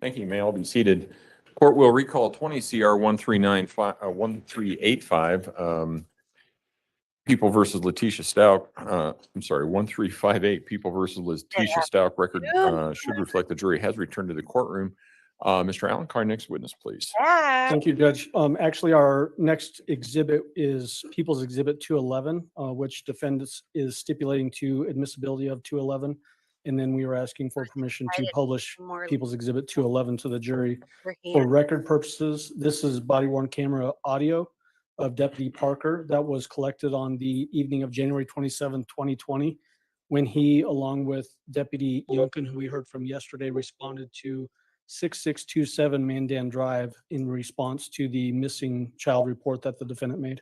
Thank you. You may all be seated. Court will recall 20 CR 1385, People versus Letecia Stauch. I'm sorry, 1358, People versus Letecia Stauch. Record should reflect the jury has returned to the courtroom. Mr. Allen, call next witness, please. Thank you, Judge. Actually, our next exhibit is People's Exhibit 211, which defendants is stipulating to admissibility of 211. And then we were asking for permission to publish People's Exhibit 211 to the jury. For record purposes, this is body-worn camera audio of Deputy Parker that was collected on the evening of January 27, 2020, when he, along with Deputy Yunkin, who we heard from yesterday, responded to 6627 Mandan Drive in response to the missing child report that the defendant made.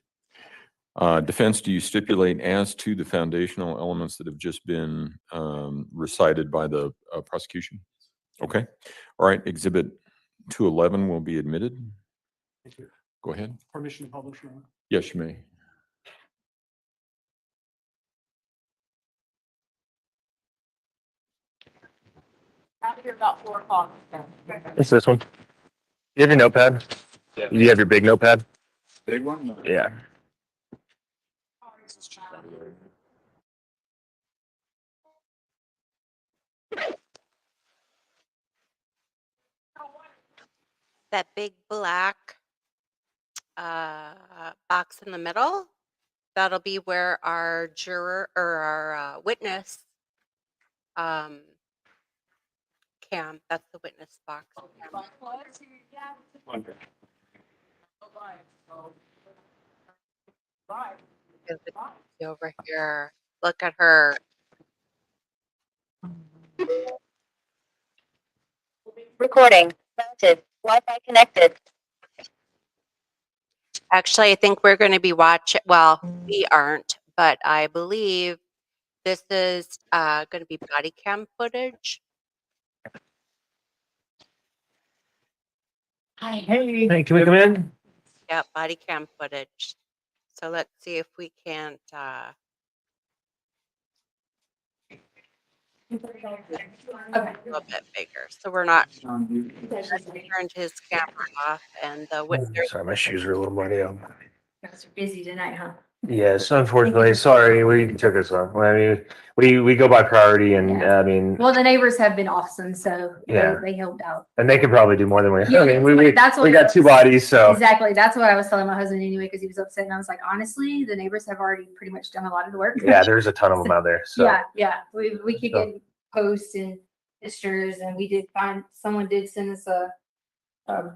Defense, do you stipulate as to the foundational elements that have just been recited by the prosecution? Okay. All right. Exhibit 211 will be admitted. Thank you. Go ahead. Permission to publish, Your Honor. Yes, you may. About 4 o'clock. It's this one. You have your notepad? Yeah. You have your big notepad? Big one? Yeah. That big black box in the middle, that'll be where our juror or our witness cam, that's the witness box. Over here, look at her. Recording mounted. Wi-Fi connected. Actually, I think we're going to be watching. Well, we aren't, but I believe this is going to be body cam footage. Hi. Hey. Hey, can we come in? Yeah, body cam footage. So let's see if we can't. A little bit bigger, so we're not turned his camera off, and the witness. Sorry, my shoes are a little muddy. You guys are busy tonight, huh? Yes, unfortunately. Sorry, we took us off. I mean, we go by priority, and Yeah. I mean, Well, the neighbors have been awesome, so Yeah. they helped out. and they could probably do more than we. Yeah, I mean, we that's what we got 2 bodies, so Exactly. That's what I was telling my husband anyway, because he was upset, and I was like, honestly, the neighbors have already pretty much done a lot of the work. yeah, there's a ton of them out there. So Yeah. We keep getting posts and pictures, and we did find someone did send us a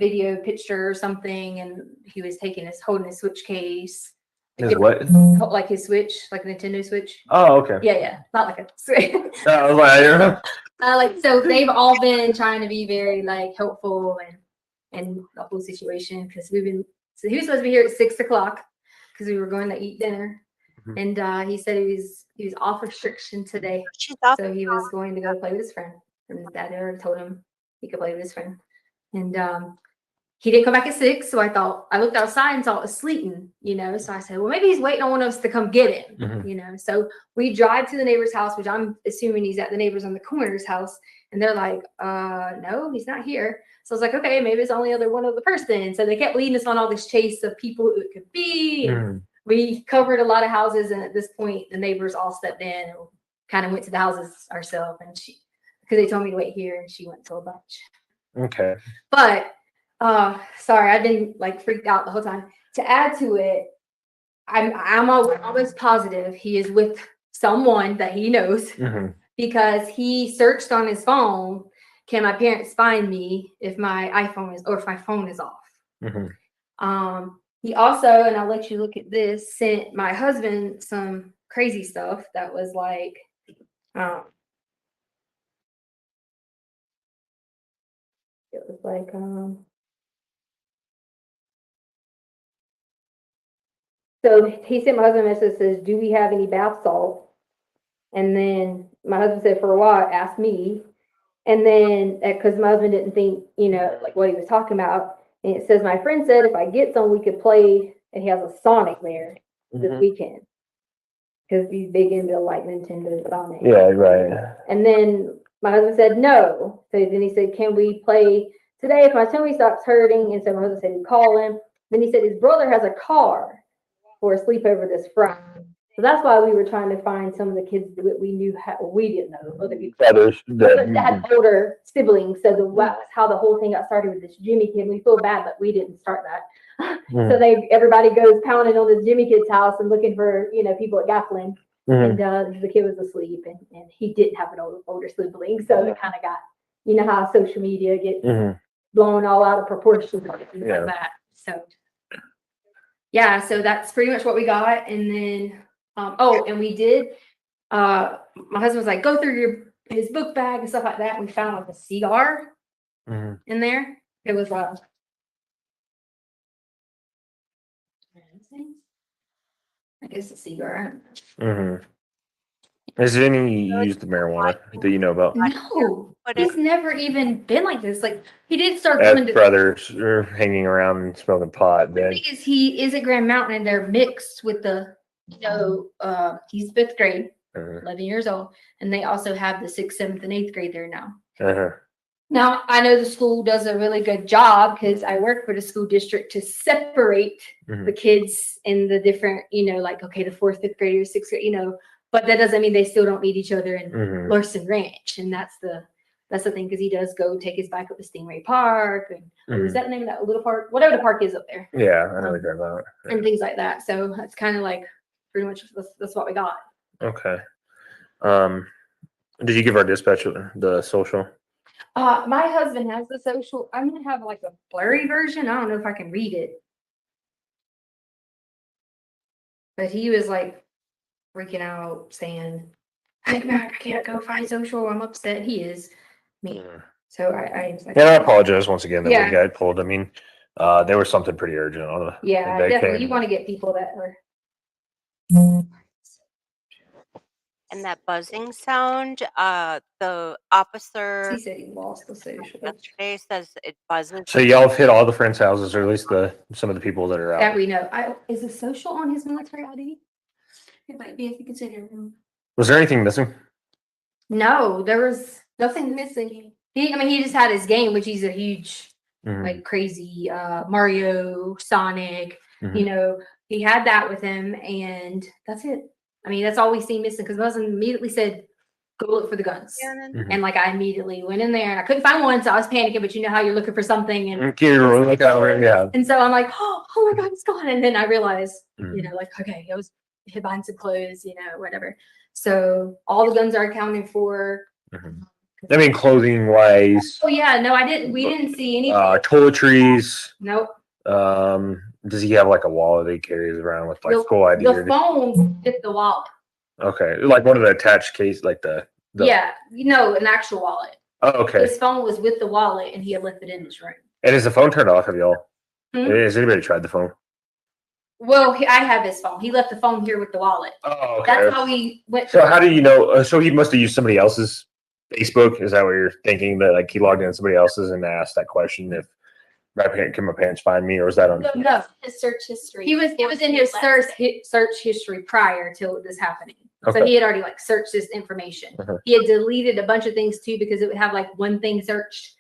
video picture or something, and he was holding his Switch case. is what? Like his Switch, like a Nintendo Switch. Oh, okay. Yeah, not like a Switch. I was like, I don't know. So they've all been trying to be very like helpful and the whole situation, because so he was supposed to be here at 6 o'clock because we were going to eat dinner, Mhm. and he said he was off restriction today, She's off. so he was going to go play with his friend, and his dad already told him he could play with his friend, and he didn't come back at 6, so I looked outside and saw it was sleeting, so I said, well, maybe he's waiting on one of us to come get him, Mhm. So we drive to the neighbor's house, which I'm assuming he's at the neighbor's on the corner's house, and they're like, no, he's not here. So I was like, okay, maybe it's only one other person. So they kept leading us on all this chase of people who it could be, and Mhm. we covered a lot of houses, and at this point the neighbors all stepped in and kind of went to the houses ourselves, and because they told me to wait here, and she went to a bunch. Okay. But sorry, I've been like freaked out the whole time. To add to it, I'm almost positive he is with someone that he knows, Mhm. because he searched on his phone, can my parents find me if my iPhone is, or if my phone is off? Mhm. He also, and I'll let you look at this, sent my husband some crazy stuff that was like, it was like, so he sent my husband a message that says, do we have any bath salt? And then my husband said, for a while, ask me. And then, because my husband didn't think, like what he was talking about. And it says, my friend said, if I get some, we could play. And he has a Sonic there this Mhm. weekend, because he's big into like Nintendo Sonic. Yeah, right. And then my husband said no. So then he said, can we play today if my tummy stops hurting? And so my husband said he'd call him. Then he said his brother has a car for a sleepover this Friday. So that's why we were trying to find some of the kids that we knew we didn't know other people. Brothers That had older siblings. So that's how the whole thing got started with this Jimmy kid. We feel bad, but we didn't start that. So everybody goes pounding on this Jimmy kid's house and looking for, people at Gatlin. And the kid was asleep and he didn't have an older sibling. So it kind of got, how social media gets blown all out of proportion and things like that. So yeah, so that's pretty much what we got. And then, and we did, my husband was like, go through his book bag and stuff like that. We found like a cigar in there. It was, I guess a cigar. Is there any used marijuana that you know about? No, But he's never even been like this. Like he did start As coming to. brothers are hanging around and smoking pot. The Then thing is, he is at Grand Mountain, and they're mixed with he's 5th grade, 11 years old, and they also have the 6th, 7th, and 8th grade there now. Now, I know the school does a really good job because I work for the school district to separate the kids in the different, like, okay, the 4th, 5th graders, 6th grade, but that doesn't mean they still don't meet each other in Larson Ranch. And that's the thing, because he does go take his bike up to Stingray Park. And is that the name of that little park? Whatever the park is up there. Yeah, I know what you're talking about. And things like that. So that's kind of like pretty much that's what we got. Okay. Did you give our dispatcher the social? My husband has the social. I'm gonna have like a blurry version. I don't know if I can read it. But he was like freaking out saying, "Hey, Mac, I can't go find social. I'm upset." He is me. So I was like, Yeah, I apologize once again that Yeah. we got pulled. I mean, there was something pretty urgent on it. yeah, They definitely. came. You want to get people that are. and that buzzing sound, the officer He said he lost the social. yesterday says it buzzes. So y'all have hit all the friends' houses, or at least some of the people that are That out. we know. Is the social on his military ID? It might be if you consider him. Was there anything missing? No, there was nothing missing. He just had his game, which he's a huge, like crazy Mario, Sonic. He had that with him, and that's it. That's all we seen missing, because my husband immediately said, "Go look for the guns." And like I immediately went in there, and I couldn't find one, so I was panicking. But you know how you're looking for something, and Yeah. and so I'm like, oh my God, it's gone. And then I realized, like, okay, I was hid behind some clothes, whatever. So all the guns are accounted for. I mean, clothing wise. Oh yeah, no, we didn't see any. Toiletries. Nope. Does he have like a wallet he carries around with like The- school ID? The phone fit the wallet. Okay, like one of the attached case, like the. Yeah, an actual wallet. Oh, okay. His phone was with the wallet, and he had left it in his room. And is the phone turned off? Have y'all? Hmm? Has anybody tried the phone? Well, I have his phone. He left the phone here with the wallet. Oh, okay. That's how we went. So how do you know? So he must have used somebody else's Facebook. Is that what you're thinking? That like he logged in somebody else's and asked that question if can my parents find me, or was that on? No, His search history. it was in his search history prior to this happening. So Okay. he had already like searched this information. He had deleted a bunch of things too, because it would have like one thing searched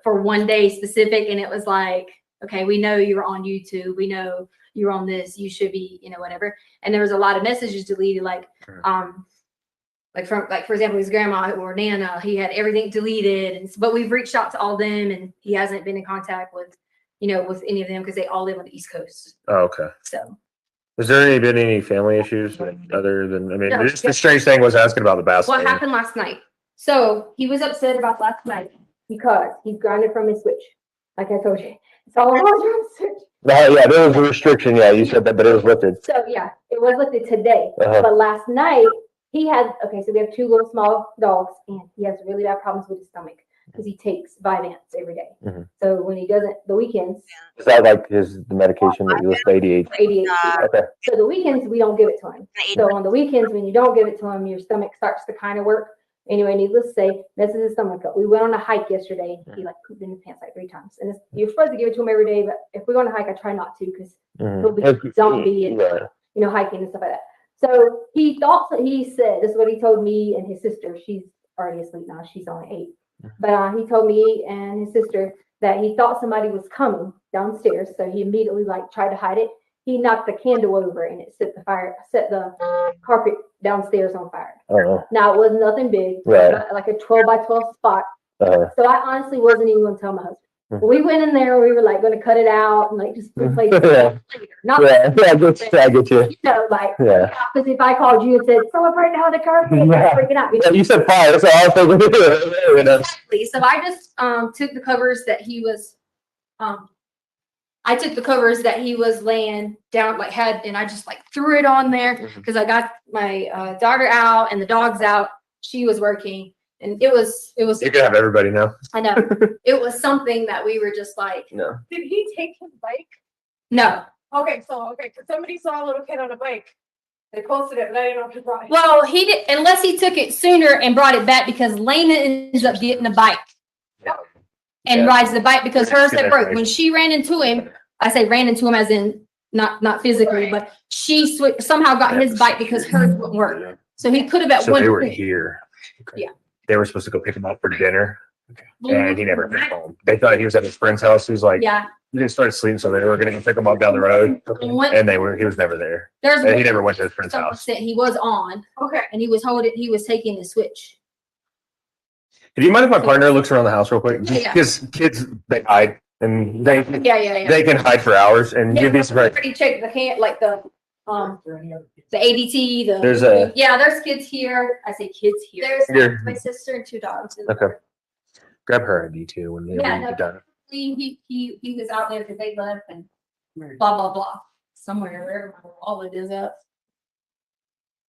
for one day specific, and it was like, okay, we know you're on YouTube, we know you're on this, you should be, whatever. And there was a lot of messages deleted, like for example, his grandma or Nana, he had everything deleted, but we've reached out to all them, and he hasn't been in contact with with any of them, because they all live on the East Coast. Oh, okay. So Has there been any family issues other than? I mean, No. just the strange thing was asking about the basketball. what happened last night? So he was upset about last night because he's grounded from his switch. Like I told you, it's all on the switch. Yeah, there was a restriction. Yeah, you said that, but it was lifted. So yeah, it was lifted today. Uh-huh. But last night he had, so we have 2 little small dogs, and he has really bad problems with his stomach because he takes Vyvanse every day. So when he doesn't, the weekends, Is that like the medication that you list ADHD? for ADHD. Okay. So the weekends we don't give it to him. So on the weekends, when you don't give it to him, your stomach starts to kind of work. Anyway, needless to say, messes his stomach up. We went on a hike yesterday. He like pooped in his pants like 3 times. And you're supposed to give it to him every day, but if we go on a hike, I try not to, because he'll be zombie and hiking and stuff like that. So he said, this is what he told me and his sister. She's already asleep now. She's only 8. But he told me and his sister that he thought somebody was coming downstairs. So he immediately like tried to hide it. He knocked the candle over and it set the carpet downstairs on fire. Uh-huh. Now it was nothing big, Right. like a 12 by 12 spot. Uh-huh. So I honestly wasn't even going to tell my husband. Mhm. We went in there, we were like going to cut it out and like just replace it Yeah. later. Not, Yeah, I get you. you know, like, Yeah. because if I called you and said, someone right now the carpet, Yeah. freaking out. Yeah, you said fire, so I was thinking, you know. Exactly. So I just took the covers that he was I took the covers that he was laying down, like had, and I just like threw it on there because I got my daughter out and the dog's out. She was working, and it was. You can have everybody now. I know it was something that we were just like, No. Did he take his bike? no. Okay, because somebody saw a little kid on a bike. They posted it, but I didn't know if he brought it. Well, he did unless he took it sooner and brought it back because Lena ends up getting a bike and Yeah. rides the bike because hers Good had broke. information. When she ran into him, I say ran into him as in not physically, but she somehow got his bike because hers wouldn't work. So he could have at So one they were point. here. Okay. Yeah. They were supposed to go pick him up for dinner, and he never came home. They thought he was at his friend's house. He was like, Yeah. he didn't start sleeping, so they were going to pick him up down the road, One- and he was never there. There's And he one never went to his friend's someone house. said he was on Okay. and he was taking the switch. Do you mind if my partner looks around the house real quick? Yeah. Because kids, they hide, and Yeah. they can hide for hours, and you'd be surprised. Already checked the like the ADT, There's a- there's kids here. I say kids here. Here. My sister and 2 dogs. Okay. Grab her ID too when you Yeah, get done. He was out there because they left and blah blah blah. Somewhere wherever all it is up.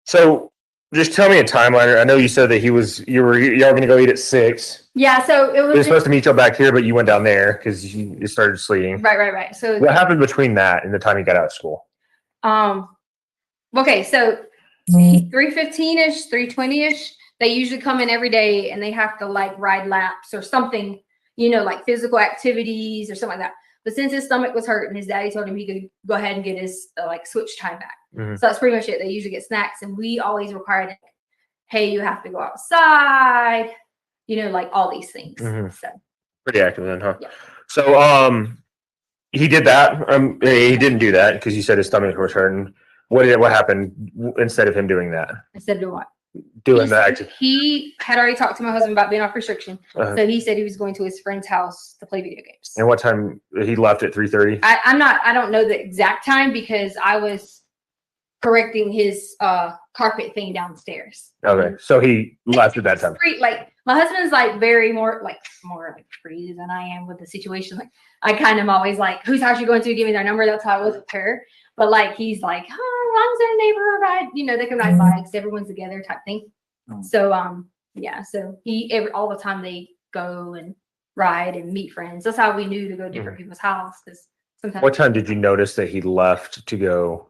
So just tell me a timeline. I know you said that you were going to go eat at 6. Yeah, so it We were was supposed to meet y'all back here, but you went down there because you started sleeping. right. So What happened between that and the time you got out of school? okay, so 3:15ish, 3:20ish, they usually come in every day and they have to like ride laps or something, like physical activities or something like that. But since his stomach was hurt and his daddy told him he could go ahead and get his like switch time back. Mhm. So that's pretty much it. They usually get snacks and we always required, hey, you have to go outside, like all these things. Mhm. So Pretty active then, huh? Yeah. So he did that. He didn't do that because you said his stomach was hurting. What happened instead of him doing that? instead of what? Doing that. He had already talked to my husband about being off restriction. Uh-huh. So he said he was going to his friend's house to play video games. And what time he left at 3:30? I don't know the exact time because I was correcting his carpet thing downstairs. Okay, so he left at that time. Like my husband's like more free than I am with the situation. Like I kind of always like, whose house you going to? Give me their number. That's how I was with her. But like he's like, oh, as long as their neighbor ride, they can ride bikes, everyone's together type thing. Oh. So yeah, so all the time they go and ride and meet friends. That's how we knew to go to different people's house because sometimes. What time did you notice that he left to go?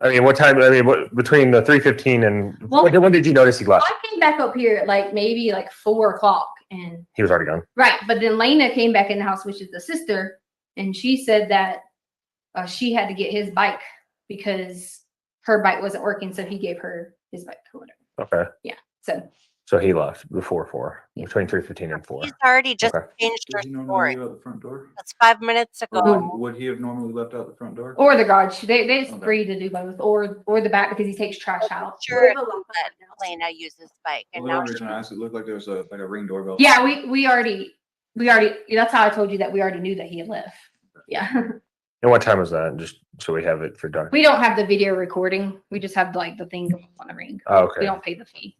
I mean, what time? I mean, between the 3:15 and when did you notice he left? I came back up here at like maybe like 4 o'clock and He was already gone. right, but then Lena came back in the house, which is the sister, and she said that she had to get his bike because her bike wasn't working, so he gave her his bike or whatever. Okay. So So he left before 4, between 3:15 and 4. He's already just Okay. changed her Does he normally story. leave out the front door? That's 5 minutes ago. Would he have normally left out the front door? or the garage, they're Okay. free to do both, or the back because he takes trash out. Sure that Lena uses bike and Well, the now only reason I asked, it looked like there was a ring doorbell. Yeah, we already. That's how I told you that we already knew that he had left. Yeah, And what time was that? Just so we have it for done. we don't have the video recording. We just have like the thing on the ring. Oh, We okay. don't pay the fee.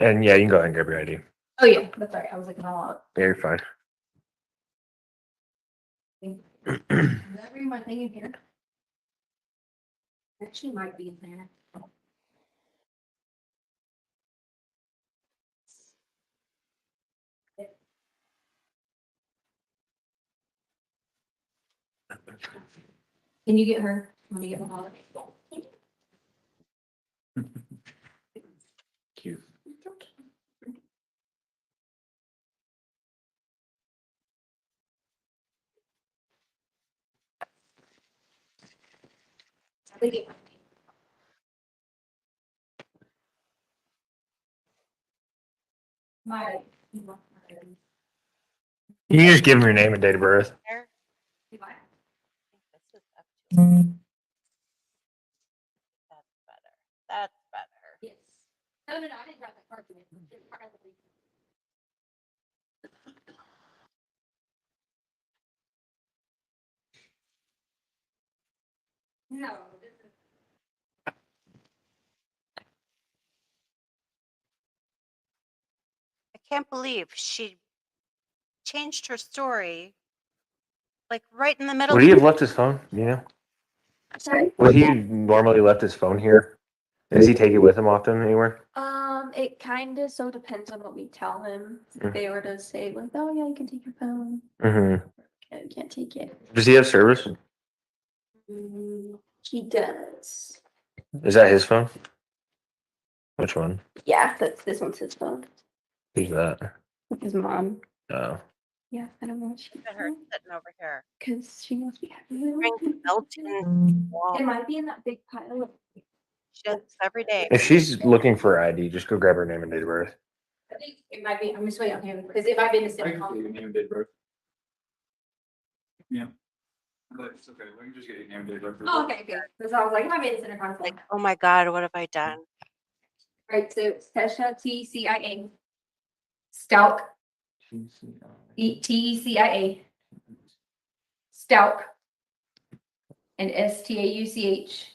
And yeah, you can go ahead and grab your ID. Oh yeah, that's right. I was looking all up. Yeah, you're fine. Did I bring my thing in here? Actually, might be in there. Can you get her? Let me get my wallet. Cute. I think it- My. You can just give him your name and date of birth. There. This is up to- That's better. That's better. Yes. No, I didn't grab that card. No. I can't believe she changed her story like right in the middle. Would he have left his phone? You know? Sorry? Would he normally left his phone here? Does he take it with him often anywhere? It kind of so depends on what we tell him. Mm. If they were to say like, oh yeah, you can take your phone, Mm-hmm. can't take it. Does he have service? He does. Is that his phone? Which one? Yeah, this one's his phone. Who's that? His mom. Oh. Yeah, I don't know what she Look at her sitting over here. because she must be happy. Bring the melting wall. It might be in that big pile of. She does this every day. If she's looking for ID, just go grab her name and date of birth. I think it might be, I'm just waiting on him, because it might be in the I city can hall. get your name and date of birth. Yeah. But it's okay, we can just get your name and date of birth. Oh, okay, good. Because I was like, it might be in the center console. Like, oh my God, what have I done? Right, so it's Tesha, TECIA. Stauch, TECIA. Stauch. And STAUCH.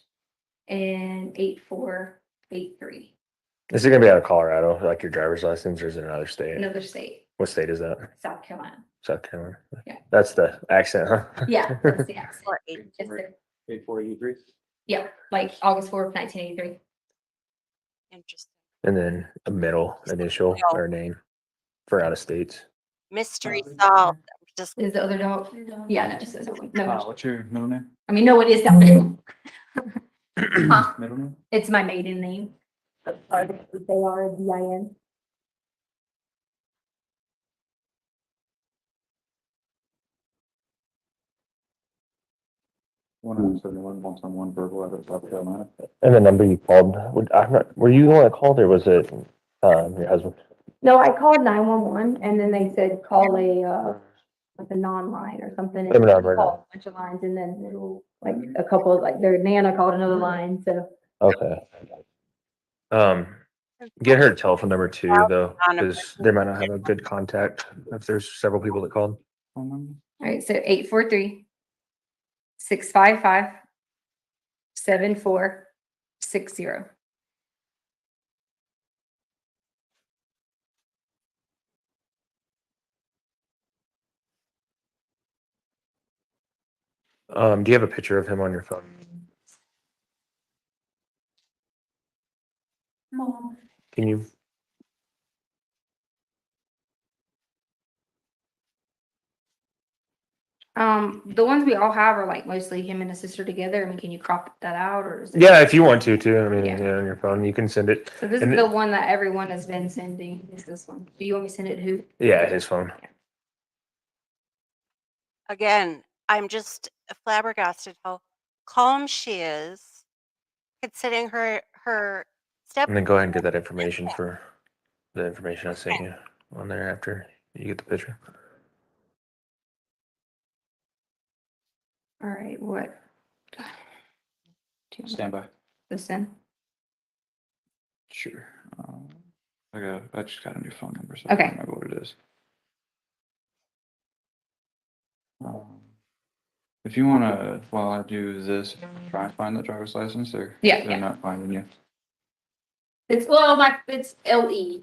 And 8483, Is it gonna be out of Colorado, like your driver's license, or is it another state? another state, What state is that? South Carolina. South Carolina. Yeah. That's the accent, huh? Yeah, that's the accent. Or eight. Yes, sir. 8483. Yeah, like August 4th, 1983. Interesting. And then a middle initial or name for out of states. Mystery solved. Just Is the other dog? Yeah, no, just no. What's your middle name? I mean, no, it is that way. Huh? Middle name? It's my maiden name. ARDIN. One on one verbal out of South Carolina. And the number you called, were you the one that called or was it your husband? No, I called 911 and then they said call like a non-line or something. and Let me know, right called a bunch of lines and then like a couple of like their Nana called another line, so. Okay. Get her telephone number too, though, because they might not have a good contact if there's several people that called. Phone number? All right, so 843-655-7460. Do you have a picture of him on your phone? Mom. Can you? The ones we all have are like mostly him and his sister together. I mean, can you crop that out or is it? Yeah, if you want to, too. I mean, Yeah. yeah, on your phone, you can send it. So this and is the one that everyone has been sending, is this one. Do you want me to send it to who? Yeah, his phone. again, I'm just flabbergasted how calm she is, considering her step. And then go ahead and get that information for the information I sent you on there after you get the picture. All right, what? Do you want Stand by. this in? Sure. I just got a new phone number, so Okay. I don't remember what it is. If you wanna, while I do this, try and find the driver's license, or Yeah, they're yeah. not finding you. It's, it's LE.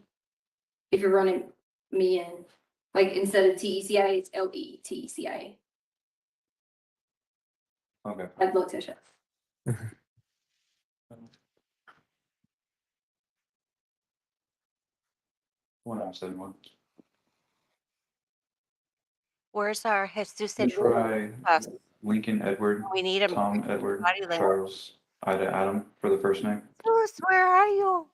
If you're running me in, like instead of TECIA, it's LETECIA, Okay. like Letecia. One out of 71. Where's our Jesus? Try Us? Lincoln Edward, We need him. Tom Edward, Body language. Charles, Ida Adam for the first name. Jesus, where are you?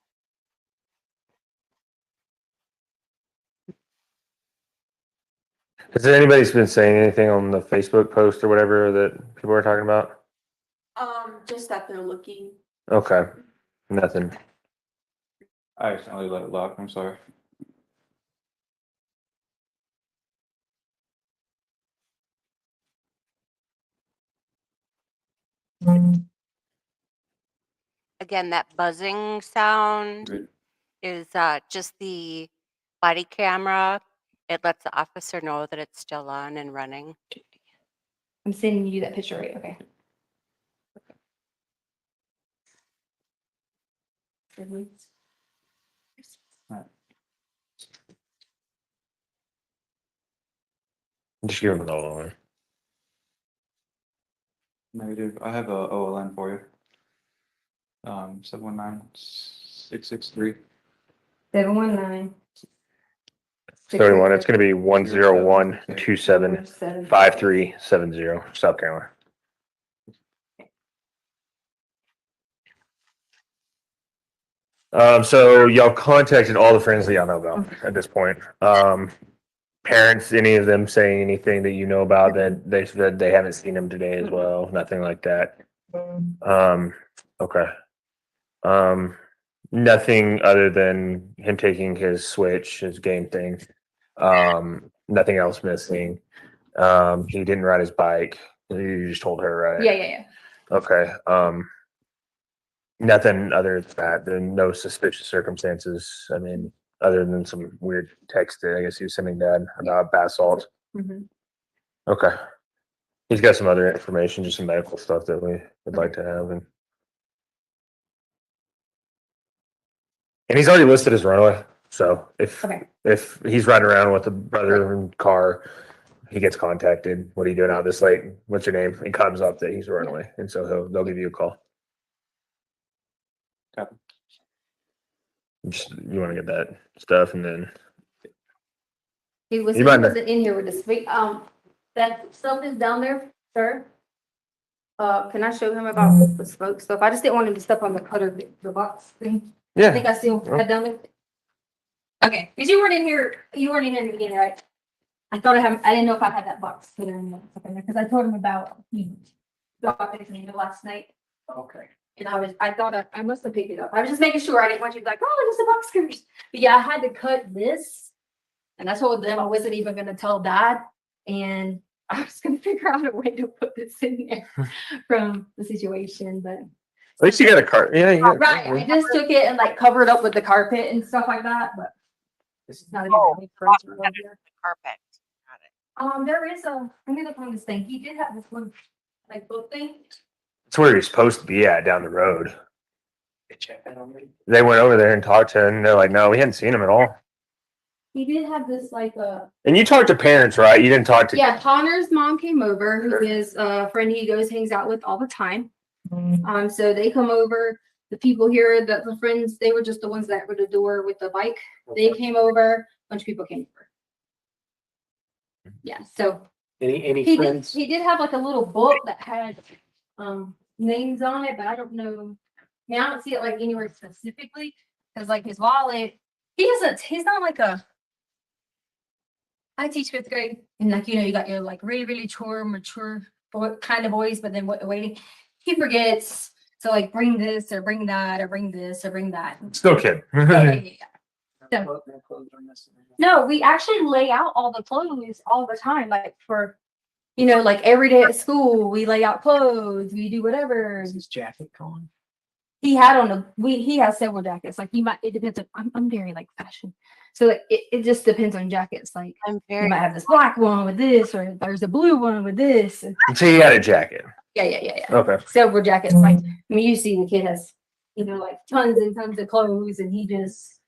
Has anybody's been saying anything on the Facebook post or whatever that people are talking about? Just that they're looking. Okay, nothing. I accidentally let it lock, I'm sorry. again, that buzzing sound Right. is just the body camera. It lets the officer know that it's still on and running. I'm sending you that picture, right? Okay. Just give him an OLN. Negative. I have a OLN for you. 719663. 719. 71. It's going to be 101275370, South Carolina. So y'all contacted all the friends that y'all know about at this point. Parents, any of them saying anything that you know about that they said they haven't seen him today as well? Nothing like that. Okay. Nothing other than him taking his Switch, his game thing. Nothing else missing. He didn't ride his bike. You just told her, right? Yeah. Okay. Nothing other than that. There are no suspicious circumstances. I mean, other than some weird text that I guess he was sending dad about bath salt. Mhm. Okay. He's got some other information, just some medical stuff that we would like to have. And he's already listed as runaway. So Okay. if he's riding around with a brother in car, he gets contacted. What are you doing out this late? What's your name? It comes up that he's a runaway. And so they'll give you a call. Copy. You want to get that stuff and then He You might not- wasn't in here with the speak, that stuff is down there, sir. Can I show him about the smoke stuff? I just didn't want him to step on the cutter, the box thing. I think I still had down there. Okay, because you weren't in here in the beginning, right? I didn't know if I had that box put in there, because I told him about, he got it in last night. Okay. And I thought I must have picked it up. I was just making sure. I didn't want you to be like, oh, there's the box cutters. But yeah, I had to cut this. And I told them I wasn't even gonna tell Dad. And I was gonna figure out a way to put this in there from the situation, but. at least you got a cart. Yeah, you got Right, I just took it and like covered up with the carpet and stuff like that, but. This is not a good big furniture around here. Carpet. Got it. There is let me look on this thing. He did have this one, like book thing. It's where you're supposed to be at down the road. They checked that already. They went over there and talked to him and they're like, no, we hadn't seen him at all. He did have this like And you talked to parents, right? You didn't talk to yeah, Connor's mom came over, who is a friend he hangs out with all the time. So they come over, the people here, the friends, they were just the ones that were the door with the bike. They came over, a bunch of people came over. Yeah, so Any he friends? did have like a little book that had names on it, but I don't know. I mean, I don't see it like anywhere specifically, because like his wallet, he's not like I teach fifth grade, and like, you got your like really, really mature boy, kind of boys, but then waiting, he forgets to like bring this or bring that or bring this or bring that. Still kid. Yeah. No, we actually lay out all the clothes all the time, like for, like every day at school, we lay out clothes, we do whatever. Is his jacket gone? He had he has several jackets. Like it depends on, I'm very like fashion. So like, it just depends on jackets. Like I'm you very. might have this black one with this, or there's a blue one with this. So you got a jacket. Yeah. Okay. Several jackets. Like, I mean, you see the kid has, like tons and tons of clothes, and he just,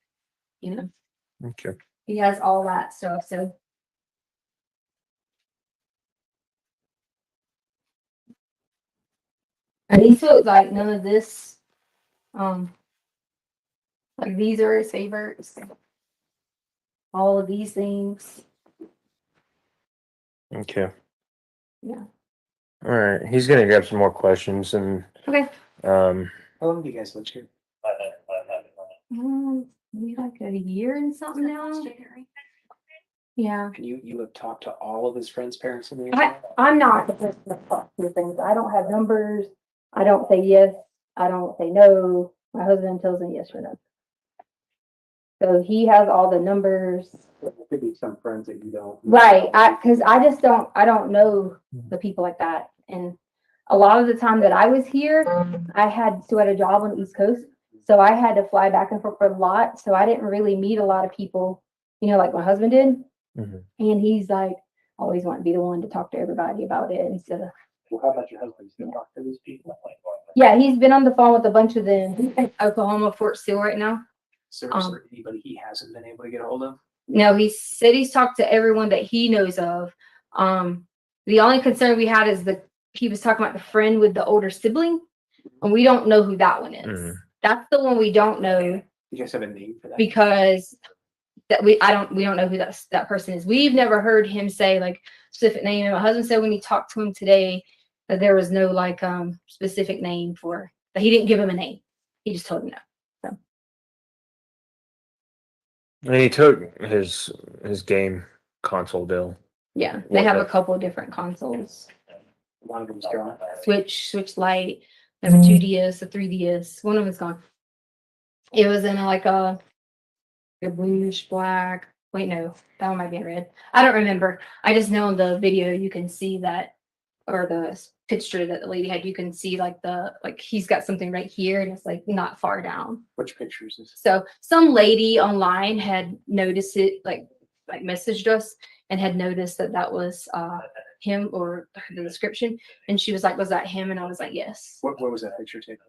Okay. he has all that stuff. So. And he took like none of this. Like these are his favorites. All of these things. Okay. Yeah. All right. He's gonna grab some more questions and Okay. How long do you guys live here? Maybe like a year and something now. Yeah. And you have talked to all of his friends' parents in the I'm not the person that talks to things. I don't have numbers. I don't say yes. I don't say no. My husband tells me yes or no. So he has all the numbers. There could be some friends that you don't. Right. Cause I don't know the people like that. And a lot of the time that I was here, I still had a job on the East Coast. So I had to fly back and forth a lot. So I didn't really meet a lot of people, like my husband did. Mhm. And he's like, always want to be the one to talk to everybody about it instead of. Well, how about your husband? He's gonna talk to these people? Yeah, he's been on the phone with a bunch of them. He's in Oklahoma, Fort Sill right now. Seriously, anybody he hasn't been able to get a hold of? No, he said he's talked to everyone that he knows of. The only concern we had is he was talking about the friend with the older sibling, and we don't know who that one is. Mhm. That's the one we don't know You guys have a name for that? because we don't know who that person is. We've never heard him say like specific name. And my husband said when he talked to him today that there was no like specific name for that. He didn't give him a name. He just told him no. And he took his game console deal. Yeah, they What have the- a couple of different consoles. One of them's gone. Switch Lite. They have a 2DS, a 3DS. One of them's gone. It was in like a bluish black. Wait, no, that one might be in red. I don't remember. I just know in the video you can see that, or the picture that the lady had. You can see like he's got something right here, and it's like not far down. Which picture is this? So some lady online had noticed it, like messaged us and had noticed that was him or the description, and she was like, "Was that him?" And I was like, "Yes." What was that picture taken?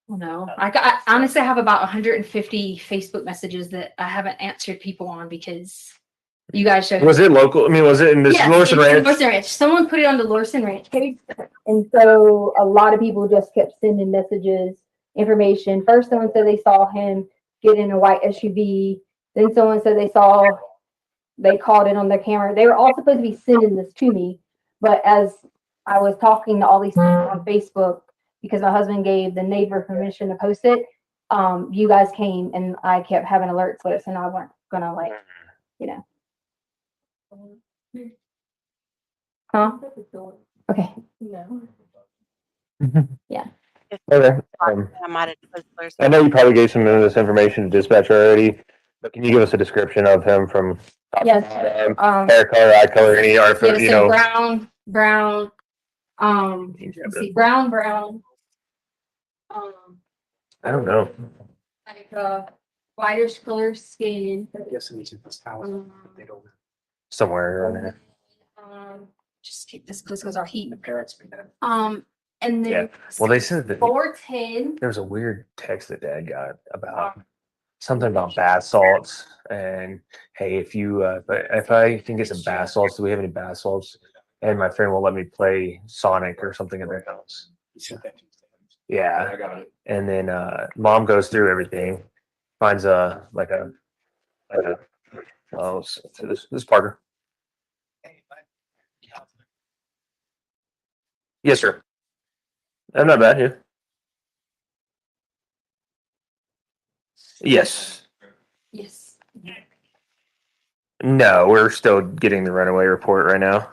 No, I honestly have about 150 Facebook messages that I haven't answered people on because you guys showed. Was it local? I mean, was it in this Yes, Lorson it's Ranch? Lorson Ranch. Someone put it on the Lorson Ranch page, and so a lot of people just kept sending messages, information. First, someone said they saw him get in a white SUV. Then someone said they caught it on their camera. They were all supposed to be sending this to me, but as I was talking to all these people on Facebook, because my husband gave the neighbor permission to post it, you guys came and I kept having alerts with us, and I weren't gonna Huh? Okay. No. Okay. I'm out of Twizzlers. I know you probably gave some of this information to dispatch already, but can you give us a description of him from top to Yes. bottom? Hair color, eye color, any art, Yeah, you so know? brown, let's see, brown, I don't know. like whitish color skin. I'm guessing he's in this house. They don't. Somewhere around there. Just keep this close because our heat. The parents may have. And Yeah. then. Well, they said that 410. there was a weird text that Dad got about something about bath salts and hey, if I can get some bath salts, do we have any bath salts? And my friend will let me play Sonic or something at their house. He sent that to me. Yeah. I got it. And then mom goes through everything, finds this is Parker. Yes, sir. I'm not bad, yeah. Yes. Yes. No, we're still getting the runaway report right now.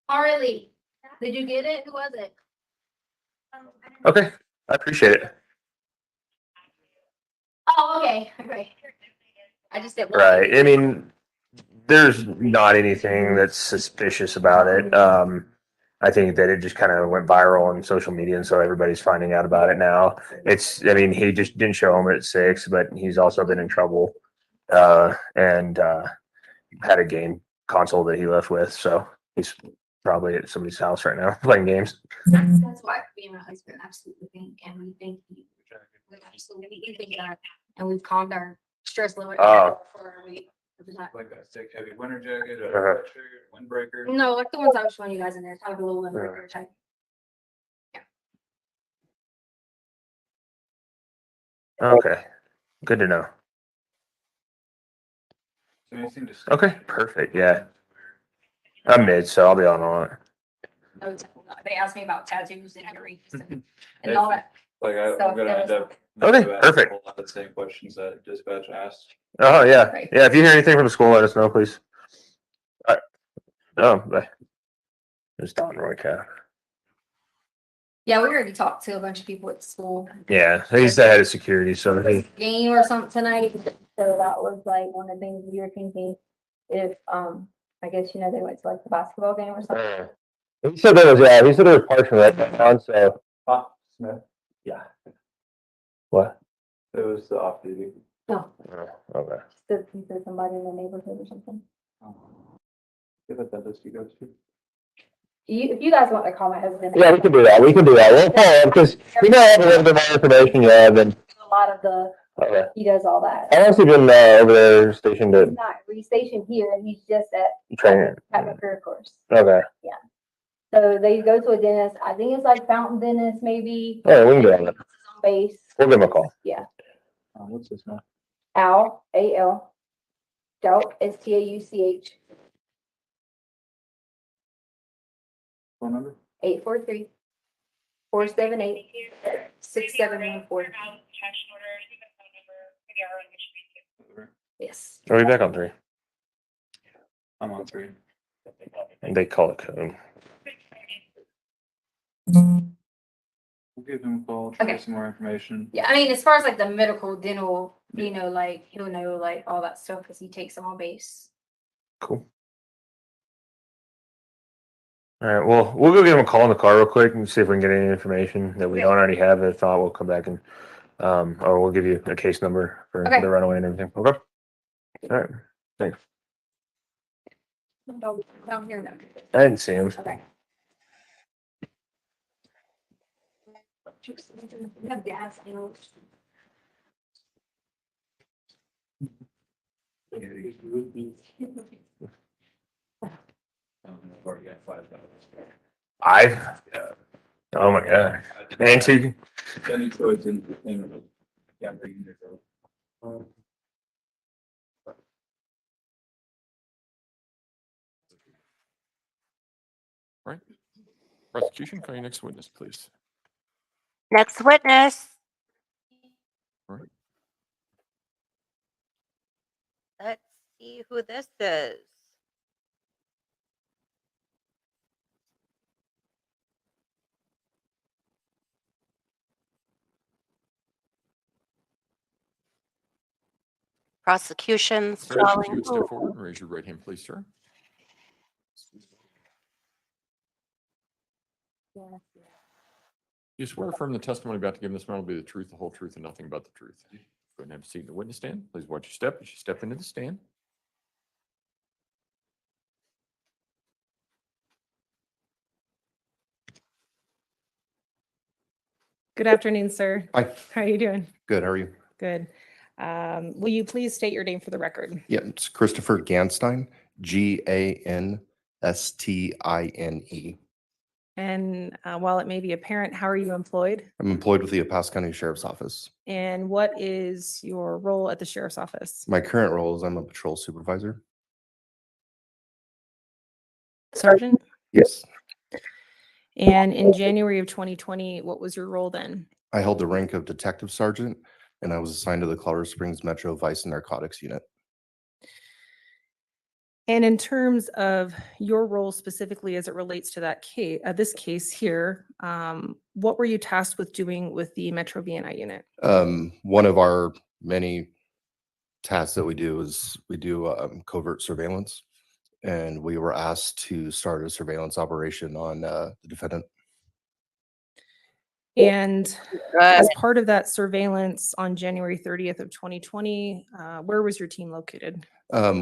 Harley, did you get it? Who was it? Okay, I appreciate it. Oh, okay. Okay. I just didn't. Right. I mean, there's not anything that's suspicious about it. I think that it just kind of went viral on social media, and so everybody's finding out about it now. I mean, he just didn't show home at 6, but he's also been in trouble and had a game console that he left with. So he's probably at somebody's house right now playing games. That's why me and my husband absolutely think, and we think we absolutely think that, and we've calmed our stress level Oh. for a week. Like a thick, heavy winter jacket, a Uh-huh. shirt, windbreaker. No, like the ones I was showing you guys in there, kind of a little windbreaker type. Okay, good to know. Anything to. Okay, perfect. Yeah, I'm mid, so I'll be on it. No, they asked me about tattoos and earrings and all that. Like So, I'm gonna end up. Okay, asking perfect. A lot of the same questions that dispatch asked. Oh yeah, Great. yeah. If you hear anything from the school, let us know, please. All right. Oh, bye. There's Don Roy Cat. Yeah, we already talked to a bunch of people at school. Yeah, he's the head of security, so he. Game or something tonight, so that was like one of the things we were thinking. If I guess they went to like the basketball game or something. He said there was, yeah, he said there was parts from that on, so. Smith, Yeah. What? it was the off duty. No, Okay. he said somebody in the neighborhood or something. Give it that list you go to. If you guys want to call my husband. Yeah, we can do that. We can do that. We'll follow up because we might have a little bit more information, yeah, than. A lot of the, Okay. he does all that. How long's he been over there stationed He's at not stationed here, and he's just training? at my career course. Okay. So they go to a dentist, I think it's like Fountain Dentist maybe. All right, we can get on that. On base, We'll give him a call. What's this now? Al, A-L, Stauch, S-T-A-U-C-H, Phone number? 843-478-6714. Yes. Are we back on 3? I'm on 3. And they call it code. We'll give him a call, try to Okay. get some more information. Yeah, I mean, as far as like the medical, dental, like, he'll know like all that stuff because he takes them on base. Cool. All right, well, we'll go give him a call in the car real quick and see if we can get any information that we don't already have. If not, we'll come back and, or we'll give you a case number for Okay. the runaway and everything. Okay. All right. Thanks. Down here, no. I didn't see him. Okay. We have gas, you know. Oh my God. And two. Any choice in, yeah, bringing it up. Right. Prosecution, call your next witness, please. Next witness. All right. Let's see who this is. Prosecution Sir, if stalling. you would step forward and raise your right hand, please, sir. You swear affirm the testimony about to give in this matter will be the truth, the whole truth, and nothing but the truth. Go ahead and have a seat in the witness stand. Please watch your step as you step into the stand. Good afternoon, sir. Hi, How are you doing? good. How are you? Good. Will you please state your name for the record? Yeah, it's Christopher Ganstein, Ganstine. And while it may be apparent, how are you employed? I'm employed with the El Paso County Sheriff's Office. And what is your role at the sheriff's office? My current role is I'm a patrol supervisor. Sergeant? Yes, And in January of 2020, what was your role then? I held the rank of detective sergeant and I was assigned to the Colorado Springs Metro Vice and Narcotics Unit. And in terms of your role specifically as it relates to that case, this case here, what were you tasked with doing with the Metro VNI unit? One of our many tasks that we do is we do covert surveillance, and we were asked to start a surveillance operation on the defendant. And Good. as part of that surveillance on January 30th of 2020, where was your team located?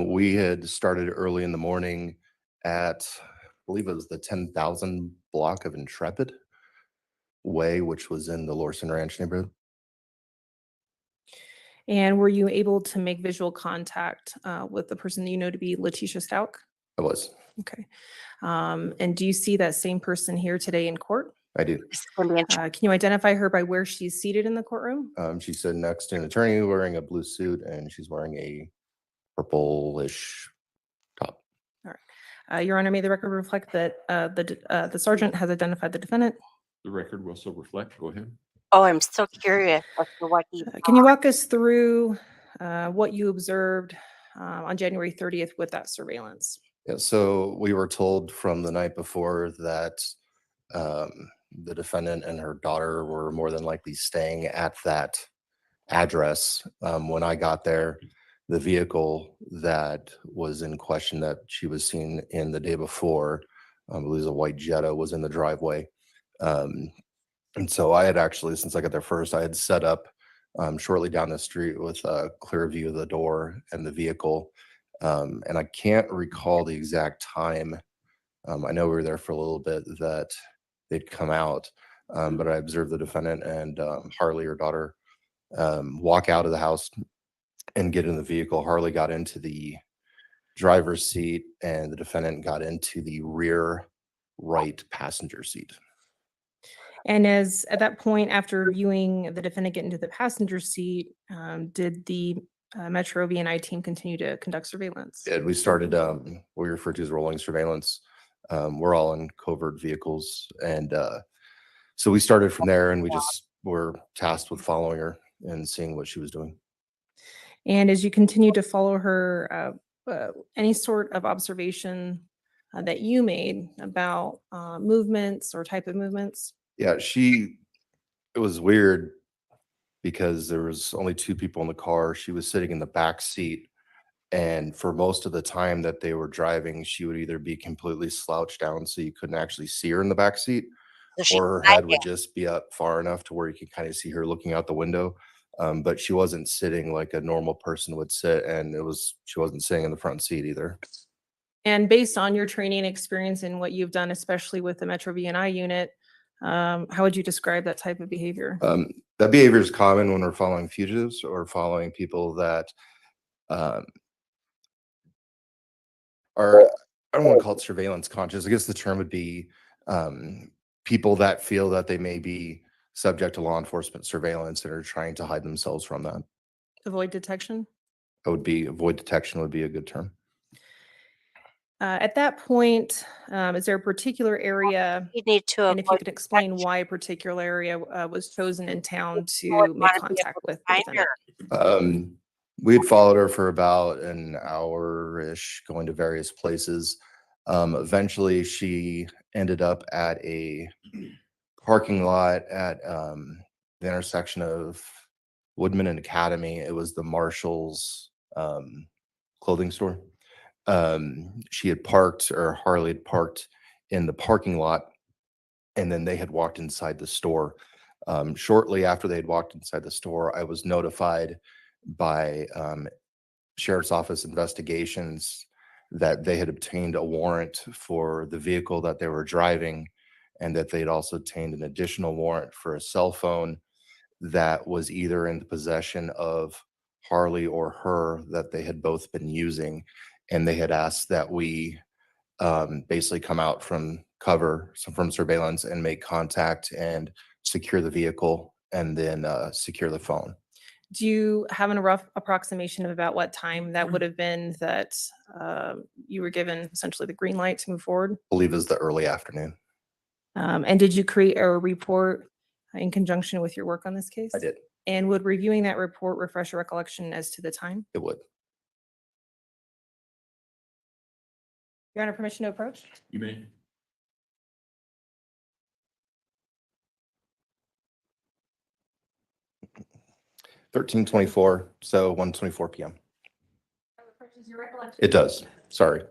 We had started early in the morning at, I believe it was the 10,000 block of Intrepid Way, which was in the Lorson Ranch neighborhood. And were you able to make visual contact with the person that you know to be Letecia Stauch? I was. Okay. And do you see that same person here today in court? I do. This is gonna be interesting. Can you identify her by where she's seated in the courtroom? She stood next to an attorney wearing a blue suit, and she's wearing a purplish top. Your Honor, may the record reflect that the sergeant has identified the defendant. The record will so reflect. Go ahead. Oh, I'm so curious as to what he. Can you walk us through what you observed on January 30th with that surveillance? Yeah, so we were told from the night before that the defendant and her daughter were more than likely staying at that address. When I got there, the vehicle that was in question that she was seen in the day before I believe a white Jetta was in the driveway. And so I had actually, since I got there first, I had set up shortly down the street with a clear view of the door and the vehicle. And I can't recall the exact time. I know we were there for a little bit that they'd come out, but I observed the defendant and Harley, her daughter, walk out of the house and get in the vehicle. Harley got into the driver's seat and the defendant got into the rear right passenger seat. And as at that point, after viewing the defendant get into the passenger seat, did the Metro VNI team continue to conduct surveillance? And we started what we refer to as rolling surveillance. We're all in covert vehicles. And so we started from there and we just were tasked with following her and seeing what she was doing. And as you continue to follow her, any sort of observation that you made about movements or type of movements? Yeah, it was weird because there was only two people in the car. She was sitting in the back seat. And for most of the time that they were driving, she would either be completely slouched down so you couldn't actually see her in the back seat, or her head would just be up far enough to where you could kind of see her looking out the window. But she wasn't sitting like a normal person would sit, and she wasn't sitting in the front seat either. And based on your training experience and what you've done, especially with the Metro VNI unit, how would you describe that type of behavior? That behavior is common when we're following fugitives or following people that are, I don't want to call it surveillance conscious. I guess the term would be people that feel that they may be subject to law enforcement surveillance and are trying to hide themselves from that. Avoid detection? Avoid detection would be a good term. At that point, is there a particular area, You need to and if you avoid could explain why a particular area was chosen in town to make contact with the defendant? We had followed her for about an hour-ish, going to various places. Eventually, she ended up at a parking lot at the intersection of Woodman and Academy. It was the Marshall's clothing store. She had parked, or Harley had parked in the parking lot, and then they had walked inside the store. Shortly after they had walked inside the store, I was notified by Sheriff's Office investigations that they had obtained a warrant for the vehicle that they were driving, and that they'd also obtained an additional warrant for a cell phone that was either in the possession of Harley or her, that they had both been using. And they had asked that we basically come out from cover, from surveillance, and make contact and secure the vehicle, and then secure the phone. Do you have a rough approximation of about what time that would have been that you were given essentially the green light to move forward? I believe it was the early afternoon. And did you create a report in conjunction with your work on this case? I did. And would reviewing that report refresh your recollection as to the time? It would. Your Honor, permission to approach? You may. $13:24, so 1:24 p.m. Refreshes your recollection. It does. Sorry.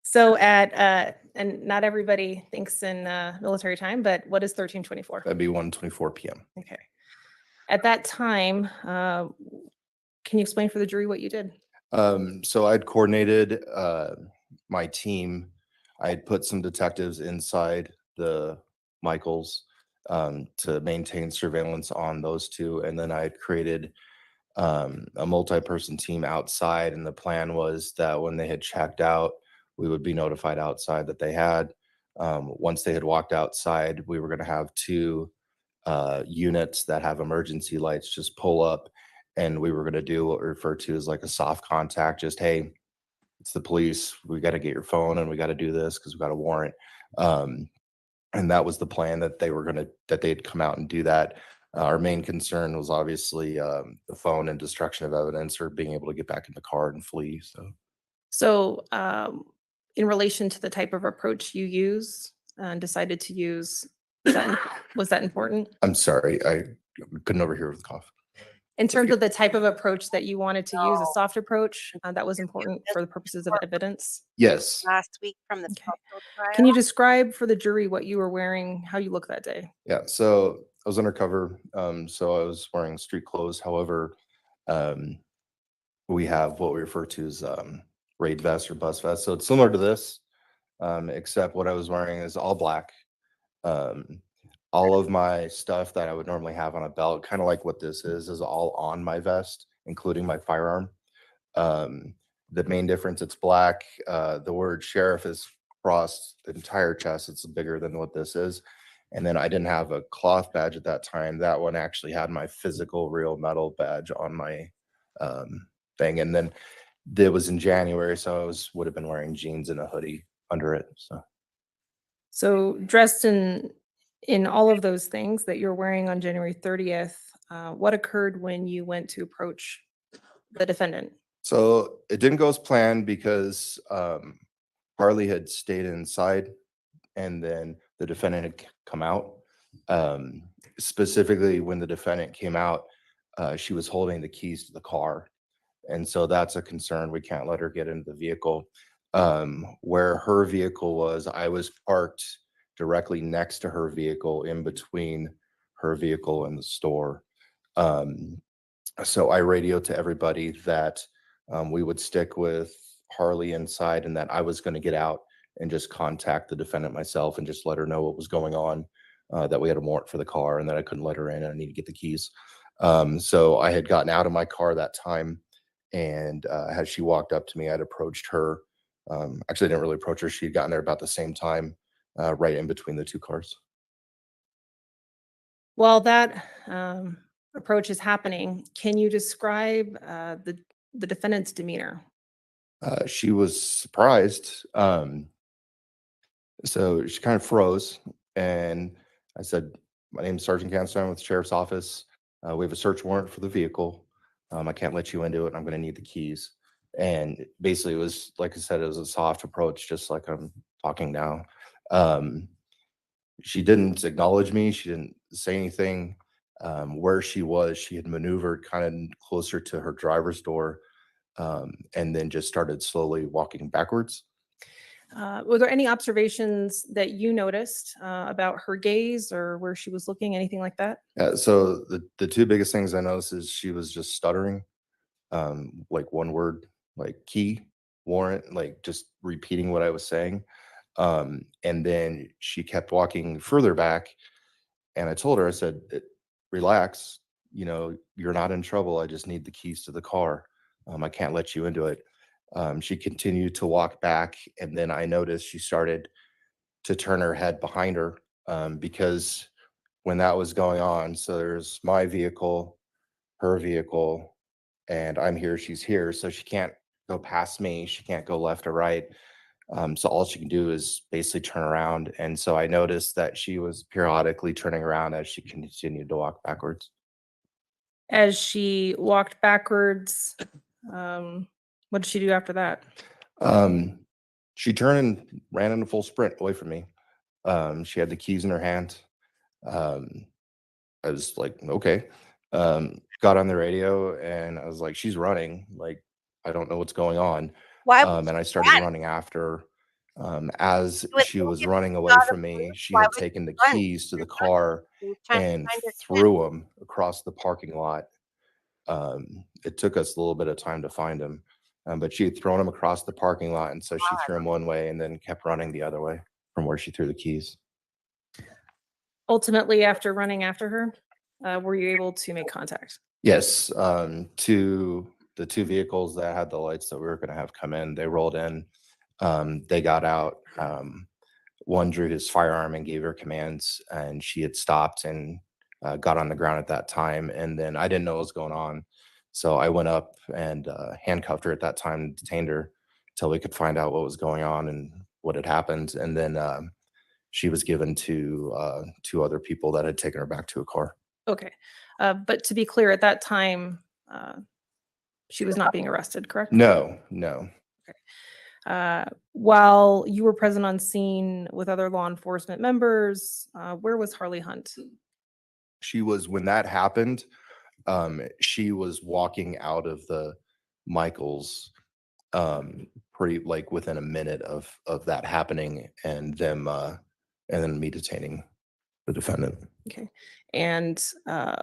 So and not everybody thinks in military time, but what is 13:24? That'd be 1:24 p.m. Okay. At that time, can you explain for the jury what you did? So I'd coordinated my team. I had put some detectives inside the Michaels to maintain surveillance on those two. And then I had created a multi-person team outside. And the plan was that when they had checked out, we would be notified outside that they had. Once they had walked outside, we were going to have two units that have emergency lights just pull up. And we were going to do what we refer to as like a soft contact, just, hey, it's the police. We got to get your phone and we got to do this because we got a warrant. And that was the plan, that they'd come out and do that. Our main concern was obviously the phone and destruction of evidence, or being able to get back in the car and flee. So in relation to the type of approach you use and decided to use, was that important? I'm sorry, I couldn't overhear with the cough. In terms of the type of approach that you wanted to use, a No. soft approach, that was important for the purposes of evidence. Yes. Last week from the Okay. Scottsdale trial. Can you describe for the jury what you were wearing, how you looked that day? Yeah, so I was undercover, so I was wearing street clothes. However, we have what we refer to as raid vest or bus vest. So it's similar to this, except what I was wearing is all black. All of my stuff that I would normally have on a belt, kind of like what this is all on my vest, including my firearm. The main difference, it's black. The word sheriff is across the entire chest. It's bigger than what this is. And then I didn't have a cloth badge at that time. That one actually had my physical real metal badge on my thing. And then it was in January, so I would have been wearing jeans and a hoodie under it. So dressed in all of those things that you're wearing on January 30th, what occurred when you went to approach the defendant? So it didn't go as planned because Harley had stayed inside and then the defendant had come out. Specifically, when the defendant came out, she was holding the keys to the car. And so that's a concern. We can't let her get into the vehicle. Where her vehicle was, I was parked directly next to her vehicle, in between her vehicle and the store. So I radioed to everybody that we would stick with Harley inside and that I was going to get out and just contact the defendant myself and just let her know what was going on, that we had a warrant for the car and that I couldn't let her in and I need to get the keys. So I had gotten out of my car that time, and as she walked up to me, I'd approached her. Actually, I didn't really approach her. She had gotten there about the same time, right in between the two cars. While that approach is happening, can you describe the defendant's demeanor? She was surprised. So she kind of froze, and I said, "My name is Sergeant Canstein with the Sheriff's Office. We have a search warrant for the vehicle. I can't let you into it. I'm going to need the keys." And basically, it was, like I said, it was a soft approach, just like I'm talking now. She didn't acknowledge me. She didn't say anything. Where she was, she had maneuvered kind of closer to her driver's door, and then just started slowly walking backwards. Were there any observations that you noticed about her gaze or where she was looking, anything like that? So the two biggest things I noticed is she was just stuttering, like one word, like key, warrant, like just repeating what I was saying. And then she kept walking further back, and I told her, I said, "Relax, you're not in trouble. I just need the keys to the car. I can't let you into it." She continued to walk back, and then I noticed she started to turn her head behind her, because when that was going on, so there's my vehicle, her vehicle, and I'm here, she's here, so she can't go past me. She can't go left or right. So all she can do is basically turn around. And so I noticed that she was periodically turning around as she continued to walk backwards. As she walked backwards, what did she do after that? She turned and ran in a full sprint away from me. She had the keys in her hand. I was like, okay. Got on the radio and I was like, she's running. Like, I don't know what's going on. Why? And I started run? running after. As would she think was if running you away got a from me, police, she why had would taken the you run? keys to the You're car You're trying to and find your threw them across the parking lot. It took us a little bit of time to find him, but she had thrown him across the parking lot, and so she threw him one way and then kept running the other way from where she threw the keys. Ultimately, after running after her, were you able to make contact? Yes, to the two vehicles that had the lights that we were going to have come in, they rolled in. They got out. One drew his firearm and gave her commands, and she had stopped and got on the ground at that time. And then I didn't know what was going on, so I went up and handcuffed her at that time and detained her until we could find out what was going on and what had happened. And then she was given to two other people that had taken her back to a car. Okay. But to be clear, at that time, she was not being arrested, correct? No. While you were present on scene with other law enforcement members, where was Harley Hunt? She was, when that happened, She was walking out of the Michaels pretty like within a minute of that happening and then me detaining the defendant. Okay. And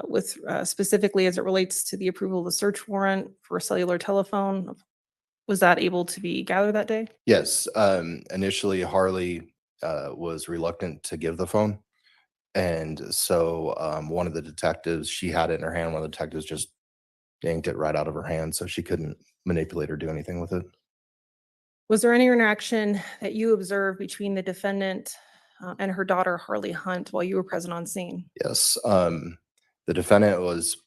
with specifically as it relates to the approval of the search warrant for a cellular telephone, was that able to be gathered that day? Yes, initially Harley was reluctant to give the phone. And so one of the detectives, she had it in her hand, one of the detectives just yanked it right out of her hand, so she couldn't manipulate or do anything with it. Was there any interaction that you observed between the defendant and her daughter, Harley Hunt, while you were present on scene? Yes, the defendant was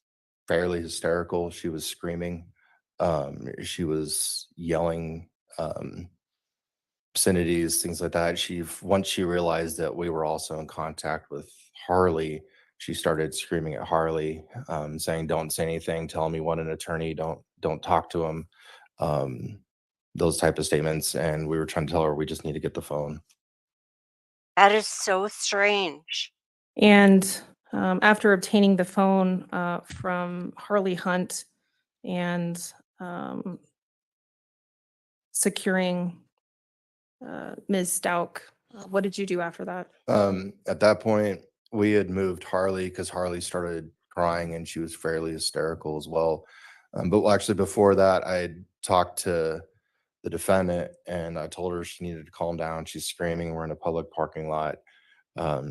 fairly hysterical. She was screaming. She was yelling obscenities, things like that. Once she realized that we were also in contact with Harley, she started screaming at Harley, saying, "Don't say anything. Tell him you want an attorney. Don't talk to him." Those type of statements. And we were trying to tell her we just need to get the phone. That is so strange. And after obtaining the phone from Harley Hunt and securing Ms. Stauch, what did you do after that? At that point, we had moved Harley because Harley started crying and she was fairly hysterical as well. But actually, before that, I had talked to the defendant and I told her she needed to calm down. She's screaming. We're in a public parking lot.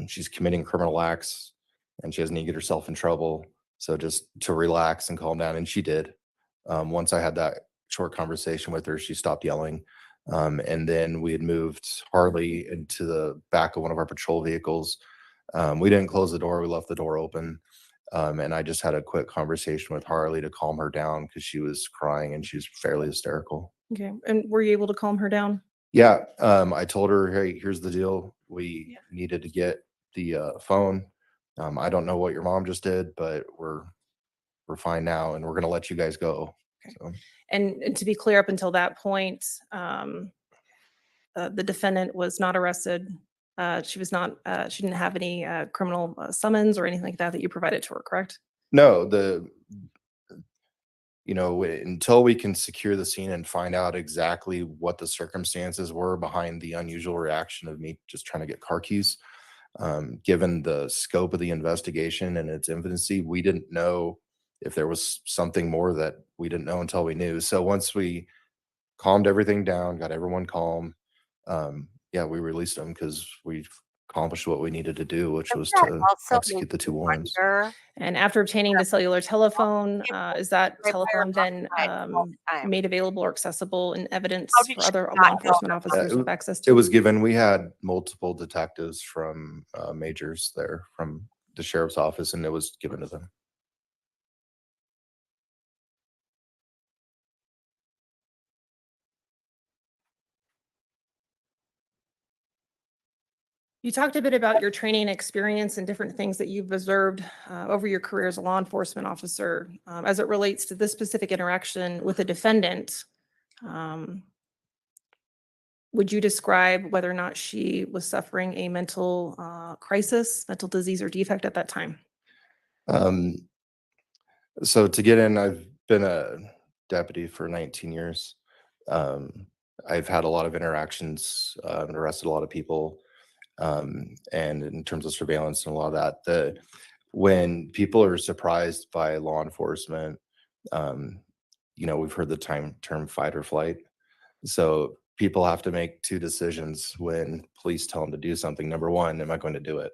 She's committing criminal acts and she doesn't need to get herself in trouble. So just to relax and calm down. And she did. Once I had that short conversation with her, she stopped yelling. And then we had moved Harley into the back of one of our patrol vehicles. We didn't close the door. We left the door open. And I just had a quick conversation with Harley to calm her down because she was crying and she was fairly hysterical. Okay. And were you able to calm her down? Yeah. I told her, hey, here's the deal. We needed to get the phone. I don't know what your mom just did, but we're fine now and we're going to let you guys go. Okay. So. And to be clear, up until that point, the defendant was not arrested. She was not. She didn't have any criminal summons or anything like that you provided to her, correct? No, until we can secure the scene and find out exactly what the circumstances were behind the unusual reaction of me just trying to get car keys, given the scope of the investigation and its infancy, we didn't know if there was something more that we didn't know until we knew. So once we calmed everything down, got everyone calm, we released them because we accomplished what we needed to do, which was to execute the 2 warrants. And after obtaining the cellular telephone, is that telephone then made available or accessible in evidence for other law enforcement officers to have access to? It was given. We had multiple detectives from majors there from the sheriff's office, and it was given to them. You talked a bit about your training experience and different things that you've observed over your career as a law enforcement officer. As it relates to this specific interaction with a defendant, would you describe whether or not she was suffering a mental crisis, mental disease or defect at that time? So to get in, I've been a deputy for 19 years. I've had a lot of interactions, arrested a lot of people. And in terms of surveillance and a lot of that, when people are surprised by law enforcement, we've heard the term fight or flight. So people have to make 2 decisions when police tell them to do something. Number 1, am I going to do it?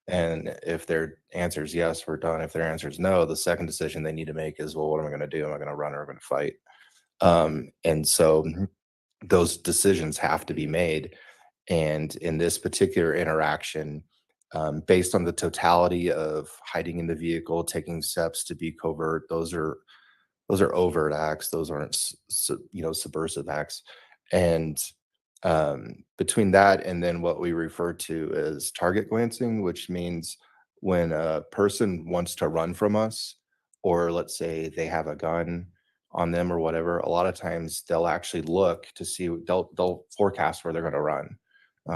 And if their answer is yes, we're done. If their answer is no, the second decision they need to make is, well, what am I going to do? Am I going to run or am I going to fight? And so those decisions have to be made. And in this particular interaction, based on the totality of hiding in the vehicle, taking steps to be covert, those are overt acts. Those aren't, subversive acts. And between that and then what we refer to as target glancing, which means when a person wants to run from us, or let's say they have a gun on them or whatever, a lot of times they'll actually look to see, they'll forecast where they're going to run.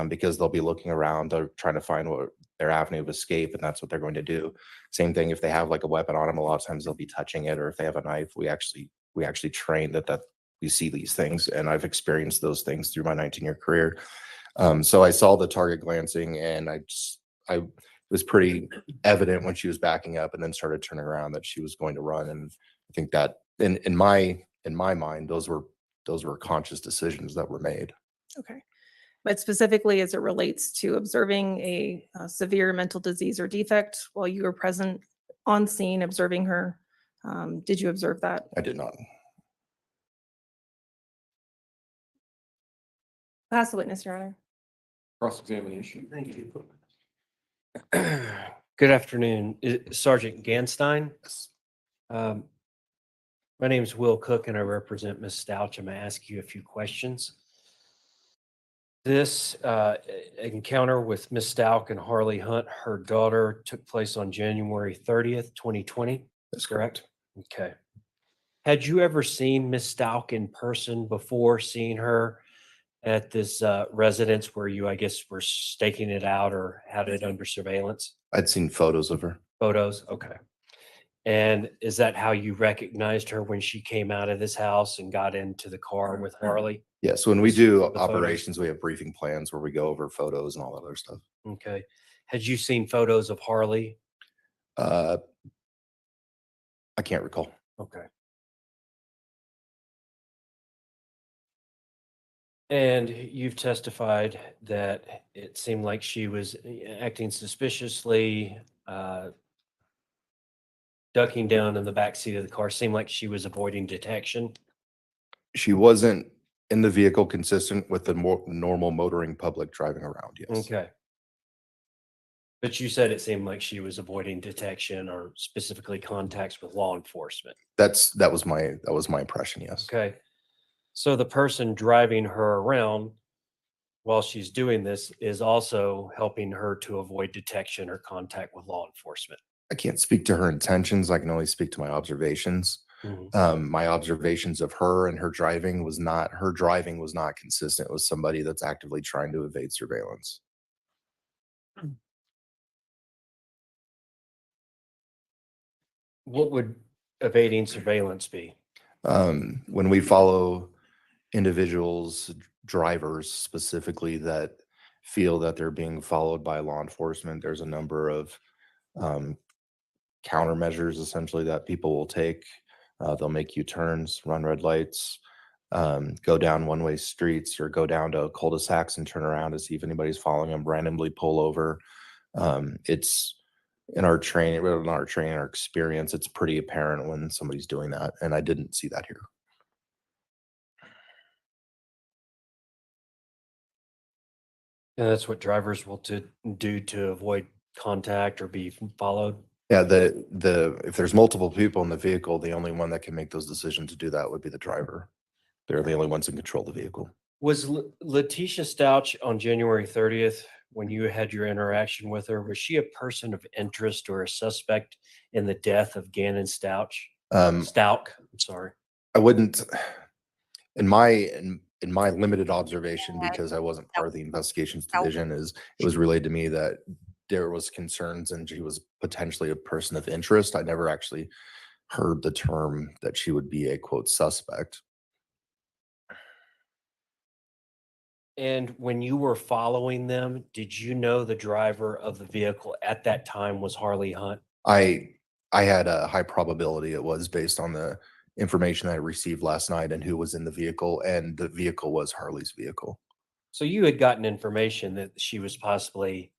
Because they'll be looking around, they're trying to find what their avenue of escape, and that's what they're going to do. Same thing if they have like a weapon on them, a lot of times they'll be touching it, or if they have a knife, we actually train that we see these things, and I've experienced those things through my 19-year career. So I saw the target glancing, and it was pretty evident when she was backing up and then started turning around that she was going to run. And I think that in my mind, those were conscious decisions that were made. Okay. But specifically as it relates to observing a severe mental disease or defect while you were present on scene observing her, did you observe that? I did not. Pass the witness, Your Honor. Cross-examination. Thank you. Good afternoon, Sergeant Ganstein. My name is Will Cook and I represent Ms. Stauch. I'm going to ask you a few questions. This encounter with Ms. Stauch and Harley Hunt, her daughter, took place on January 30th, 2020. That's correct. Okay. Had you ever seen Ms. Stauch in person before seeing her at this residence where you, I guess, were staking it out or had it under surveillance? I'd seen photos of her. Photos? Okay. And is that how you recognized her when she came out of this house and got into the car with Harley? Yeah, so when we do The photos. operations, we have briefing plans where we go over photos and all that other stuff. Okay. Had you seen photos of Harley? I can't recall. Okay. And you've testified that it seemed like she was acting suspiciously, ducking down in the back seat of the car, seemed like she was avoiding detection. She wasn't in the vehicle consistent with the more normal motoring public driving around. Yes. Okay. But you said it seemed like she was avoiding detection or specifically contacts with law enforcement. That was my impression. Yes. Okay. So the person driving her around while she's doing this is also helping her to avoid detection or contact with law enforcement. I can't speak to her intentions. I can only speak to my observations. My observations of her and her driving was not consistent with somebody that's actively trying to evade surveillance. What would evading surveillance be? When we follow individuals, drivers specifically, that feel that they're being followed by law enforcement, there's a number of countermeasures essentially that people will take. They'll make U-turns, run red lights, go down one-way streets, or go down to cul-de-sacs and turn around to see if anybody's following them, randomly pull over. It's in our training, our experience, it's pretty apparent when somebody's doing that, and I didn't see that here. And that's what drivers will do to avoid contact or be followed. Yeah, if there's multiple people in the vehicle, the only one that can make those decisions to do that would be the driver. They're the only ones in control of the vehicle. Was Letecia Stauch on January 30th, when you had your interaction with her, was she a person of interest or a suspect in the death of Gannon Stauch? Stauch, I'm sorry. I wouldn't, in my limited observation, because I wasn't part of the investigations division, it was relayed to me that there was concerns and she was potentially a person of interest. I never actually heard the term that she would be a quote suspect. And when you were following them, did you know the driver of the vehicle at that time was Harley Hunt? I had a high probability it was, based on the information I received last night and who was in the vehicle, and the vehicle was Harley's vehicle. So you had gotten information that she was possibly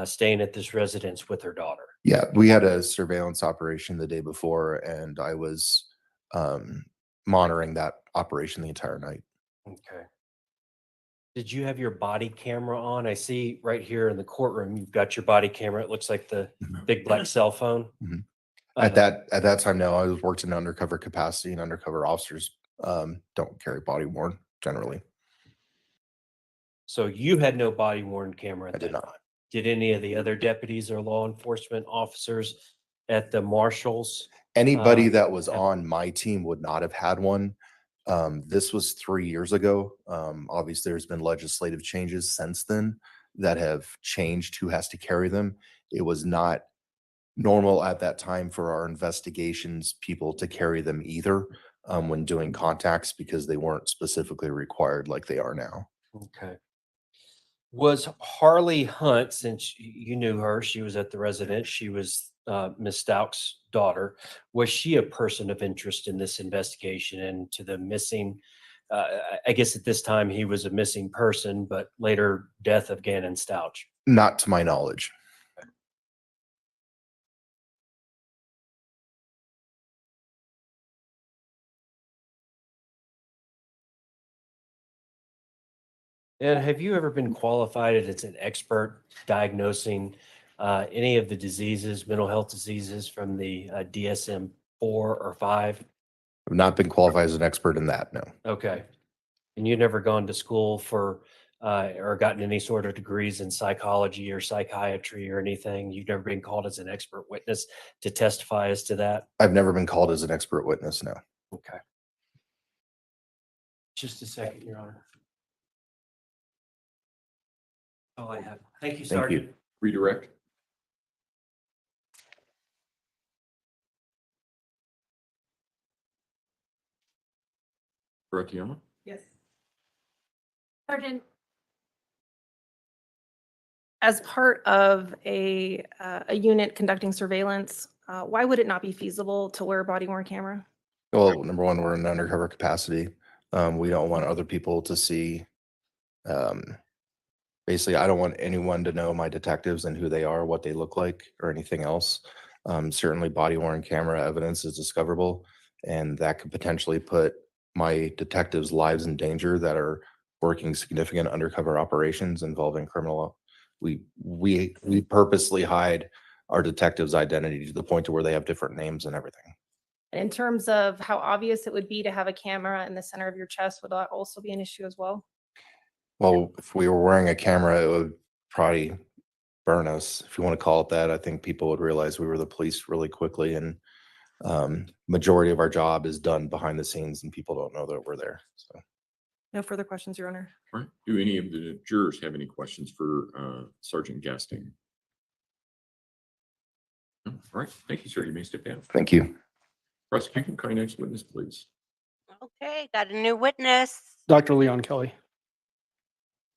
staying at this residence with her daughter. Yeah, we had a surveillance operation the day before, and I was monitoring that operation the entire night. Okay. Did you have your body camera on? I see right here in the courtroom, you've got your body camera. It looks like the big black cell phone. At that time, no, I was worked in undercover capacity, and undercover officers don't carry body worn generally. So you had no body worn camera. I did not. Did any of the other deputies or law enforcement officers at the marshals? Anybody that was on my team would not have had one. This was 3 years ago. Obviously, there's been legislative changes since then. that have changed who has to carry them. It was not normal at that time for our investigations people to carry them either when doing contacts because they weren't specifically required like they are now. Okay. Was Harley Hunt, since you knew her, she was at the residence, she was Miss Stauch's daughter. Was she a person of interest in this investigation and to the missing? I guess at this time he was a missing person, but later death of Gannon Stauch. Not to my knowledge. And have you ever been qualified as an expert diagnosing any of the diseases, mental health diseases from the DSM-4 or 5? I've not been qualified as an expert in that, no. Okay. And you've never gone to school for or gotten any sort of degrees in psychology or psychiatry or anything? You've never been called as an expert witness to testify as to that? I've never been called as an expert witness, no. Okay. Just a second, Your Honor. All I have. Thank you, Thank Sergeant. you. Redirect. Gratiano? Yes. Sergeant, As part of a unit conducting surveillance, why would it not be feasible to wear a body worn camera? Well, number one, we're in an undercover capacity. We don't want other people to see. Basically, I don't want anyone to know my detectives and who they are, what they look like, or anything else. Certainly, body worn camera evidence is discoverable, and that could potentially put my detectives' lives in danger that are working significant undercover operations involving criminal. We purposely hide our detectives' identity to the point to where they have different names and everything. In terms of how obvious it would be to have a camera in the center of your chest, would that also be an issue as well? Well, if we were wearing a camera, it would probably burn us, if you want to call it that. I think people would realize we were the police really quickly, and majority of our job is done behind the scenes, and people don't know that we're there. So, No further questions, Your Honor. All right. Do any of the jurors have any questions for Sergeant Gasting? No? All right. Thank you, sir. You may step down. thank you. Prosecution, call your next witness, please. Okay, got a new witness. Dr. Leon Kelly.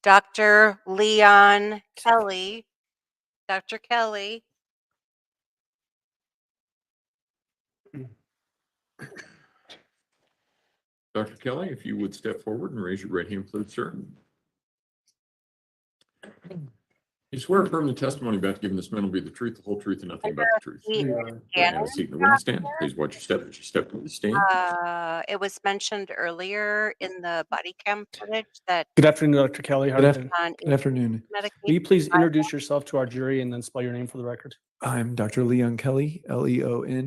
Dr. Leon Kelly. Dr. Kelly. Dr. Kelly, if you would step forward and raise your right hand, please, sir. You swear affirm the testimony about to give in this man will be the truth, the whole truth, and nothing but the truth. Have a seat in the witness stand. Please watch your step as you step to the stand. It was mentioned earlier in the body cam footage that Good afternoon, Dr. Kelly. How are you doing? on Good afternoon. Will medication. you please introduce yourself to our jury and then spell your name for the record? I'm Dr. Leon Kelly, Leonkelly.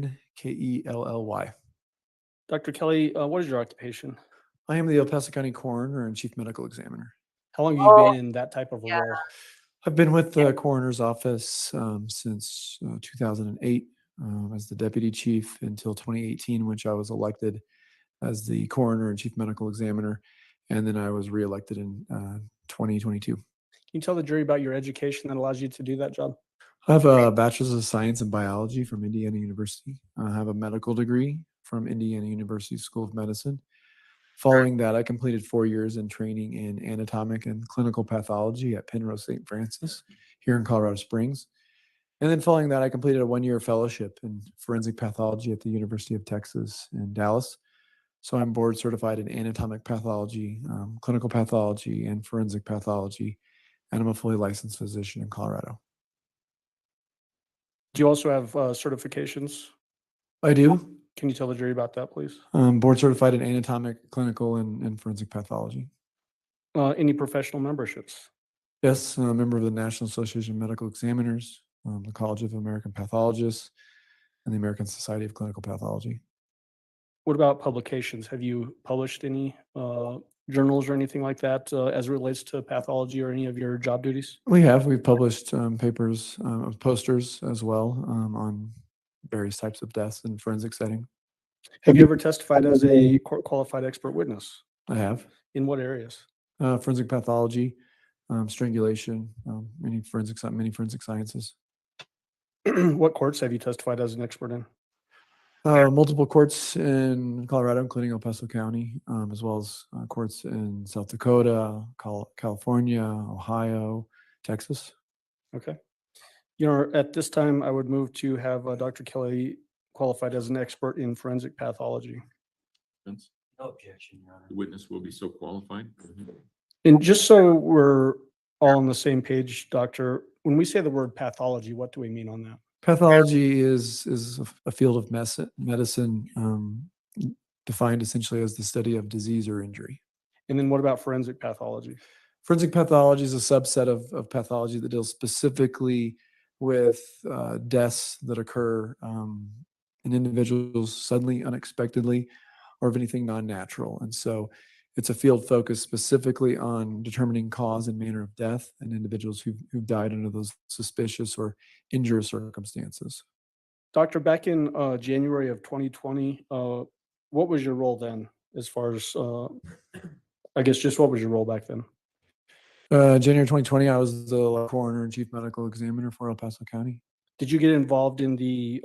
Dr. Kelly, what is your occupation? I am the El Paso County Coroner and Chief Medical Examiner. How long have you been in that type of a Yeah. role? I've been with the coroner's office since 2008 as the deputy chief until 2018, which I was elected as the coroner and chief medical examiner. And then I was reelected in 2022. Can you tell the jury about your education that allows you to do that job? I have a bachelor's of science in biology from Indiana University. I have a medical degree from Indiana University School of Medicine. Following that, I completed 4 years in training in anatomic and clinical pathology at Penrose St. Francis here in Colorado Springs. And then following that, I completed a 1-year fellowship in forensic pathology at the University of Texas in Dallas. So I'm board certified in anatomic pathology, clinical pathology, and forensic pathology. And I'm a fully licensed physician in Colorado. Do you also have certifications? I do. Can you tell the jury about that, please? Board certified in anatomic, clinical, and forensic pathology. Any professional memberships? Yes, I'm a member of the National Association of Medical Examiners, the College of American Pathologists, and the American Society of Clinical Pathology. What about publications? Have you published any journals or anything like that as it relates to pathology or any of your job duties? We've published papers, posters as well on various types of deaths in forensic setting. Have you ever testified as a court qualified expert witness? I have. In what areas? Forensic pathology, strangulation, many forensic sciences. What courts have you testified as an expert in? Multiple courts in Colorado, including El Paso County, as well as courts in South Dakota, California, Ohio, Texas. Okay. At this time, I would move to have Dr. Kelly qualified as an expert in forensic pathology. Vince? No objection, Your Honor. The witness will be so qualified. And just so we're all on the same page, Doctor, when we say the word pathology, what do we mean on that? Pathology is a field of medicine defined essentially as the study of disease or injury. And then what about forensic pathology? Forensic pathology is a subset of pathology that deals specifically with deaths that occur in individuals suddenly, unexpectedly, or of anything non-natural. And so it's a field focused specifically on determining cause and manner of death in individuals who've died under those suspicious or injurious circumstances. Doctor, back in January of 2020, what was your role then as far as, I guess just what was your role back then? January 2020, I was the coroner and chief medical examiner for El Paso County. Did you get involved in the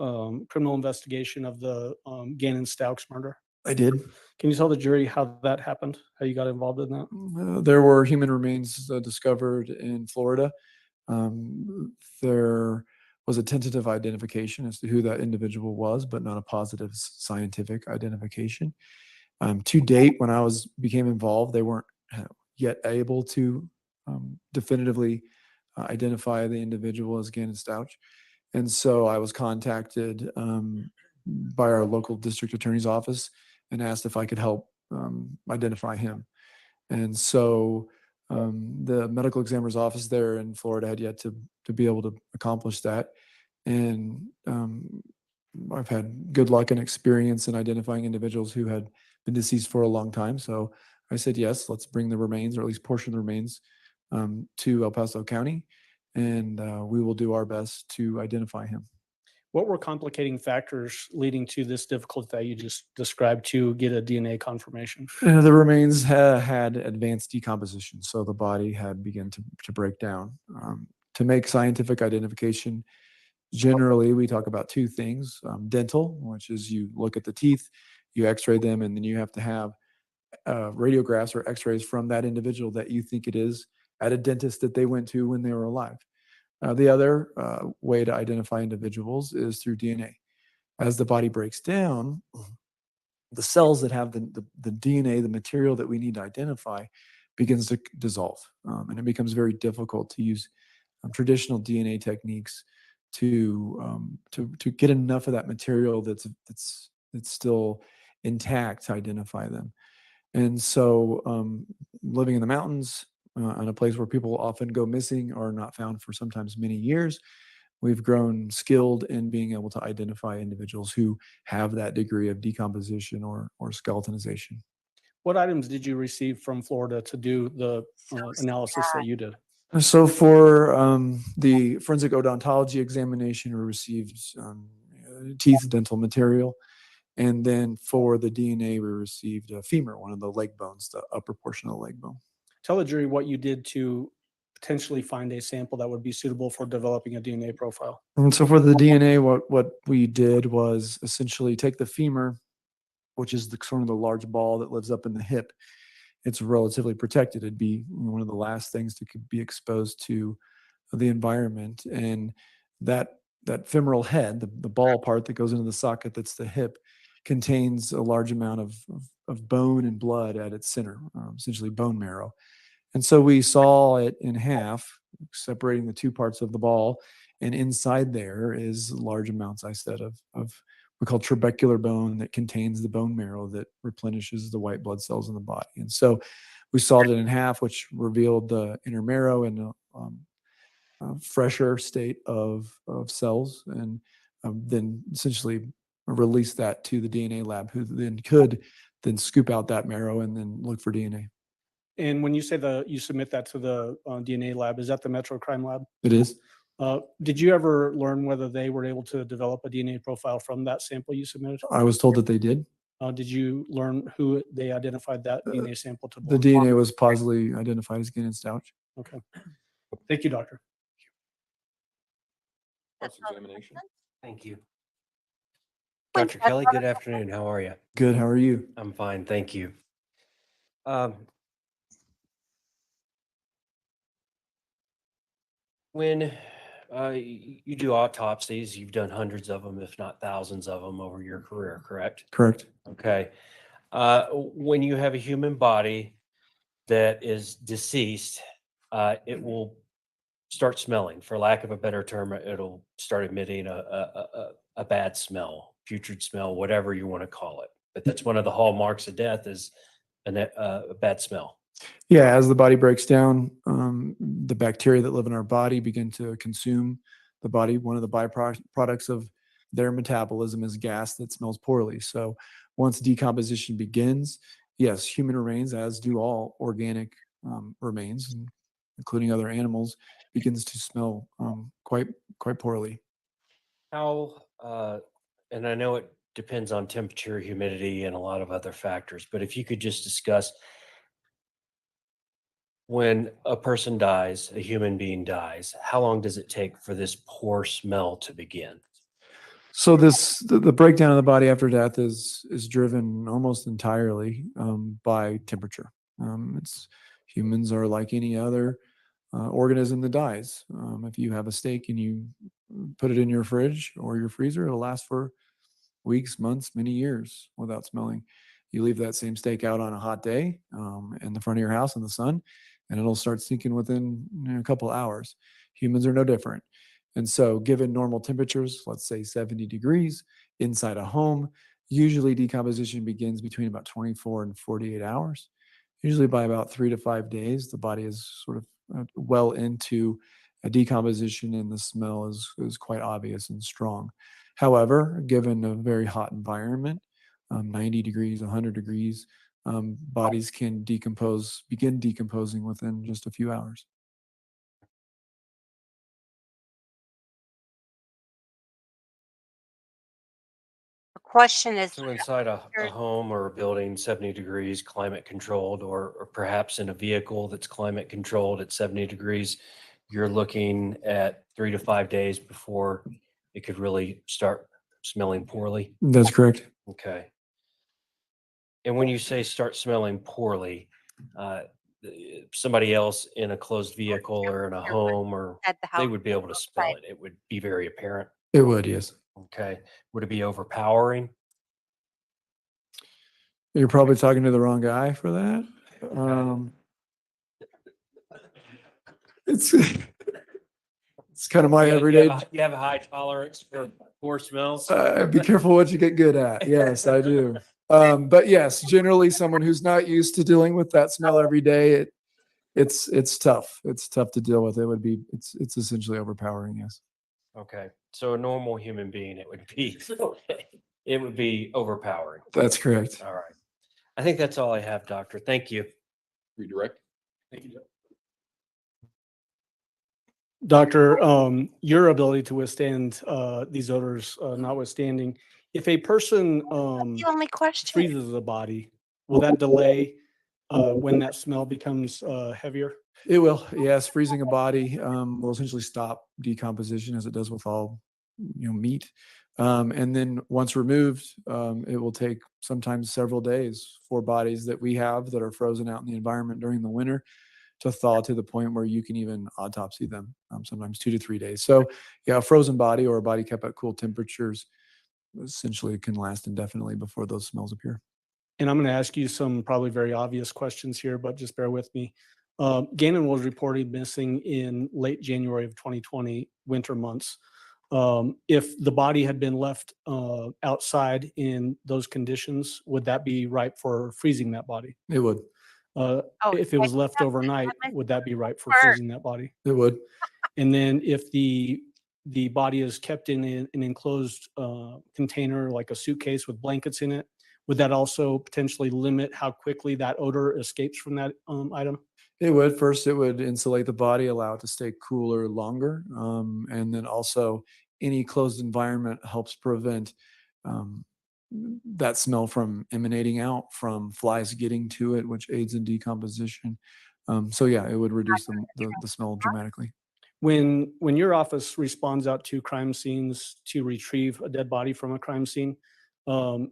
criminal investigation of the Gannon Stauch murder? I did. Can you tell the jury how that happened? How you got involved in that? There were human remains discovered in Florida. There was a tentative identification as to who that individual was, but not a positive scientific identification. To date, when I became involved, they weren't yet able to definitively identify the individual as Gannon Stauch. And so I was contacted by our local district attorney's office and asked if I could help identify him. And so the medical examiner's office there in Florida had yet to be able to accomplish that. And I've had good luck and experience in identifying individuals who had been deceased for a long time. So I said, yes, let's bring the remains, or at least portion of the remains, to El Paso County, and we will do our best to identify him. What were complicating factors leading to this difficulty that you just described to get a DNA confirmation? The remains had advanced decomposition, so the body had begun to break down. To make scientific identification, generally we talk about two things: dental, which is you look at the teeth, you x-ray them, and then you have to have radiographs or x-rays from that individual that you think it is at a dentist that they went to when they were alive. The other way to identify individuals is through DNA. As the body breaks down, the cells that have the DNA, the material that we need to identify, begins to dissolve. And it becomes very difficult to use traditional DNA techniques to get enough of that material that's still intact to identify them. And so living in the mountains, in a place where people often go missing or not found for sometimes many years, we've grown skilled in being able to identify individuals who have that degree of decomposition or skeletonization. What items did you receive from Florida to do the analysis that you did? So for the forensic odontology examination, we received teeth, dental material. And then for the DNA, we received a femur, one of the leg bones, the upper portion of the leg bone. Tell the jury what you did to potentially find a sample that would be suitable for developing a DNA profile. And so for the DNA, what we did was essentially take the femur, which is sort of the large ball that lives up in the hip. It's relatively protected. It'd be one of the last things that could be exposed to the environment. And that femoral head, the ball part that goes into the socket that's the hip, contains a large amount of bone and blood at its center, essentially bone marrow. And so we saw it in half, separating the two parts of the ball. And inside there is large amounts, I said, of we call trabecular bone that contains the bone marrow that replenishes the white blood cells in the body. And so we sawed it in half, which revealed the inner marrow and a fresher state of cells, and then essentially release that to the DNA lab, who then could scoop out that marrow and then look for DNA. And when you say you submit that to the DNA lab, is that the Metro Crime Lab? It is. Did you ever learn whether they were able to develop a DNA profile from that sample you submitted? I was told that they did. Did you learn who they identified that DNA sample to The belong? DNA was positively identified as Gannon Stauch. Okay. Thank you, doctor. Cross-examination. Thank you. Dr. Kelly, good afternoon. How are you? Good. How are you? I'm fine, thank you. When you do autopsies, you've done hundreds of them, if not thousands of them over your career, correct? Correct. Okay. When you have a human body that is deceased, it will start smelling. For lack of a better term, it'll start emitting a bad smell, putrid smell, whatever you want to call it. But that's one of the hallmarks of death is a bad smell. Yeah, as the body breaks down, the bacteria that live in our body begin to consume the body. One of the byproducts of their metabolism is gas that smells poorly. So once decomposition begins, yes, human remains, as do all organic remains, including other animals, begins to smell quite poorly. How, and I know it depends on temperature, humidity, and a lot of other factors, but if you could just discuss when a person dies, a human being dies, how long does it take for this poor smell to begin? So the breakdown of the body after death is driven almost entirely by temperature. Humans are like any other organism that dies. If you have a steak and you put it in your fridge or your freezer, it'll last for weeks, months, many years without smelling. You leave that same steak out on a hot day in the front of your house in the sun, and it'll start stinking within a couple hours. Humans are no different. And so given normal temperatures, let's say 70 degrees inside a home, usually decomposition begins between about 24 and 48 hours. Usually by about 3 to 5 days, the body is sort of well into a decomposition and the smell is quite obvious and strong. However, given a very hot environment, 90 degrees, 100 degrees, bodies can begin decomposing within just a few hours. The question is, So inside a home or a building, 70 degrees, climate controlled, or perhaps in a vehicle that's climate controlled at 70 degrees, you're looking at 3 to 5 days before it could really start smelling poorly. That's correct. Okay. And when you say start smelling poorly, somebody else in a closed vehicle or in a home, or at the they house, would be able to smell it. It would be very apparent. It would, yes. Okay. Would it be overpowering? You're probably talking to the wrong guy for that. It's kind of my everyday. You have a high tolerance for poor smells? Be careful what you get good at. Yes, I do. But yes, generally someone who's not used to dealing with that smell every day, it's tough. It's tough to deal with. It's essentially overpowering. Yes. Okay. So a normal human being, it would be overpowering. That's correct. All right. I think that's all I have, doctor. Thank you. Redirect. Thank you, Doctor, your ability to withstand these odors notwithstanding, if a person the only question. freezes the body, will that delay when that smell becomes heavier? It will. Yes, freezing a body will essentially stop decomposition as it does with all meat. And then once removed, it will take sometimes several days for bodies that we have that are frozen out in the environment during the winter to thaw to the point where you can even autopsy them, sometimes 2 to 3 days. So yeah, a frozen body or a body kept at cool temperatures essentially can last indefinitely before those smells appear. And I'm going to ask you some probably very obvious questions here, but just bear with me. Gannon was reported missing in late January of 2020, winter months. If the body had been left outside in those conditions, would that be ripe for freezing that body? It would. If it was left overnight, would that be ripe for freezing that body? It would. And then if the body is kept in an enclosed container, like a suitcase with blankets in it, would that also potentially limit how quickly that odor escapes from that item? It would. First, it would insulate the body, allow it to stay cooler longer. And then also any closed environment helps prevent that smell from emanating out, from flies getting to it, which aids in decomposition. So yeah, it would reduce the smell dramatically. When your office responds out to crime scenes to retrieve a dead body from a crime scene, do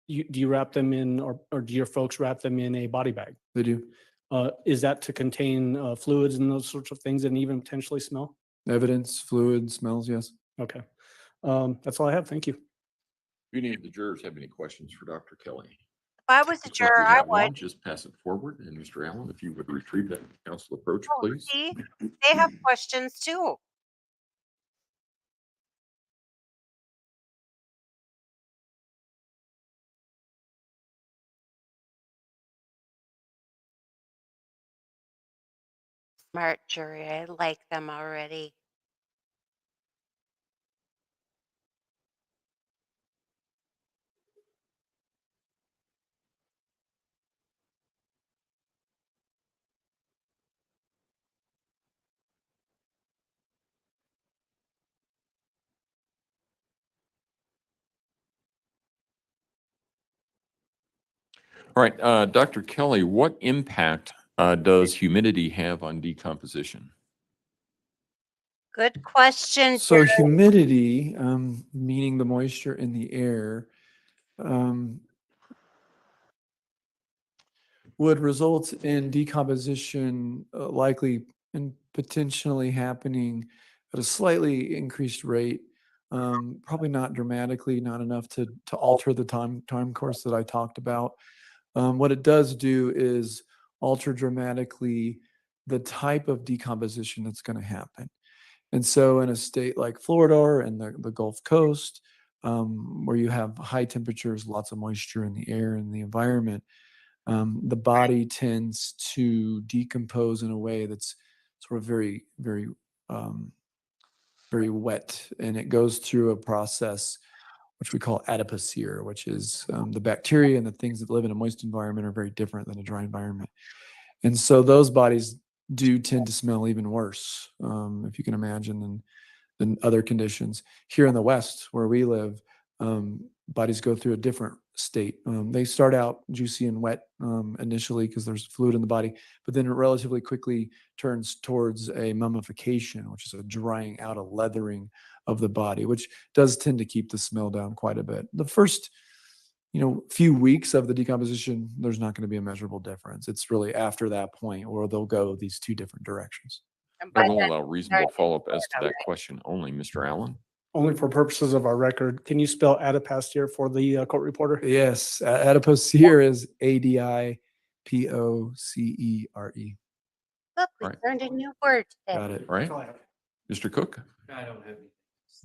you wrap them in, or do your folks wrap them in a body bag? They do. Is that to contain fluids and those sorts of things, and even potentially smell? Evidence, fluid, smells, yes. Okay. That's all I have. Thank you. Do any of the jurors have any questions for Dr. Kelly? If I was a Looks like juror, we I have none. would. Just pass it forward. And Mr. Allen, if you would retrieve that council approach, Oh, please. see, they have questions too. Smart jury. I like them already. All right, Dr. Kelly, what impact does humidity have on decomposition? Good question. So Jared. humidity, meaning the moisture in the air, would result in decomposition likely and potentially happening at a slightly increased rate. Probably not dramatically, not enough to alter the time course that I talked about. What it does do is alter dramatically the type of decomposition that's going to happen. And so in a state like Florida and the Gulf Coast, where you have high temperatures, lots of moisture in the air and the environment, the body tends to decompose in a way that's sort of very, very, very wet. And it goes through a process which we call adipocere, which is the bacteria and the things that live in a moist environment are very different than a dry environment. And so those bodies do tend to smell even worse, if you can imagine, than other conditions. Here in the West, where we live, bodies go through a different state. They start out juicy and wet initially because there's fluid in the body, but then it relatively quickly turns towards a mummification, which is a drying out, a leathering of the body, which does tend to keep the smell down quite a bit. The first few weeks of the decomposition, there's not going to be a measurable difference. It's really after that point where they'll go these two different directions. And by I will then, allow reasonable starting follow-up as to Florida, that question only. Mr. Allen? Only for purposes of our record, can you spell adipocere for the court reporter? Yes, adipocere is ADIPOCERE. Look, we Right. learned a new word today. Got it. All right. Mr. Cook? I don't have anything.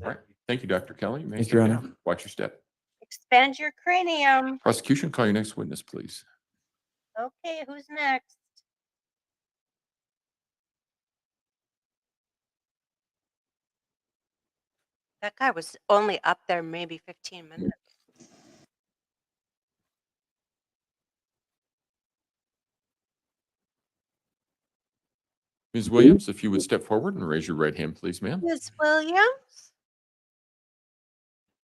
All right. Thank you, Dr. Kelly. You may Thank sit you, Your Honor. down. Watch your step. Expand your cranium. Prosecution, call your next witness, please. Okay, who's next? That guy was only up there maybe 15 minutes. Ms. Williams, if you would step forward and raise your right hand, please, ma'am. Ms. Williams?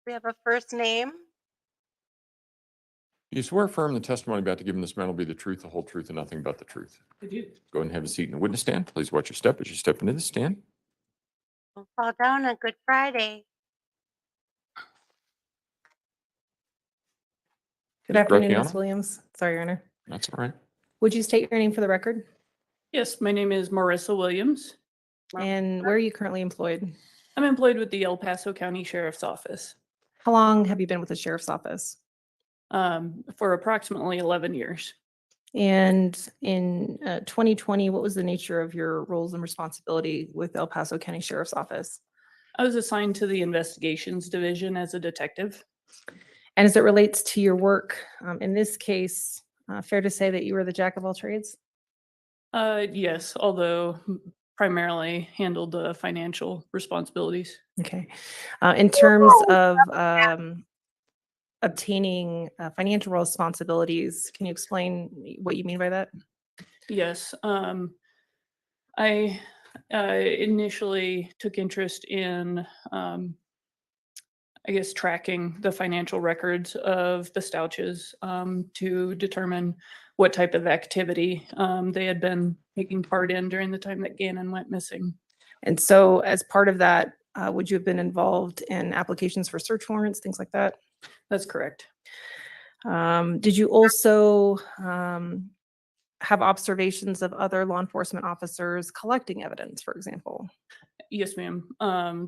We have a first name. You swear affirm the testimony about to give in this matter will be the truth, the whole truth, and nothing but the truth. I do. Go ahead and have a seat in the witness stand. Please watch your step as you step into the stand. Don't fall down on Good Friday. Good afternoon, Graziano? Ms. Williams. Sorry, Your Honor. That's all right. Would you state your name for the record? Yes, my name is Marissa Williams. And where are you currently employed? I'm employed with the El Paso County Sheriff's Office How long have you been with the sheriff's office? for approximately 11 years. And in 2020, what was the nature of your roles and responsibility with El Paso County Sheriff's Office? I was assigned to the investigations division as a detective. And as it relates to your work, in this case, fair to say that you were the jack of all trades? Yes, although primarily handled the financial responsibilities. Okay. In terms of obtaining financial responsibilities, can you explain what you mean by that? Yes. I initially took interest in, I guess, tracking the financial records of the Stauches to determine what type of activity they had been taking part in during the time that Gannon went missing. And so as part of that, would you have been involved in applications for search warrants, things like that? That's correct. Did you also have observations of other law enforcement officers collecting evidence, for example? Yes, ma'am.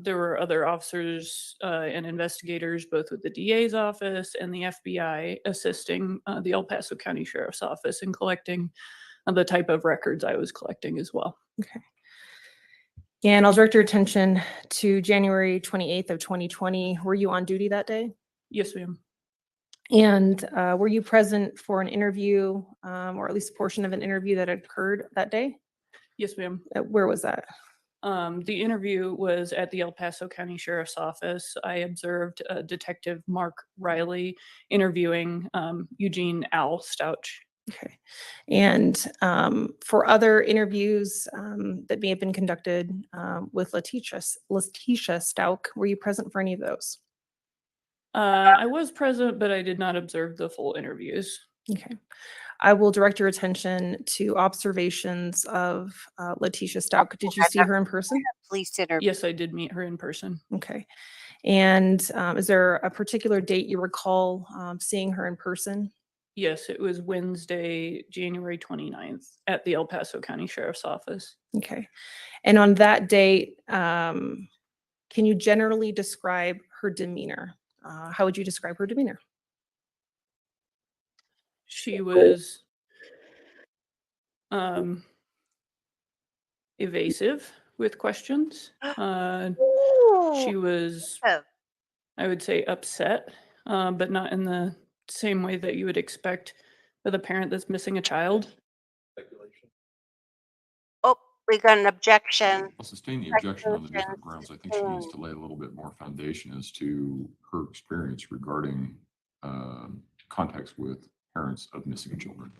There were other officers and investigators, both with the DA's office and the FBI, assisting the El Paso County Sheriff's Office in collecting the type of records I was collecting as well. Okay. And I'll direct your attention to January 28th of 2020. Were you on duty that day? Yes, ma'am. And were you present for an interview, or at least a portion of an interview that occurred that day? Yes, ma'am. Where was that? The interview was at the El Paso County Sheriff's Office. I observed Detective Mark Riley interviewing Eugene Al Stauch. Okay. And for other interviews that may have been conducted with Letecia Stauch, were you present for any of those? I was present, but I did not observe the full interviews. Okay. I will direct your attention to observations of Letecia Stauch. Did you see her in person? Police interview. Yes, I did meet her in person. Okay. And is there a particular date you recall seeing her in person? Yes, it was Wednesday, January 29th at the El Paso County Sheriff's Office. Okay. And on that date, can you generally describe her demeanor? How would you describe her demeanor? She was evasive with questions. She was, I would say, upset, but not in the same way that you would expect with a parent that's missing a child. Oh, we got an objection. I'll sustain the objection on the different grounds. I think she needs to lay a little bit more foundation as to her experience regarding contacts with parents of missing children.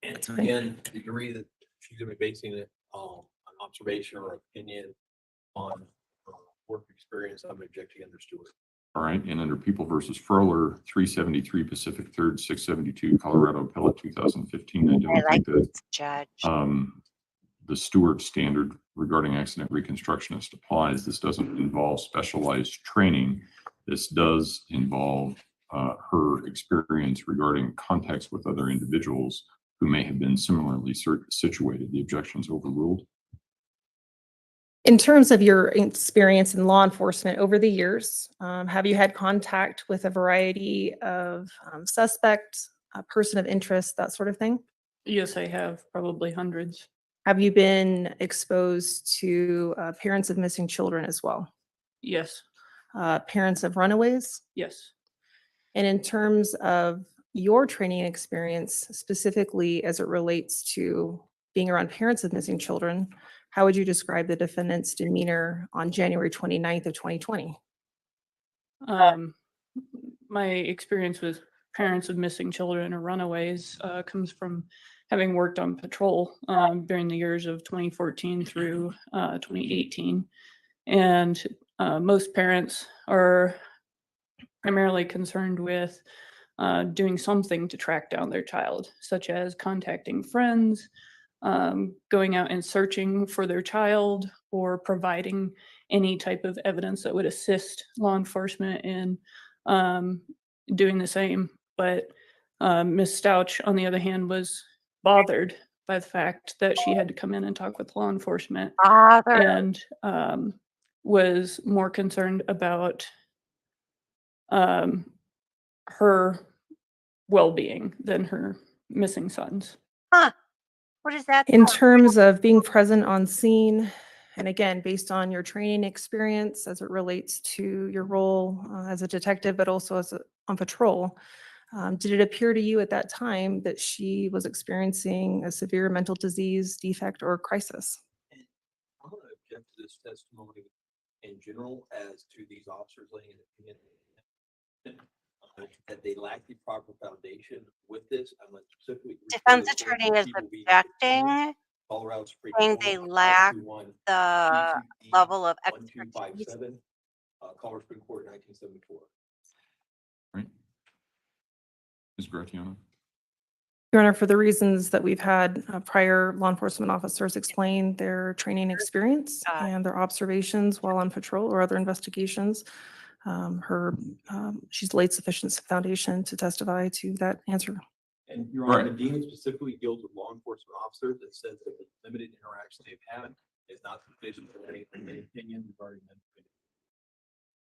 And again, to the degree that she's gonna be basing it on an observation or opinion on work experience, I'm objecting under Stewart. All right, and under People versus Froehler, 373 Pacific 3rd, 672 Colorado Appellate 2015, I don't think that Judge. the Stewart standard regarding accident reconstructionist applies. This doesn't involve specialized training. This does involve her experience regarding contacts with other individuals who may have been similarly situated. The objection's overruled. In terms of your experience in law enforcement over the years, have you had contact with a variety of suspects, a person of interest, that sort of thing? Yes, I have probably hundreds. Have you been exposed to parents of missing children as well? Yes, Parents of runaways? yes. And in terms of your training experience, specifically as it relates to being around parents of missing children, how would you describe the defendant's demeanor on January 29th of 2020? My experience with parents of missing children or runaways comes from having worked on patrol during the years of 2014 through 2018. And most parents are primarily concerned with doing something to track down their child, such as contacting friends, going out and searching for their child, or providing any type of evidence that would assist law enforcement in doing the same. But Ms. Stauch, on the other hand, was bothered by the fact that she had to come in and talk with law enforcement, and was more concerned about her well-being than her missing sons. Huh. What is that? In terms of being present on scene, and again, based on your training experience as it relates to your role as a detective, but also on patrol, did it appear to you at that time that she was experiencing a severe mental disease, defect, or crisis? I'm gonna object to this testimony in general as to these officers laying an opinion that they lack the proper foundation with this. I'm like specifically. Defense attorney is objecting, Colorado Supreme saying Court, they lack 521 the C2D level of 1257, expertise. Colorado Supreme Court 1974. Right. Ms. Gratiano? Your Honor, for the reasons that we've had prior law enforcement officers explain their training experience and their observations while on patrol or other investigations, she's laid sufficient foundation to testify to that answer. And Your Right. Honor, the dean specifically deals with law enforcement officers that says that the limited interaction they've had is not sufficient for any opinion regarding them.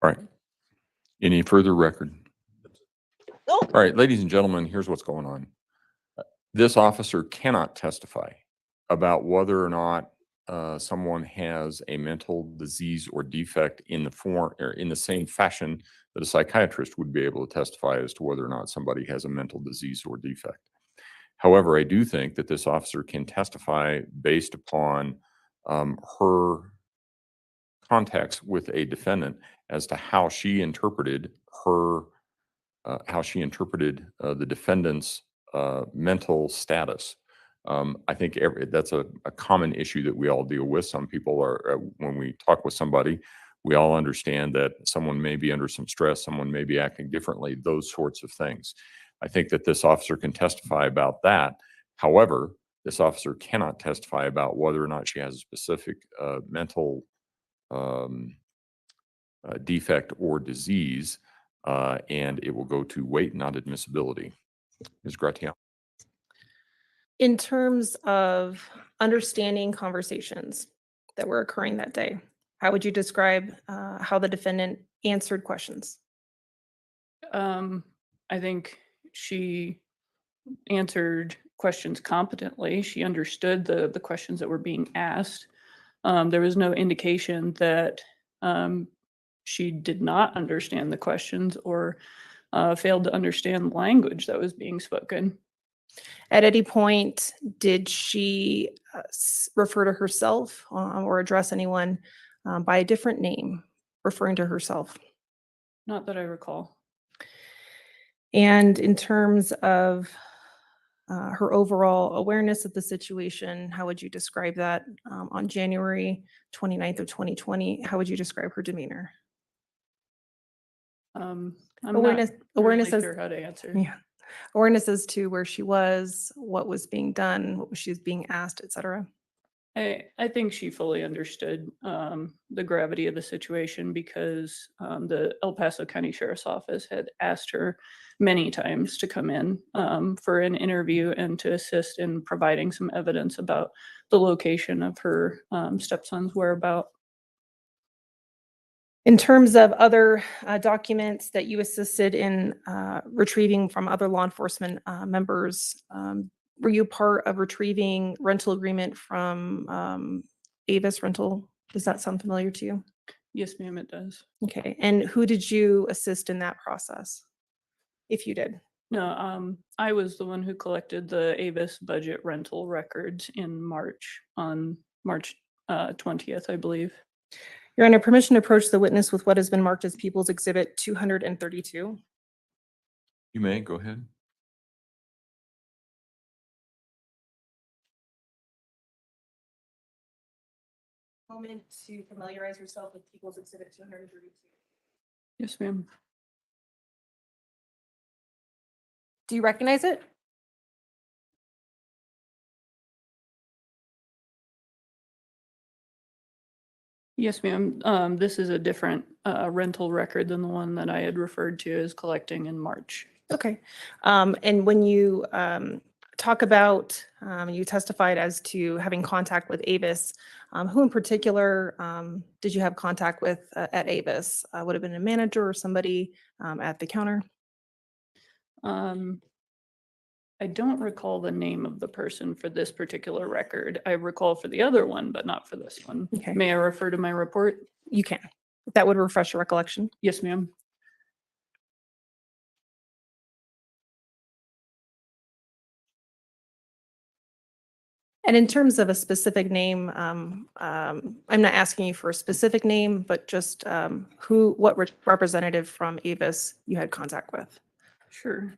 All right. Any further record? All right, ladies and gentlemen, here's what's going on. This officer cannot testify about whether or not someone has a mental disease or defect in the form or in the same fashion that a psychiatrist would be able to testify as to whether or not somebody has a mental disease or defect. However, I do think that this officer can testify based upon her contacts with a defendant as to how she interpreted the defendant's mental status. I think that's a common issue that we all deal with. Some people are, when we talk with somebody, we all understand that someone may be under some stress, someone may be acting differently, those sorts of things. I think that this officer can testify about that. However, this officer cannot testify about whether or not she has a specific mental defect or disease, and it will go to weight, not admissibility. Ms. Gratian. In terms of understanding conversations that were occurring that day, how would you describe how the defendant answered questions? I think she answered questions competently. She understood the questions that were being asked. There was no indication that she did not understand the questions or failed to understand language that was being spoken. At any point, did she refer to herself or address anyone by a different name, referring to herself? Not that I recall. And in terms of her overall awareness of the situation, how would you describe that on January 29th of 2020? How would you describe her demeanor? I'm Awareness, not awareness really as, sure how to answer. yeah, awareness as to where she was, what was being done, what she was being asked, etc. I think she fully understood the gravity of the situation because the El Paso County Sheriff's Office had asked her many times to come in for an interview and to assist in providing some evidence about the location of her stepson's whereabouts. In terms of other documents that you assisted in retrieving from other law enforcement members, were you part of retrieving rental agreement from Avis Rental? Does that sound familiar to you? Yes, ma'am, it does. Okay, and who did you assist in that process, if you did? No, I was the one who collected the Avis budget rental records in March, on March 20th, I believe. Your Honor, permission to approach the witness with what has been marked as People's Exhibit 232. You may go ahead. Moment to familiarize yourself with People's Exhibit 232. Yes, ma'am. Do you recognize it? Yes, ma'am. This is a different rental record than the one that I had referred to as collecting in March. Okay. And when you talk about, you testified as to having contact with Avis, who in particular did you have contact with at Avis? Would have been a manager or somebody at the counter? I don't recall the name of the person for this particular record. I recall for the other one, but not for this one. Okay. May I refer to my report? You can. That would refresh your recollection. Yes, ma'am. And in terms of a specific name, I'm not asking you for a specific name, but just what representative from Avis you had contact with. Sure.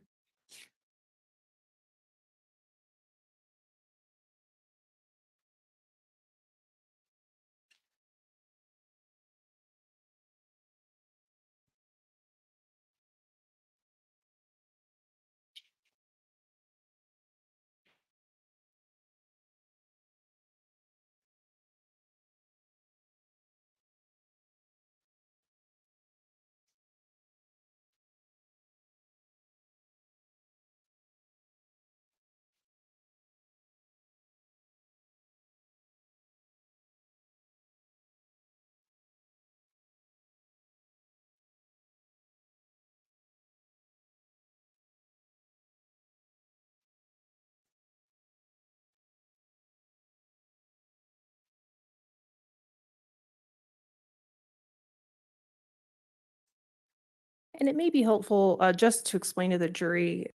And it may be helpful just to explain to the jury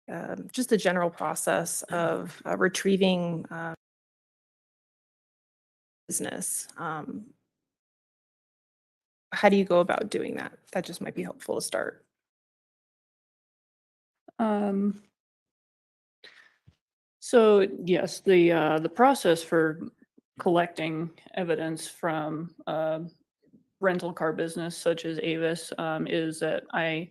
just the general process of retrieving business. How do you go about doing that? That just might be helpful to start. So yes, the process for collecting evidence from rental car business such as Avis is that I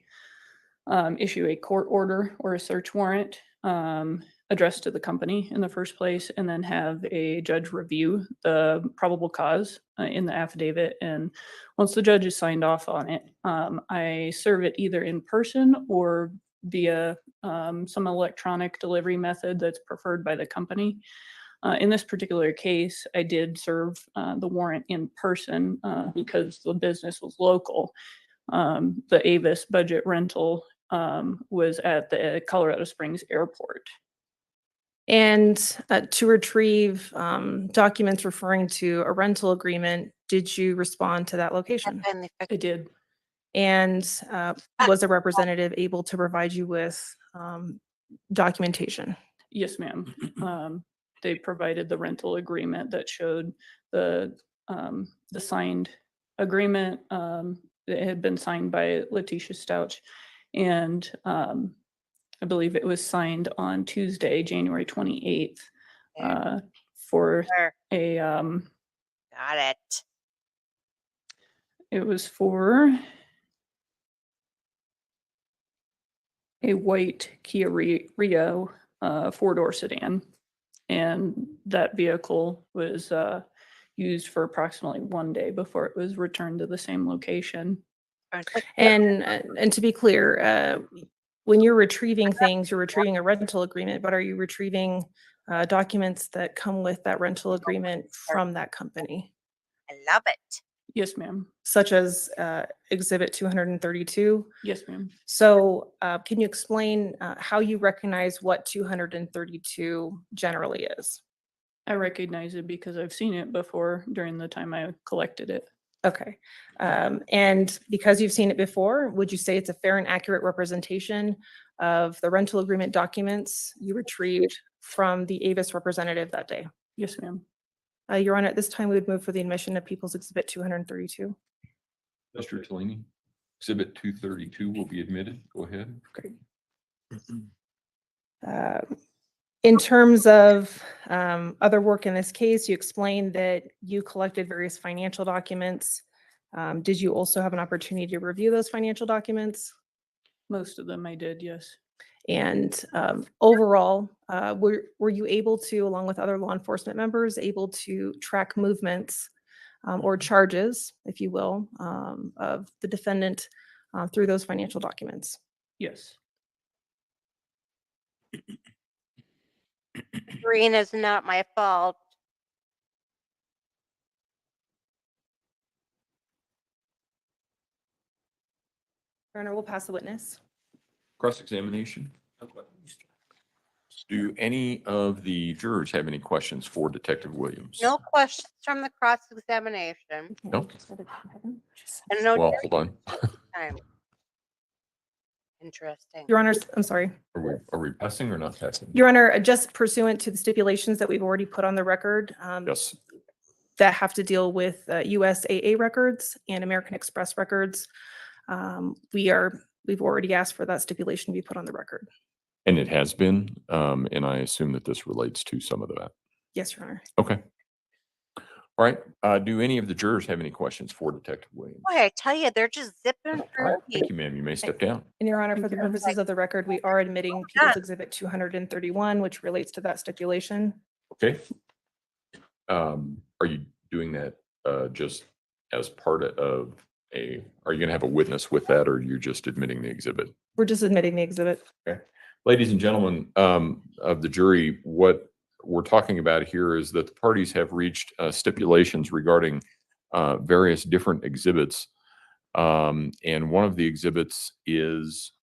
issue a court order or a search warrant addressed to the company in the first place, and then have a judge review the probable cause in the affidavit. And once the judge has signed off on it, I serve it either in person or via some electronic delivery method that's preferred by the company. In this particular case, I did serve the warrant in person because the business was local. The Avis budget rental was at the Colorado Springs Airport. And to retrieve documents referring to a rental agreement, did you respond to that location? I did. And was a representative able to provide you with documentation? Yes, ma'am. They provided the rental agreement that showed the signed agreement. It had been signed by Letecia Stauch, and I believe it was signed on Tuesday, January 28th, for a Got it. it was for a white Kia Rio 4-door sedan. And that vehicle was used for approximately 1 day before it was returned to the same location. And to be clear, when you're retrieving things, you're retrieving a rental agreement, but are you retrieving documents that come with that rental agreement from that company? I love it. Yes, ma'am. Such as Exhibit 232? Yes, ma'am. So can you explain how you recognize what 232 generally is? I recognize it because I've seen it before during the time I collected it. Okay. And because you've seen it before, would you say it's a fair and accurate representation of the rental agreement documents you retrieved from the Avis representative that day? Yes, ma'am. Your Honor, at this time, we would move for the admission of People's Exhibit 232. Mr. Tellini, Exhibit 232 will be admitted. Go ahead. Great. In terms of other work in this case, you explained that you collected various financial documents. Did you also have an opportunity to review those financial documents? Most of them I did, yes. And overall, were you able to, along with other law enforcement members, able to track movements or charges, if you will, of the defendant through those financial documents? Yes. Green is not my fault. Your Honor, we'll pass the witness. Cross-examination. Do any of the jurors have any questions for Detective Williams? No questions from the cross-examination. No? And no Well, hold on. time. Interesting. Your Honor, I'm sorry. Are we passing or not passing? Your Honor, just pursuant to the stipulations that we've already put on the record, Yes. that have to deal with USAA records and American Express records, we've already asked for that stipulation to be put on the record. And it has been, and I assume that this relates to some of that. Yes, Your Honor. Okay. All right. Do any of the jurors have any questions for Detective Williams? Boy, I tell you, they're just zipping All through. right. Thank you, ma'am. You may step down. And Your Honor, for the you. purposes of the record, we are admitting People's Exhibit 231, which relates to that stipulation. Okay. Are you doing that just as part of are you going to have a witness with that, or are you just admitting the exhibit? We're just admitting the exhibit. Okay. Ladies and gentlemen of the jury, what we're talking about here is that the parties have reached stipulations regarding various different exhibits. And one of the exhibits is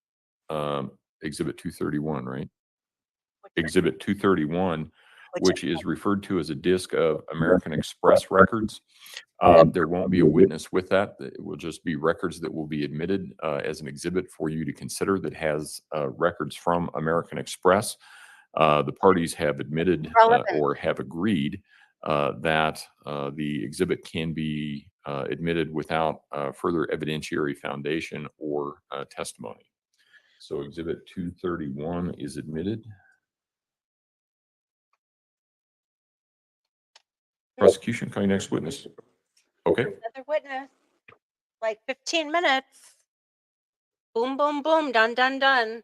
Exhibit 231, right? Exhibit 231 which is referred to as a disc of American Express records. There won't be a witness with that. It will just be records that will be admitted as an exhibit for you to consider that has records from American Express. The parties have admitted or have agreed that the exhibit can be admitted without further evidentiary foundation or testimony. So Exhibit 231 is admitted. Prosecution, call your next witness. Okay. Another witness, like 15 minutes. Boom, boom, boom, done, done, done.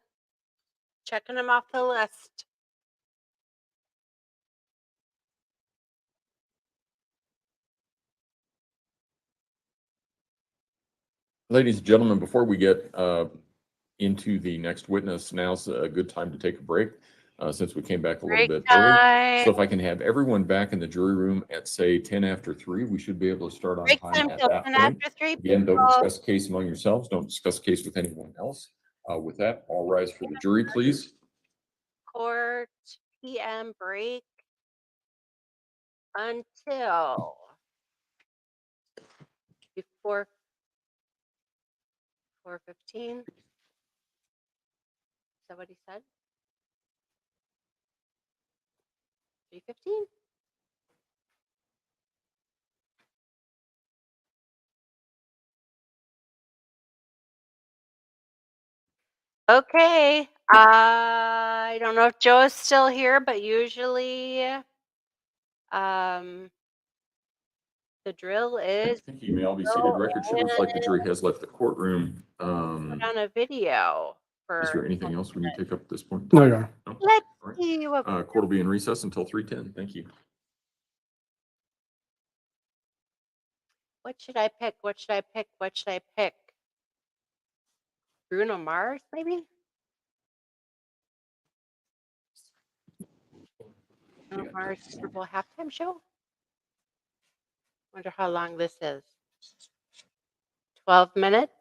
Checking them off the list. Ladies and gentlemen, before we get into the next witness, now's a good time to take a break since we came back a little bit early. So if I can have everyone back in the jury room at say 10 after 3, we should be able to start on Break time time at till that 10 point. after 3. Again, don't people. discuss the case among yourselves. Don't discuss the case with anyone else. With that, all rise for the jury, please. Court PM break until before 4:15. Is that what he said? 3:15? Okay. I don't know if Joe is still here, but usually the drill is Thank you. You may all be seated. Record should reflect the jury has left the courtroom. put on a video Is for. there anything else we need to take up at this point? No, Your Honor. No? Let's All right. see what. Court will be in recess until 3:10. Thank you. What should I pick? What should I pick? What should I pick? Bruno Mars, maybe? Bruno Mars Super Bowl halftime show? Wonder how long this is. 12 minutes?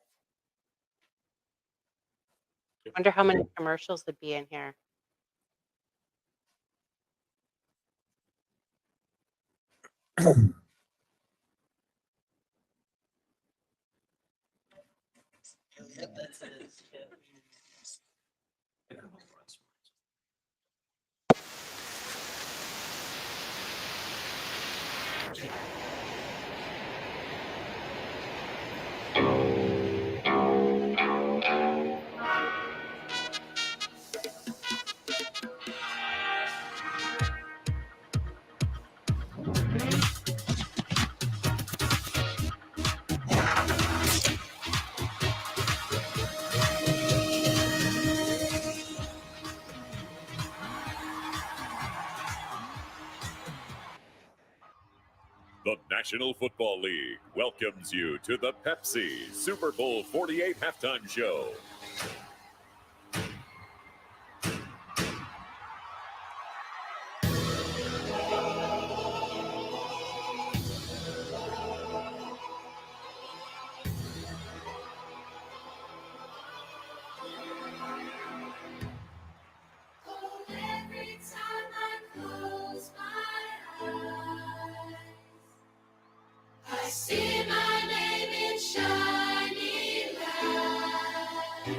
Wonder how many commercials would be in here. The National Football League welcomes you to the Pepsi Super Bowl 48 halftime show. Every time I close my eyes, I see my name in shining lights.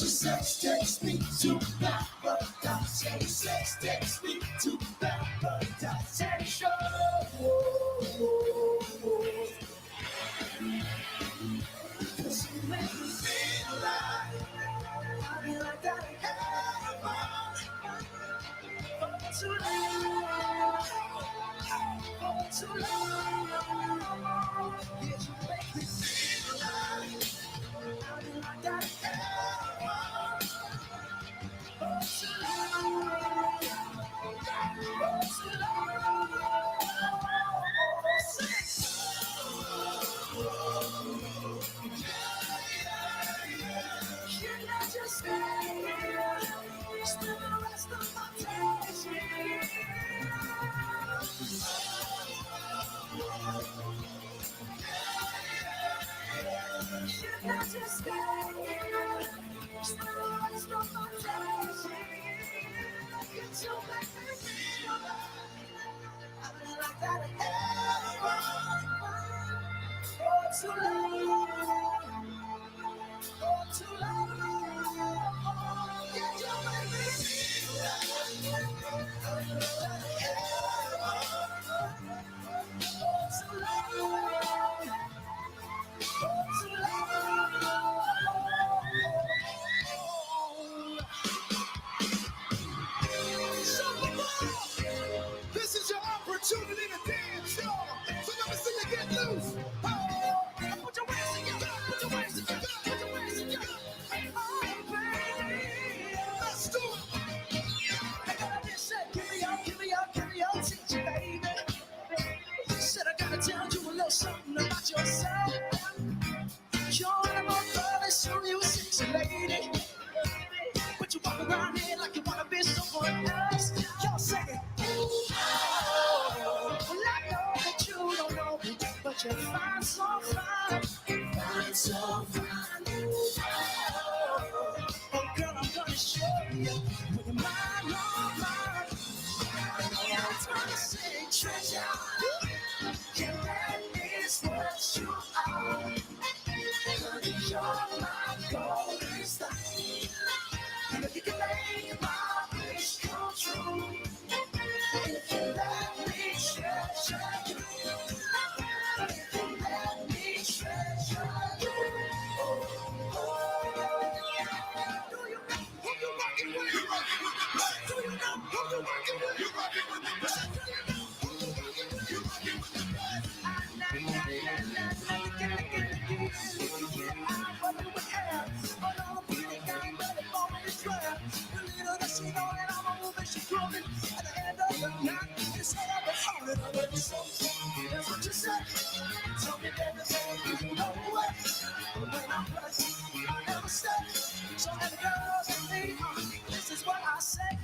sex takes me to paradise. Sex takes me to paradise. Sex show. Cause you make me feel like I mean, like that for too long, for too long. Yeah, you make me feel like I mean, like that for too long, for too long. Sex. Can I just stay here? Spend the rest of my days here. Can I just stay here? Spend the rest of my days here. Get you back to me. I've been like that for too long. For too long. Get you back to me. This is your opportunity to dance, y'all. So let me see you get loose. Oh, put your hands together, put your hands together, put your hands together. Oh, baby, let's do it. I gotta just say, give me your teacher, baby. Said I gotta tell you a little something about yourself. You're an about girl, so you sexy lady. But you walk around here like you wanna be someone else. Y'all say it. Well, I know that you don't know me, but you're fine, so fine. Fine, so fine. Oh, girl, I'm gonna show you when you're mine, oh, mine. I'm trying to say treasure. Yeah, that is what you are. You're my golden star. And if you can make my wish come true, if you let me treasure you, if you let me treasure you. Do you know who you're rocking with? Do you know who you're rocking with? You're rocking with the best. Do you know who you're rocking with? You're rocking with the best. That's what you said. Tell me, baby, you know what? When I'm blessed, I never stay. So many girls and me, this is what I say.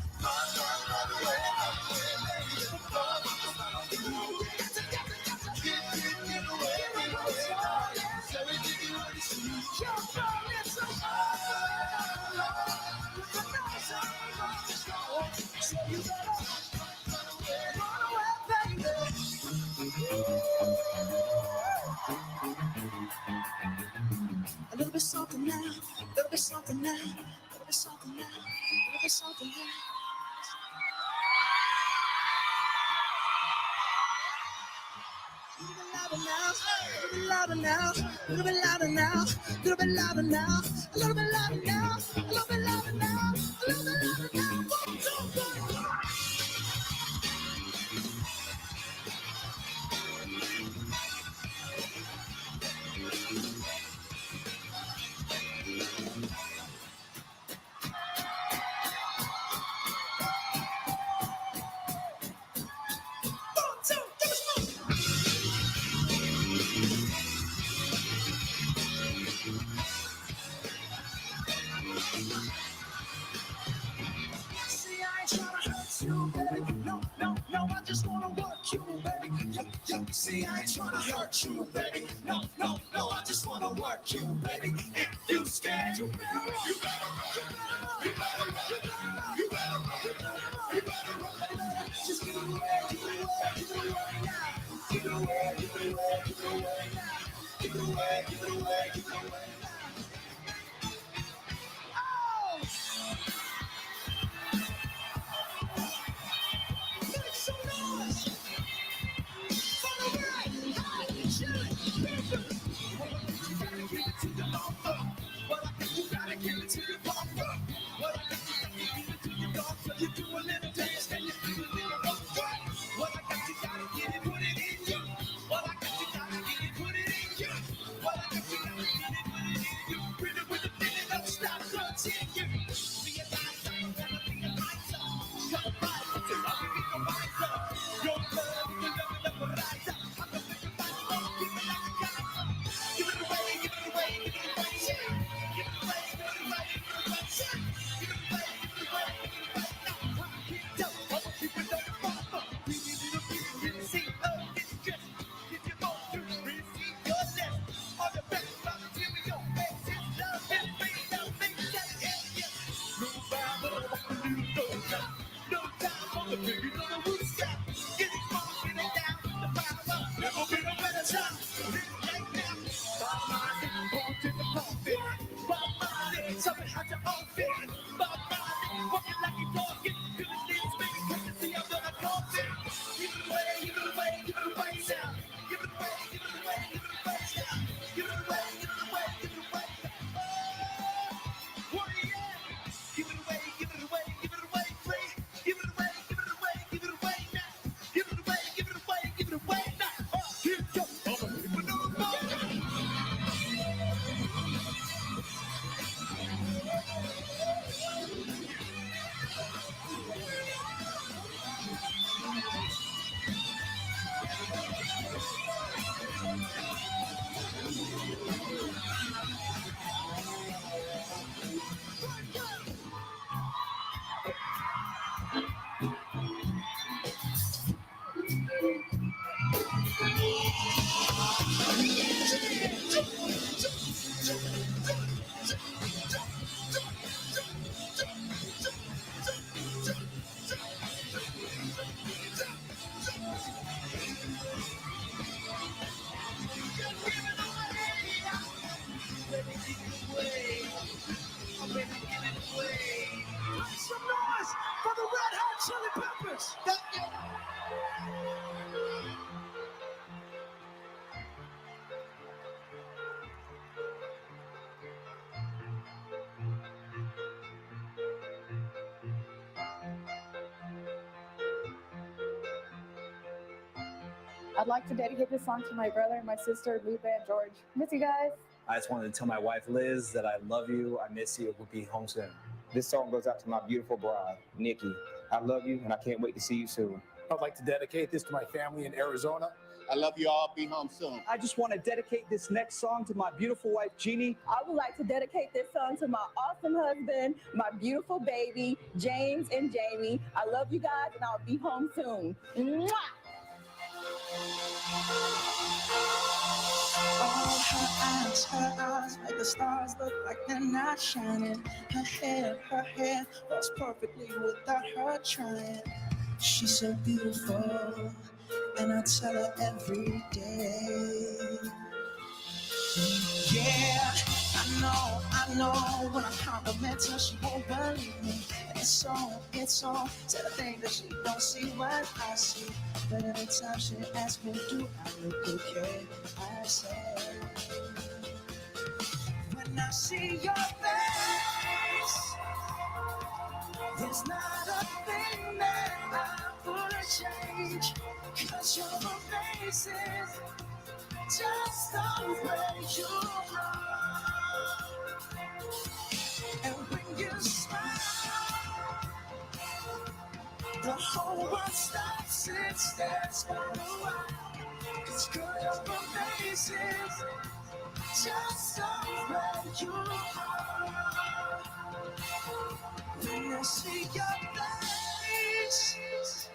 So you better run away, baby. A little bit something now, a little bit something now, a little bit something now, a little bit something now. A little bit louder now, a little bit louder now, a little bit louder now, a little bit louder now, a little bit louder now, a little bit louder now, a little bit louder now. 1, 2, 3. See, I ain't tryna hurt you, baby. No, no, no, I just wanna work you, baby. See, I ain't tryna hurt you, baby. No, no, no, I just wanna work you, baby. If you scared, you better run. You better run. You better run. You better run. You better run. You better run. You better run. Just give it away, give it away, give it away now. Give it away, give it away, give it away now. Give it away, give it away, give it away now. Oh! give it to you, Papa. What I got to give it to you, dog. So you do a little dance, then you do a little rock. What I got, you gotta get it, put it in you. What I got, you gotta get it, put it in you. What I got, you gotta get it, put it in you. Bring it with a minute, don't stop, don't take it. Be a lighter, be a lighter. Come by, put your love in the lighter. Your love, the love of the lighter. I'm gonna make it back, give it like a guy. Give it away, give it away, give it away, yeah. Give it away, give it away, give it away, yeah. Give it away, give it away, give it away. Now, I can't tell, I'ma keep it on the bottom. We need a little see, it's just, if you go through, receive your left. All the best, material, faces, love, and faith, love, make that yeah. No time for the walk to do no time. No time for the baby, no the wood stop. Get it on, get it down, the power, never been a better time. Live like now. My mind is born to the pulpit. My mind is something how to own it. My mind is walking like a dog. Get good at this, baby, come to see I'm gonna call it. Give it away, give it away, give it away now. Give it away, give it away, give it away now. Give it away, give it away, give it away. Oh, yeah. Give it away, give it away, give it away, please. Give it away, give it away, give it away now. Give it away, give it away, give it away now. Oh, here it goes. I'm a people know about it. Make some noise for the Red Hot Chili Peppers. I'd like to dedicate this song to my brother and my sister, Lupe and George. Miss you guys. I just wanted to tell my wife, Liz, that I love you, I miss you, we'll be home soon. This song goes out to my beautiful bride, Nikki. I love you, and I can't wait to see you soon. I'd like to dedicate this to my family in Arizona. I love you all. Be home soon. I just want to dedicate this next song to my beautiful wife, Jeannie. I would like to dedicate this song to my awesome husband, my beautiful baby, James and Jamie. I love you guys, and I'll be home soon. Mwah! Oh, her eyes like the stars look like they're not shining. Her hair falls perfectly without her trying. She's so beautiful, and I tell her every day. Yeah, I know, when I compliment her, she won't believe me. It's on, said a thing that she don't see what I see. But every time she asks me, do I look okay? I say, when I see your face, there's not a thing that I would change. 'Cause you're amazing, just the way you are. And when you smile, the whole world stops and stares for a while. 'Cause girl, you're amazing, just the way you are. When I see your face,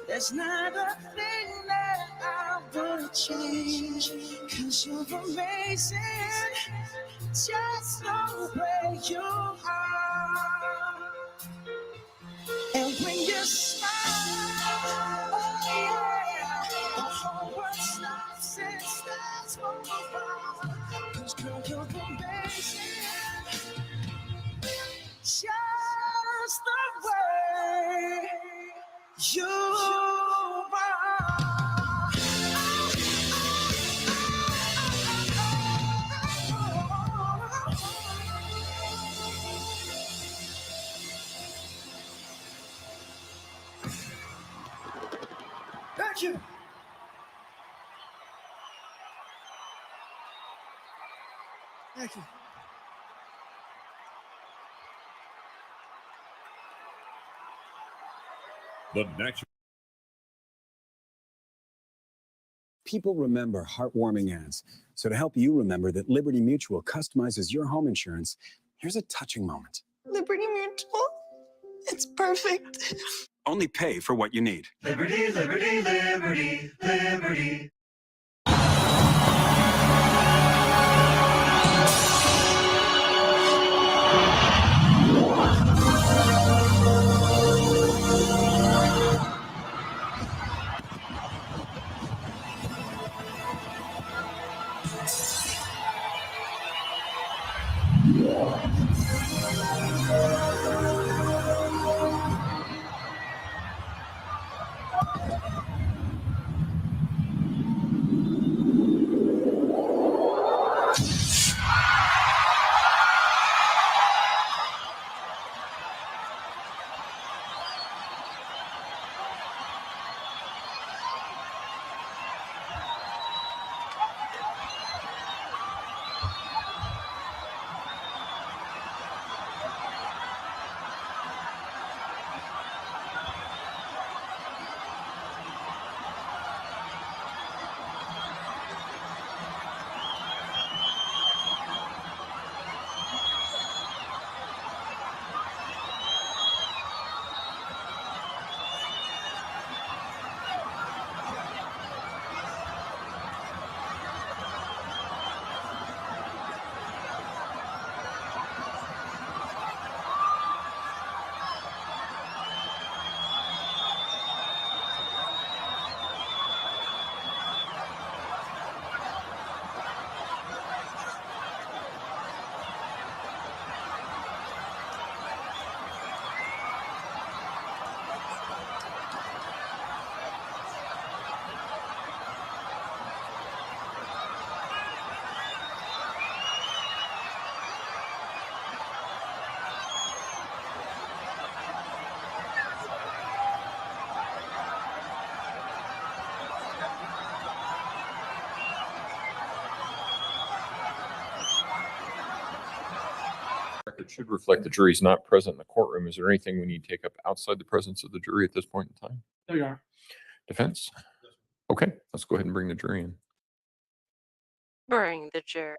there's not a thing that I would change. 'Cause you're amazing, just the way you are. And when you smile, oh yeah, the whole world stops and stares for a while. 'Cause girl, you're amazing, just the way you are. Thank you. Thank you. The natural. People remember heartwarming ads. So to help you remember that Liberty Mutual customizes your home insurance, here's a touching moment. Liberty Mutual. It's perfect. Only pay for what you need. Liberty, liberty, liberty, liberty. Record should reflect the jury is not present in the courtroom. Is there anything we need to take up outside the presence of the jury at this point in time? There you are. Defense? Okay, let's go ahead and bring the jury in. Bring the jury.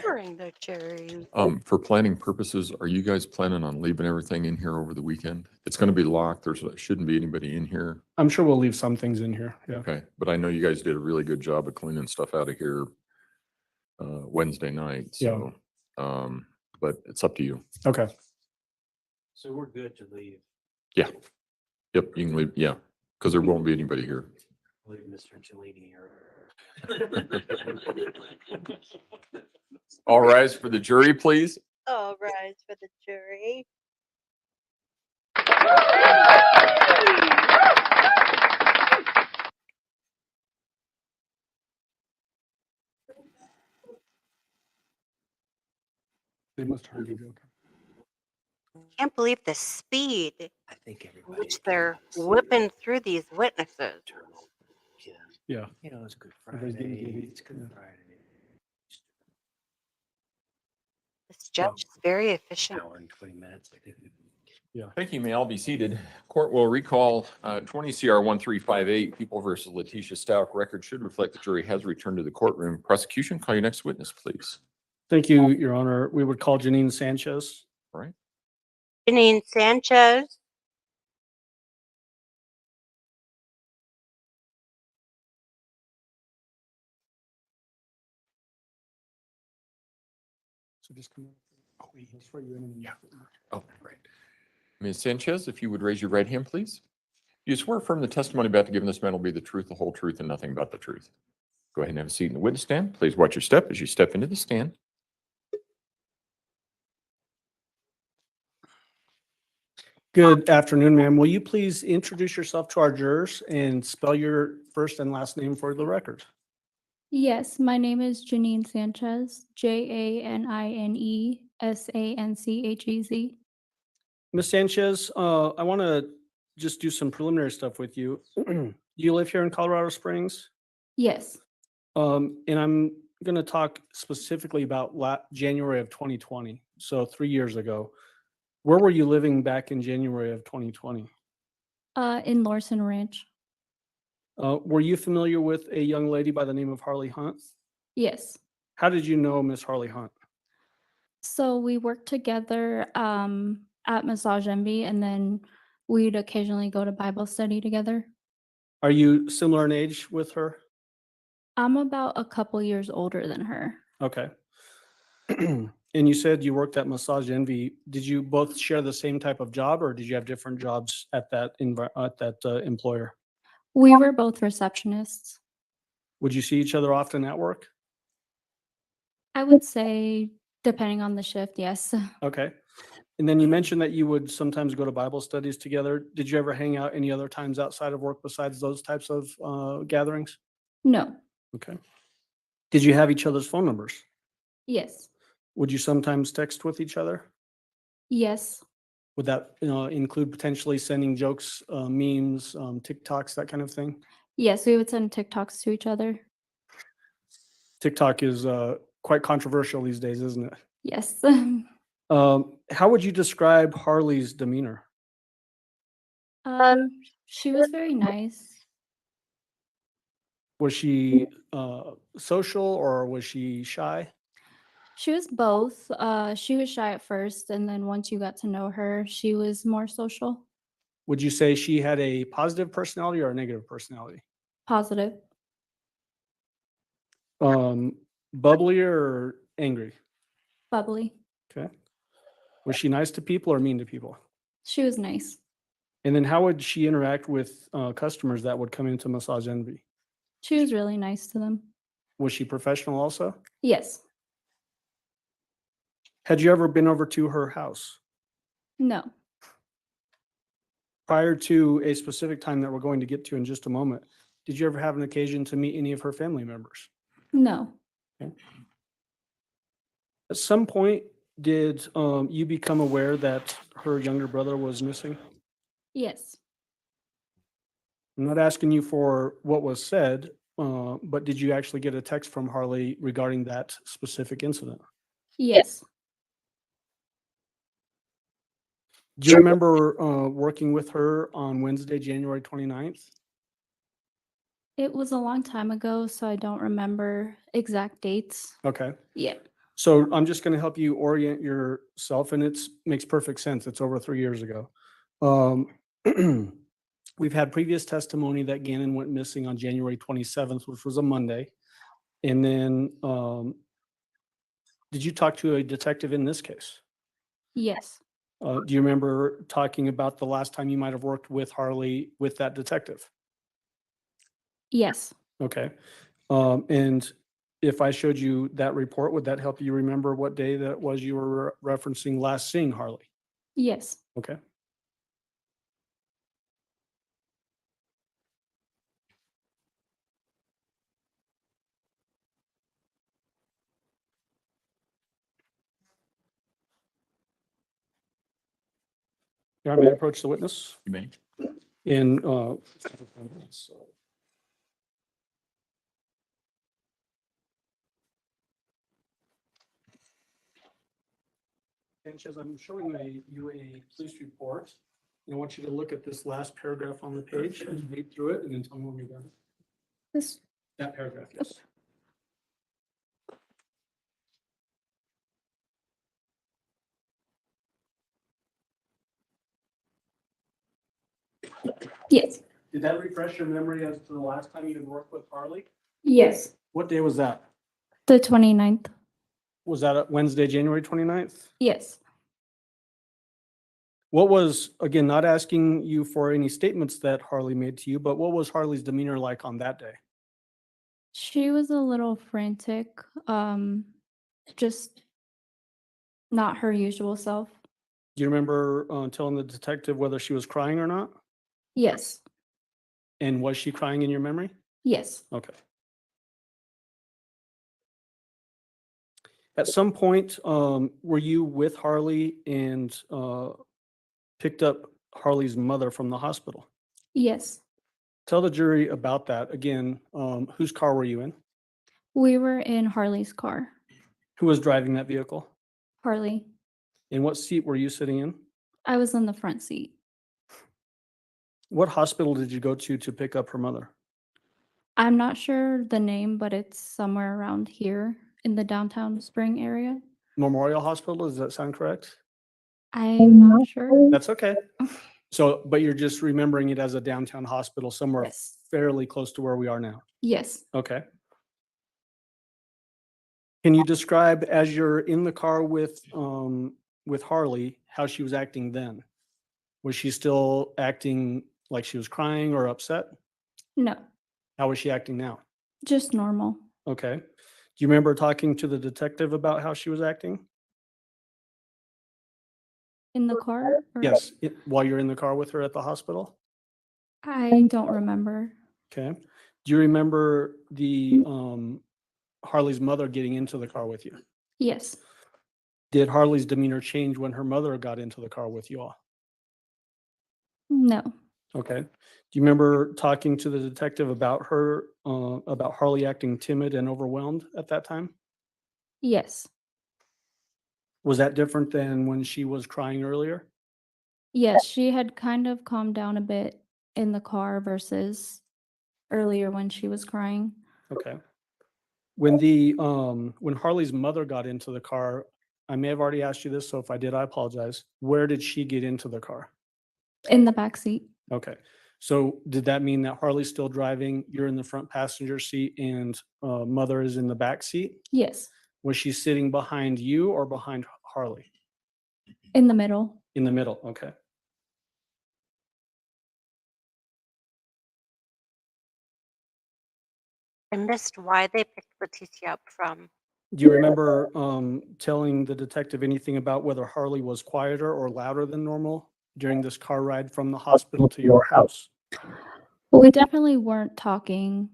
Bring the jury. For planning purposes, are you guys planning on leaving everything in here over the weekend? It's going to be locked. Shouldn't be anybody in here. I'm sure we'll leave some things in here. Yeah. Okay, but I know you guys did a really good job of cleaning stuff out of here Wednesday night. So, but it's up to you. Okay. So we're good to leave. Yeah. Yep, you can leave. Yeah, because there won't be anybody here. Leave Mr. Cellini here. All rise for the jury, please. All rise for the jury. They must have heard you joking. Can't believe the speed I think in everybody. which they're whipping through these witnesses. Yeah. You know, it's Good Everybody's getting Friday. giddy. It's Good Yeah. Friday. This judge is very efficient. Hour and 20 minutes. Thank you. You may all be seated. Court will recall 20 CR 1358, People versus Letecia Stauch. Record should reflect the jury has returned to the courtroom. Prosecution, call your next witness, please. Thank you, Your Honor. We would call Janine Sanchez. All right. Janine Sanchez. So just come in. Oh, wait, he'll swear you in. And yeah. Oh, right. Ms. Sanchez, if you would raise your right hand, please. You swear affirm the testimony about to give in this man will be the truth, the whole truth, and nothing but the truth. Go ahead and have a seat in the witness stand. Please watch your step as you step into the stand. Good afternoon, ma'am. Will you please introduce yourself to our jurors and spell your first and last name for the record? Yes, my name is Janine Sanchez, JANINE SANCHEZ. Ms. Sanchez, I want to just do some preliminary stuff with you. You live here in Colorado Springs? Yes, And I'm going to talk specifically about January of 2020, so 3 years ago. Where were you living back in January of 2020? in Lorson Ranch. Were you familiar with a young lady by the name of Harley Hunt? Yes. How did you know Miss Harley Hunt? So we worked together at Massage Envy, and then we'd occasionally go to Bible study together. Are you similar in age with her? I'm about a couple years older than her. Okay. And you said you worked at Massage Envy. Did you both share the same type of job, or did you have different jobs at that employer? We were both receptionists. Would you see each other often at work? I would say, depending on the shift, yes. Okay. And then you mentioned that you would sometimes go to Bible studies together. Did you ever hang out any other times outside of work besides those types of gatherings? No. Okay. Did you have each other's phone numbers? Yes. Would you sometimes text with each other? Yes. Would that include potentially sending jokes, memes, TikToks, that kind of thing? Yes, we would send TikToks to each other. TikTok is quite controversial these days, isn't it? Yes. How would you describe Harley's demeanor? She was very nice. Was she social or was she shy? She was both. She was shy at first, and then once you got to know her, she was more social. Would you say she had a positive personality or a negative personality? Positive. Bubbly or angry? Bubbly. Okay. Was she nice to people or mean to people? She was nice. And then how would she interact with customers that would come into Massage Envy? She was really nice to them. Was she professional also? Yes. Had you ever been over to her house? No. Prior to a specific time that we're going to get to in just a moment, did you ever have an occasion to meet any of her family members? No. Okay. At some point, did you become aware that her younger brother was missing? Yes. I'm not asking you for what was said, but did you actually get a text from Harley regarding that specific incident? Yes. Do you remember working with her on Wednesday, January 29th? It was a long time ago, so I don't remember exact dates. Okay. Yeah. So I'm just going to help you orient yourself, and it makes perfect sense. It's over 3 years ago. We've had previous testimony that Gannon went missing on January 27th, which was a Monday. And then did you talk to a detective in this case? Yes. Do you remember talking about the last time you might have worked with Harley with that detective? Yes. Okay. And if I showed you that report, would that help you remember what day that was you were referencing last seeing Harley? Yes. Okay. Your Honor, may I approach the witness? You may. In Sanchez, I'm showing you a police report. And I want you to look at this last paragraph on the page and read through it and then tell me when you're done. This. That paragraph, yes. Yes. Did that refresh your memory as to the last time you had worked with Harley? Yes. What day was that? The 29th. Was that Wednesday, January 29th? Yes. What was, again, not asking you for any statements that Harley made to you, but what was Harley's demeanor like on that day? She was a little frantic. Just not her usual self. Do you remember telling the detective whether she was crying or not? Yes. And was she crying in your memory? Yes. Okay. At some point, were you with Harley and picked up Harley's mother from the hospital? Yes. Tell the jury about that. Again, whose car were you in? We were in Harley's car. Who was driving that vehicle? Harley. And what seat were you sitting in? I was in the front seat. What hospital did you go to pick up her mother? I'm not sure the name, but it's somewhere around here in the downtown Spring area. Memorial Hospital, does that sound correct? I'm not sure. That's okay. So, but you're just remembering it as a downtown hospital somewhere Yes. fairly close to where we are now. Yes. Okay. Can you describe as you're in the car with Harley, how she was acting then? Was she still acting like she was crying or upset? No. How was she acting now? Just normal. Okay. Do you remember talking to the detective about how she was acting? In the car? Or- Yes, while you're in the car with her at the hospital? I don't remember. Okay. Do you remember the Harley's mother getting into the car with you? Yes. Did Harley's demeanor change when her mother got into the car with you all? No. Okay. Do you remember talking to the detective about her, about Harley acting timid and overwhelmed at that time? Yes. Was that different than when she was crying earlier? Yes, she had kind of calmed down a bit in the car versus earlier when she was crying. Okay. When Harley's mother got into the car, I may have already asked you this, so if I did, I apologize. Where did she get into the car? In the back seat. Okay. So did that mean that Harley's still driving, you're in the front passenger seat, and mother is in the back seat? Yes. Was she sitting behind you or behind Harley? In the middle. In the middle, okay. I missed why they picked Letecia up from. Do you remember telling the detective anything about whether Harley was quieter or louder than normal during this car ride from the hospital to your house? Well, we definitely weren't talking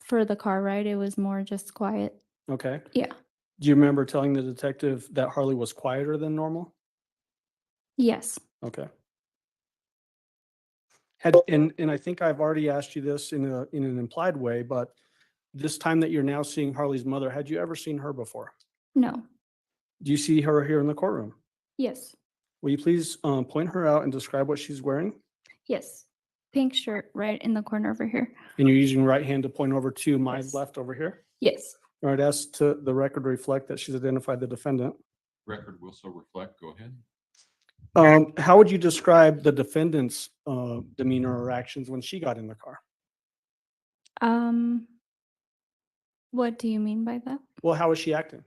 for the car ride. It was more just quiet. Okay. Yeah. Do you remember telling the detective that Harley was quieter than normal? Yes. Okay. And I think I've already asked you this in an implied way, but this time that you're now seeing Harley's mother, had you ever seen her before? No. Do you see her here in the courtroom? Yes. Will you please point her out and describe what she's wearing? Yes. Pink shirt right in the corner over here. And you're using your right hand to point over to my Yes. left over here? Yes. All right, ask to the record reflect that she's identified the defendant. Record will so reflect. Go ahead. How would you describe the defendant's demeanor or actions when she got in the car? What do you mean by that? Well, how was she acting?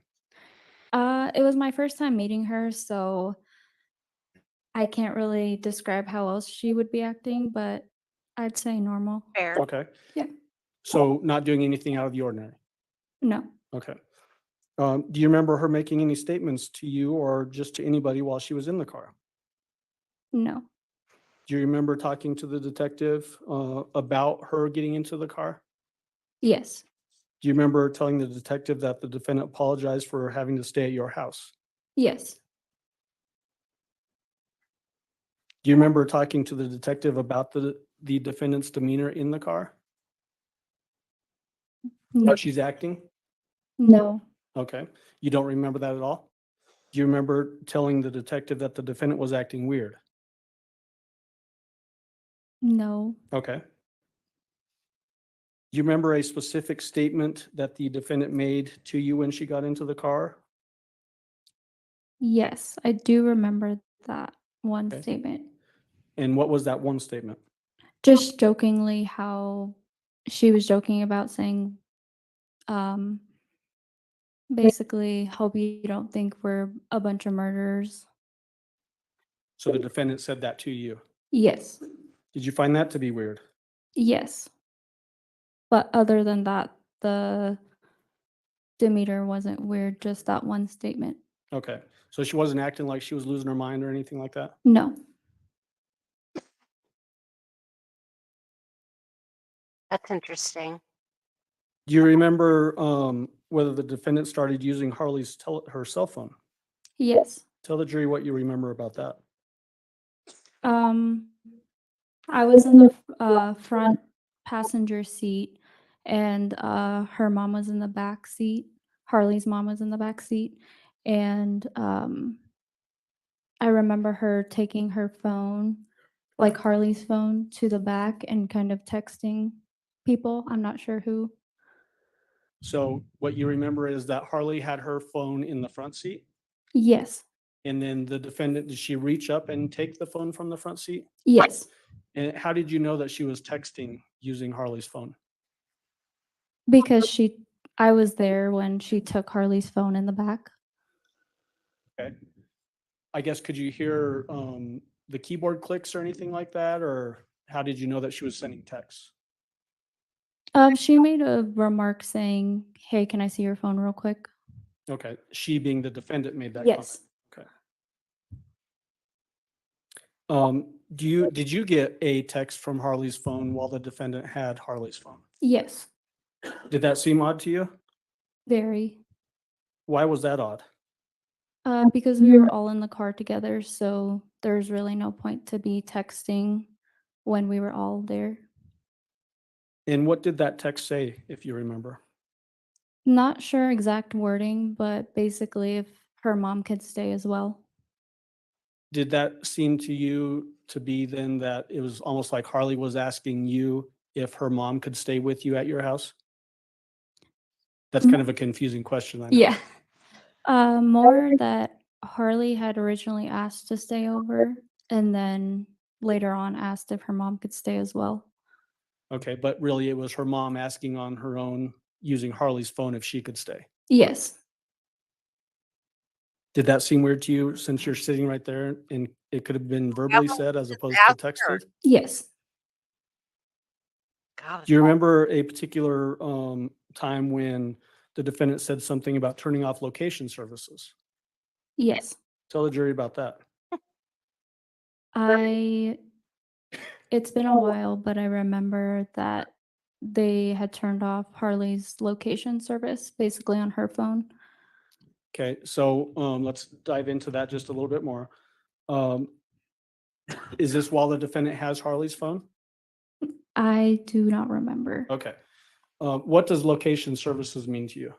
It was my first time meeting her, so I can't really describe how else she would be acting, but I'd say normal. Fair. Okay. Yeah. So not doing anything out of the ordinary? No. Okay. Do you remember her making any statements to you or just to anybody while she was in the car? No. Do you remember talking to the detective about her getting into the car? Yes. Do you remember telling the detective that the defendant apologized for having to stay at your house? Yes. Do you remember talking to the detective about the defendant's demeanor in the car? No. How she's acting? No. Okay. You don't remember that at all? Do you remember telling the detective that the defendant was acting weird? No. Okay. Do you remember a specific statement that the defendant made to you when she got into the car? Yes, I do remember that one Okay. statement. And what was that one statement? Just jokingly how she was joking about saying, um, basically, hope you don't think we're a bunch of murderers. So the defendant said that to you. Yes. Did you find that to be weird? Yes. But other than that, the demeanor wasn't weird, just that one statement. Okay. So she wasn't acting like she was losing her mind or anything like that? No. That's interesting. Do you remember whether the defendant started using Harley's her cell phone? Yes. Tell the jury what you remember about that. I was in the front passenger seat, and her mom was in the back seat. Harley's mom was in the back seat, and I remember her taking her phone, like Harley's phone, to the back and kind of texting people. I'm not sure who. So what you remember is that Harley had her phone in the front seat, Yes. and then the defendant, did she reach up and take the phone from the front seat? Yes. And how did you know that she was texting using Harley's phone? Because I was there when she took Harley's phone in the back. Okay. I guess, could you hear the keyboard clicks or anything like that? Or how did you know that she was sending texts? She made a remark saying, "Hey, can I see your phone real quick?" Okay. She being the defendant made that Yes. comment. Okay. Did you get a text from Harley's phone while the defendant had Harley's phone? Yes. Did that seem odd to you? Very. Why was that odd? Because we were all in the car together, so there's really no point to be texting when we were all there. And what did that text say, if you remember? Not sure exact wording, but basically if her mom could stay as well. Did that seem to you to be then that it was almost like Harley was asking you if her mom could stay with you at your house? That's kind of a confusing question, I know. Yeah. More that Harley had originally asked to stay over and then later on asked if her mom could stay as well. Okay, but really it was her mom asking on her own using Harley's phone if she could stay. Yes. Did that seem weird to you since you're sitting right there and it could have been verbally said as opposed to texted? Yes. Do you remember a particular time when the defendant said something about turning off location services? Yes. Tell the jury about that. It's been a while, but I remember that they had turned off Harley's location service basically on her phone. Okay, so let's dive into that just a little bit more. Is this while the defendant has Harley's phone? I do not remember. Okay. What does location services mean to you?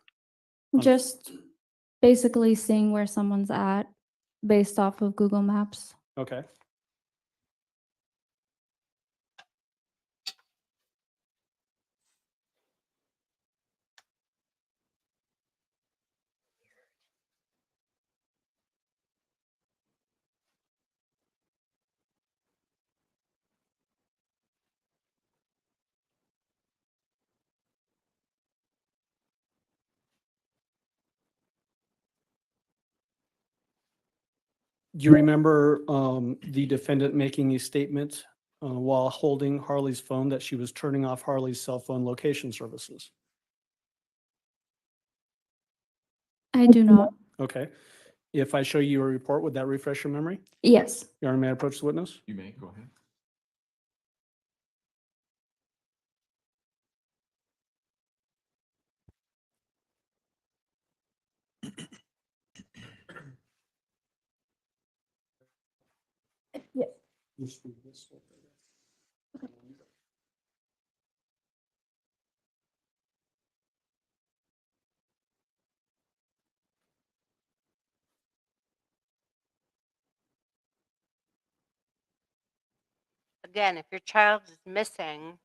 Just basically seeing where someone's at based off of Google Maps. Okay. Do you remember the defendant making a statement while holding Harley's phone that she was turning off Harley's cell phone location services? I do not. Okay. If I show you a report, would that refresh your memory? Yes. Your Honor, may I approach the witness? You may, go ahead. Yes. Again, if your child is missing,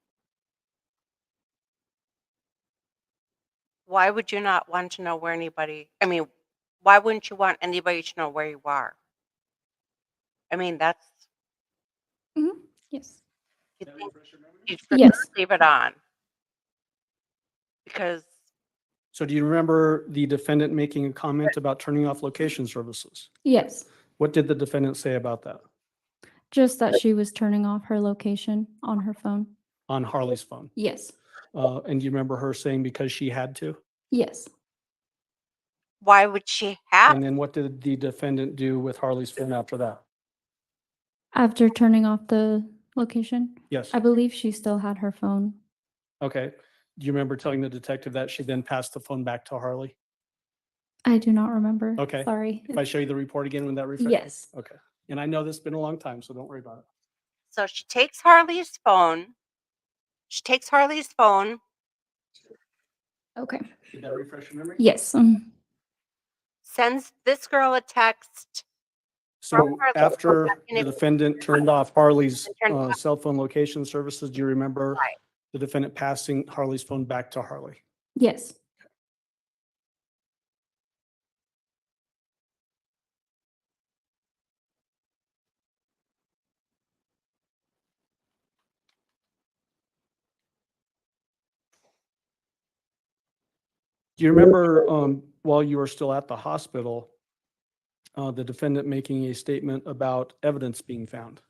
why would you not want to know where anybody, I mean, why wouldn't you want anybody to know where you are? I mean, that's, Yes. you think you'd Yes. leave it on. Because So do you remember the defendant making a comment about turning off location services? Yes. What did the defendant say about that Just that she was turning off her location on her phone. on Harley's phone? Yes. And do you remember her saying because she had to? Yes. Why would she have? And then what did the defendant do with Harley's phone after that? After turning off the location, Yes. I believe she still had her phone. Okay. Do you remember telling the detective that she then passed the phone back to Harley? I do not remember. Okay. Sorry. If I show you the report again, would that refresh? Yes. Okay. And I know this has been a long time, so don't worry about it. So she takes Harley's phone. She takes Harley's phone, Okay. Did that refresh your memory? Yes. sends this girl a text. So Harley after asking the if- defendant turned off Harley's Turned off. cell phone location services, do you remember Right. the defendant passing Harley's phone back to Harley? Yes. Do you remember while you were still at the hospital, the defendant making a statement about evidence being found?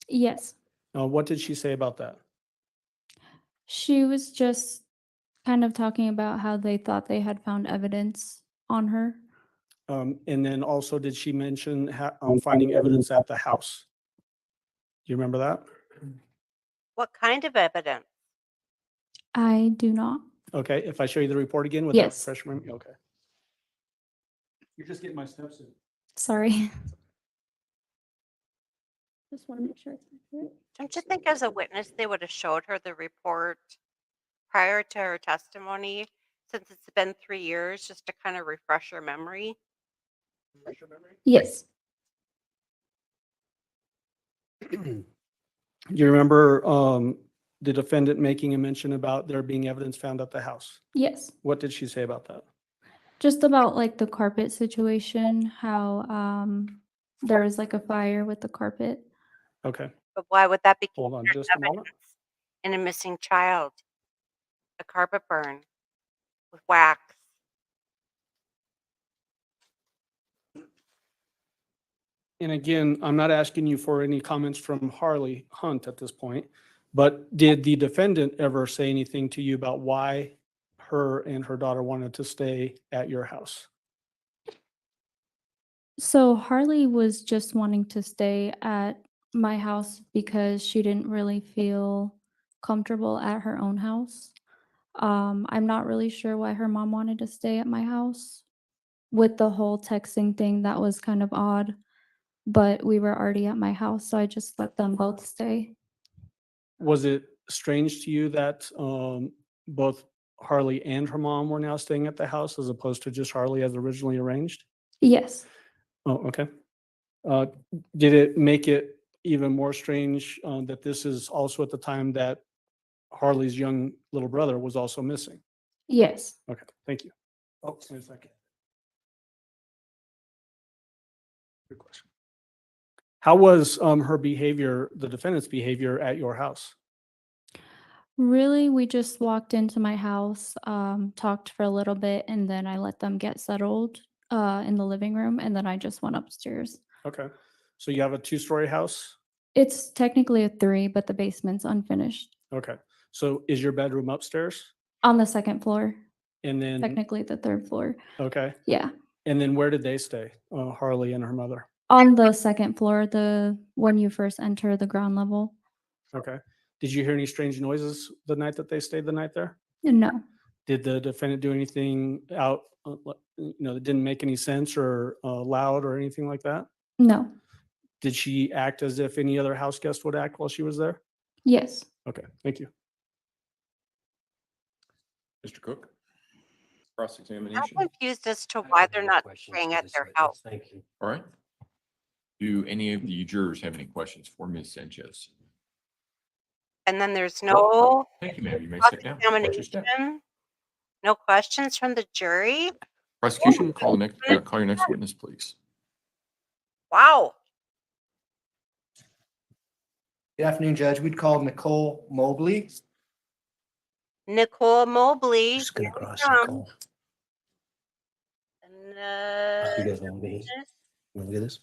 Yes. What did she say about that? She was just kind of talking about how they thought they had found evidence on her. And then also, did she mention finding evidence at the house? Do you remember that? What kind of evidence? I do not. Okay, if I show you the report again, would that Yes. refresh your memory? Okay. You're just getting my steps in. Sorry. Just want to make sure it's accurate. Don't you think as a witness they would have showed her the report prior to her testimony, since it's been 3 years, just to kind of refresh her memory? Yes. Do you remember the defendant making a mention about there being evidence found at the house? Yes. What did she say about that? Just about like the carpet situation, how there was like a fire with the carpet. Okay, But why would that be hold on considered just a moment. evidence in a missing child? A carpet burn with wax. And again, I'm not asking you for any comments from Harley Hunt at this point, but did the defendant ever say anything to you about why her and her daughter wanted to stay at your house? So Harley was just wanting to stay at my house because she didn't really feel comfortable at her own house. I'm not really sure why her mom wanted to stay at my house. With the whole texting thing, that was kind of odd, but we were already at my house, so I just let them both stay. Was it strange to you that both Harley and her mom were now staying at the house as opposed to just Harley as originally arranged? Yes. Oh, okay. Did it make it even more strange that this is also at the time that Harley's young little brother was also missing? Yes. Okay, thank you. Oh, wait a second. Good question. How was her behavior, the defendant's behavior at your house? Really, we just walked into my house, talked for a little bit, and then I let them get settled in the living room, and then I just went upstairs. Okay, so you have a two-story house? It's technically a 3, but the basement's unfinished. Okay, so is your bedroom upstairs? On the 2nd floor, And then, technically the 3rd floor. okay, Yeah. and then where did they stay, Harley and her mother? On the 2nd floor, when you first enter the ground level. Okay, did you hear any strange noises the night that they stayed the night there? No. Did the defendant do anything out, that didn't make any sense or loud or anything like that? No. Did she act as if any other house guest would act while she was there? Yes. Okay, thank you. Mr. Cook? I'm Cross-examination? confused as to why they're not staying at their house. Thank you. All right. Do any of the jurors have any questions for Ms. Sanchez? And then there's no Thank you, ma'am. You may sit down. Watch your step. examination, no questions from the jury. Prosecution, call your next witness, please. Wow. Good afternoon, Judge. We'd call Nicole Mobley. Nicole Mobley. Just gonna cross from- Nicole. And, You guys want me? You want to do this?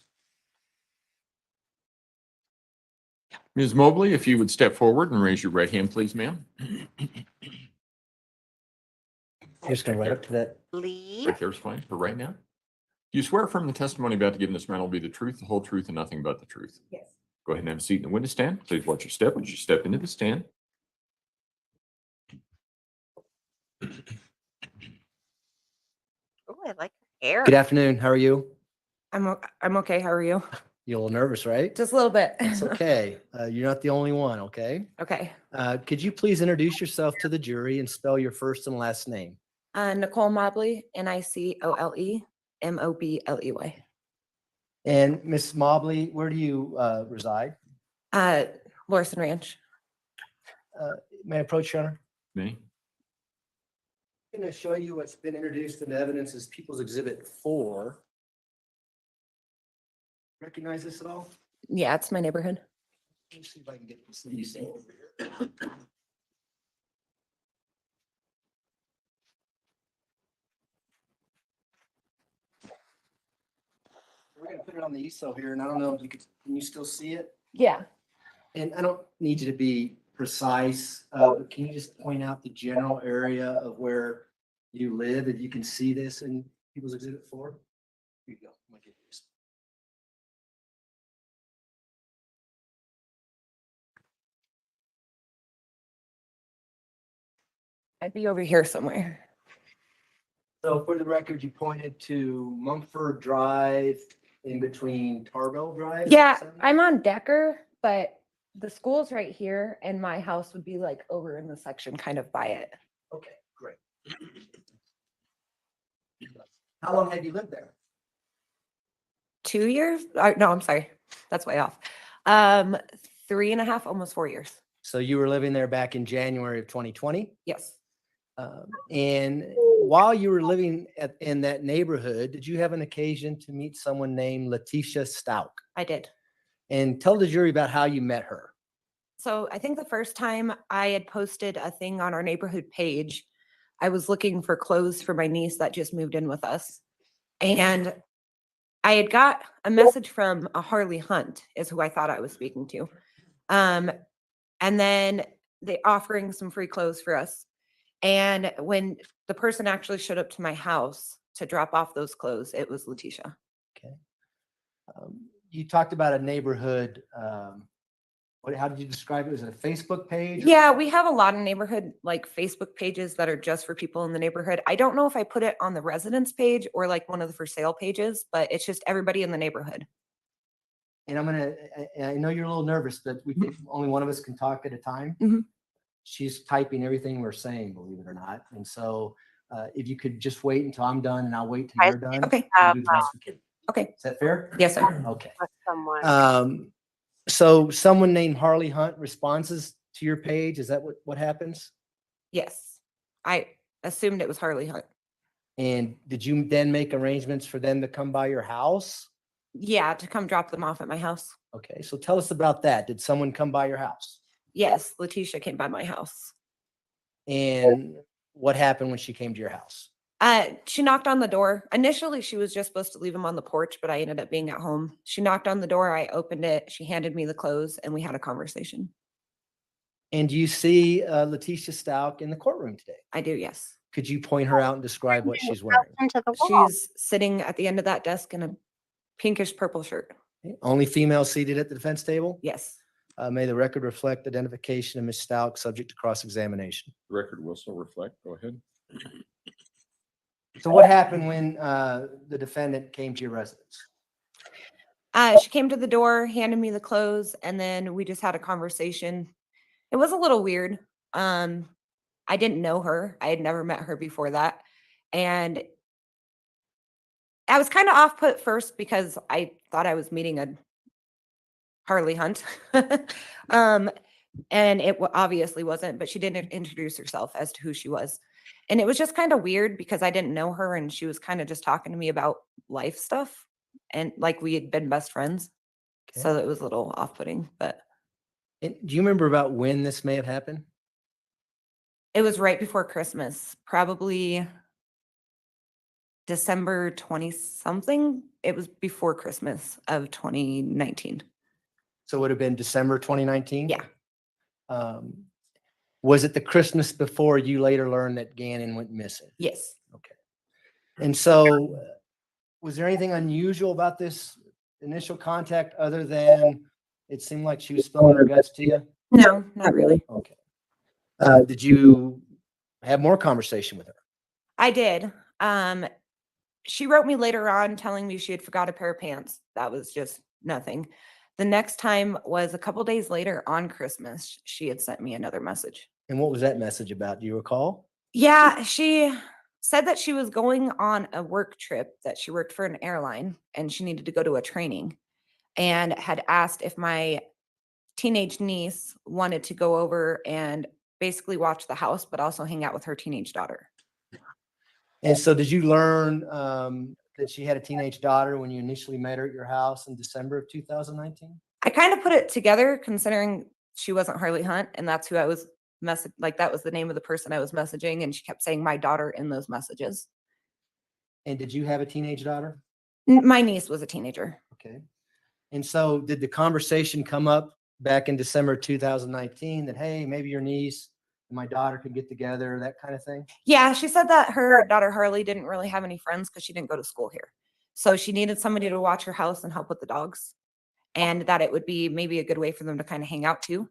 Ms. Mobley, if you would step forward and raise your right hand, please, ma'am. Just gonna right up to that. Lee. Right there's fine for right now. Do you swear affirm the testimony about to give in this matter will be the truth, the whole truth, and nothing but the truth? Yes. Go ahead and have a seat in the witness stand. Please watch your step as you step into the stand. Oh, I like her hair. Good afternoon. How are you? I'm okay. How are you? You a little nervous, right? Just a little bit. It's okay. You're not the only one, okay? Okay. Could you please introduce yourself to the jury and spell your first and last name? Nicole Mobley, Nicole Mobley. And Miss Mobley, where do you reside? Lorson Ranch. May I approach, Your Honor? Me? I'm going to show you what's been introduced into evidence as People's Exhibit 4. Recognize this at all? Yeah, it's my neighborhood. Let me see if I can get this easy over here. We're going to put it on the easel here, and I don't know if you can you still see it? Yeah. And I don't need you to be precise, but can you just point out the general area of where you live, if you can see this in People's Exhibit 4? Here you go. I'm gonna get this. I'd be over here somewhere. So for the record, you pointed to Mumford Drive in between Tarbell Drive? Yeah, 7? I'm on Decker, but the school's right here and my house would be like over in the section kind of by it. Okay, great. How long have you lived there? 2 years? No, I'm sorry. That's way off. 3.5, almost 4 years. So you were living there back in January of 2020? Yes. And while you were living in that neighborhood, did you have an occasion to meet someone named Letecia Stauch? I did. And tell the jury about how you met her. So I think the first time I had posted a thing on our neighborhood page, I was looking for clothes for my niece that just moved in with us. And I had got a message from a Harley Hunt is who I thought I was speaking to. And then they offering some free clothes for us. And when the person actually showed up to my house to drop off those clothes, it was Letecia. Okay. You talked about a neighborhood. How did you describe it? Was it a Facebook page? Yeah, we have a lot of neighborhood like Facebook pages that are just for people in the neighborhood. I don't know if I put it on the residence page or like one of the for sale pages, but it's just everybody in the neighborhood. And I know you're a little nervous, but only one of us can talk at a time. Mhm. She's typing everything we're saying, believe it or not. And so if you could just wait until I'm done and I'll wait till you're done. Okay. We'll do the best we can. Okay. Is that fair? Yes, sir. Okay. With someone. So someone named Harley Hunt responses to your page. Is that what happens? Yes. I assumed it was Harley Hunt. And did you then make arrangements for them to come by your house? Yeah, to come drop them off at my house. Okay, so tell us about that. Did someone come by your house? Yes, Letecia came by my house. And what happened when she came to your house? She knocked on the door. Initially, she was just supposed to leave him on the porch, but I ended up being at home. She knocked on the door. I opened it. She handed me the clothes and we had a conversation. And do you see Letecia Stauch in the courtroom today? I do, yes. Could you point her out and describe what she's wearing? Into the wall. She's sitting at the end of that desk in a pinkish purple shirt. Only female seated at the defense table? Yes. May the record reflect identification of Ms. Stauch subject to cross-examination. The record will still reflect. Go ahead. So what happened when the defendant came to your residence? She came to the door, handed me the clothes, and then we just had a conversation. It was a little weird. I didn't know her. I had never met her before that. And I was kind of off put first because I thought I was meeting a Harley Hunt. And it obviously wasn't, but she didn't introduce herself as to who she was. And it was just kind of weird because I didn't know her and she was kind of just talking to me about life stuff and like we had been best friends. Okay. So it was a little off-putting, but And do you remember about when this may have happened? it was right before Christmas, probably December 20 something. It was before Christmas of 2019. So it would have been December 2019? Yeah. Was it the Christmas before you later learned that Gannon went missing? Yes. Okay. And so was there anything unusual about this initial contact other than it seemed like she was spilling her guts to you? No, not really. Okay. Did you have more conversation with her? I did. She wrote me later on telling me she had forgot a pair of pants. That was just nothing. The next time was a couple days later on Christmas. She had sent me another message. And what was that message about? Do you recall? Yeah, she said that she was going on a work trip, that she worked for an airline and she needed to go to a training, and had asked if my teenage niece wanted to go over and basically watch the house, but also hang out with her teenage daughter. And so did you learn that she had a teenage daughter when you initially met her at your house in December of 2019? I kind of put it together considering she wasn't Harley Hunt, and that's who I was like that was the name of the person I was messaging, and she kept saying my daughter in those messages. And did you have a teenage daughter? My niece was a teenager. Okay. And so did the conversation come up back in December 2019 that, hey, maybe your niece and my daughter could get together, that kind of thing? Yeah, she said that her daughter Harley didn't really have any friends because she didn't go to school here. So she needed somebody to watch her house and help with the dogs, and that it would be maybe a good way for them to kind of hang out too.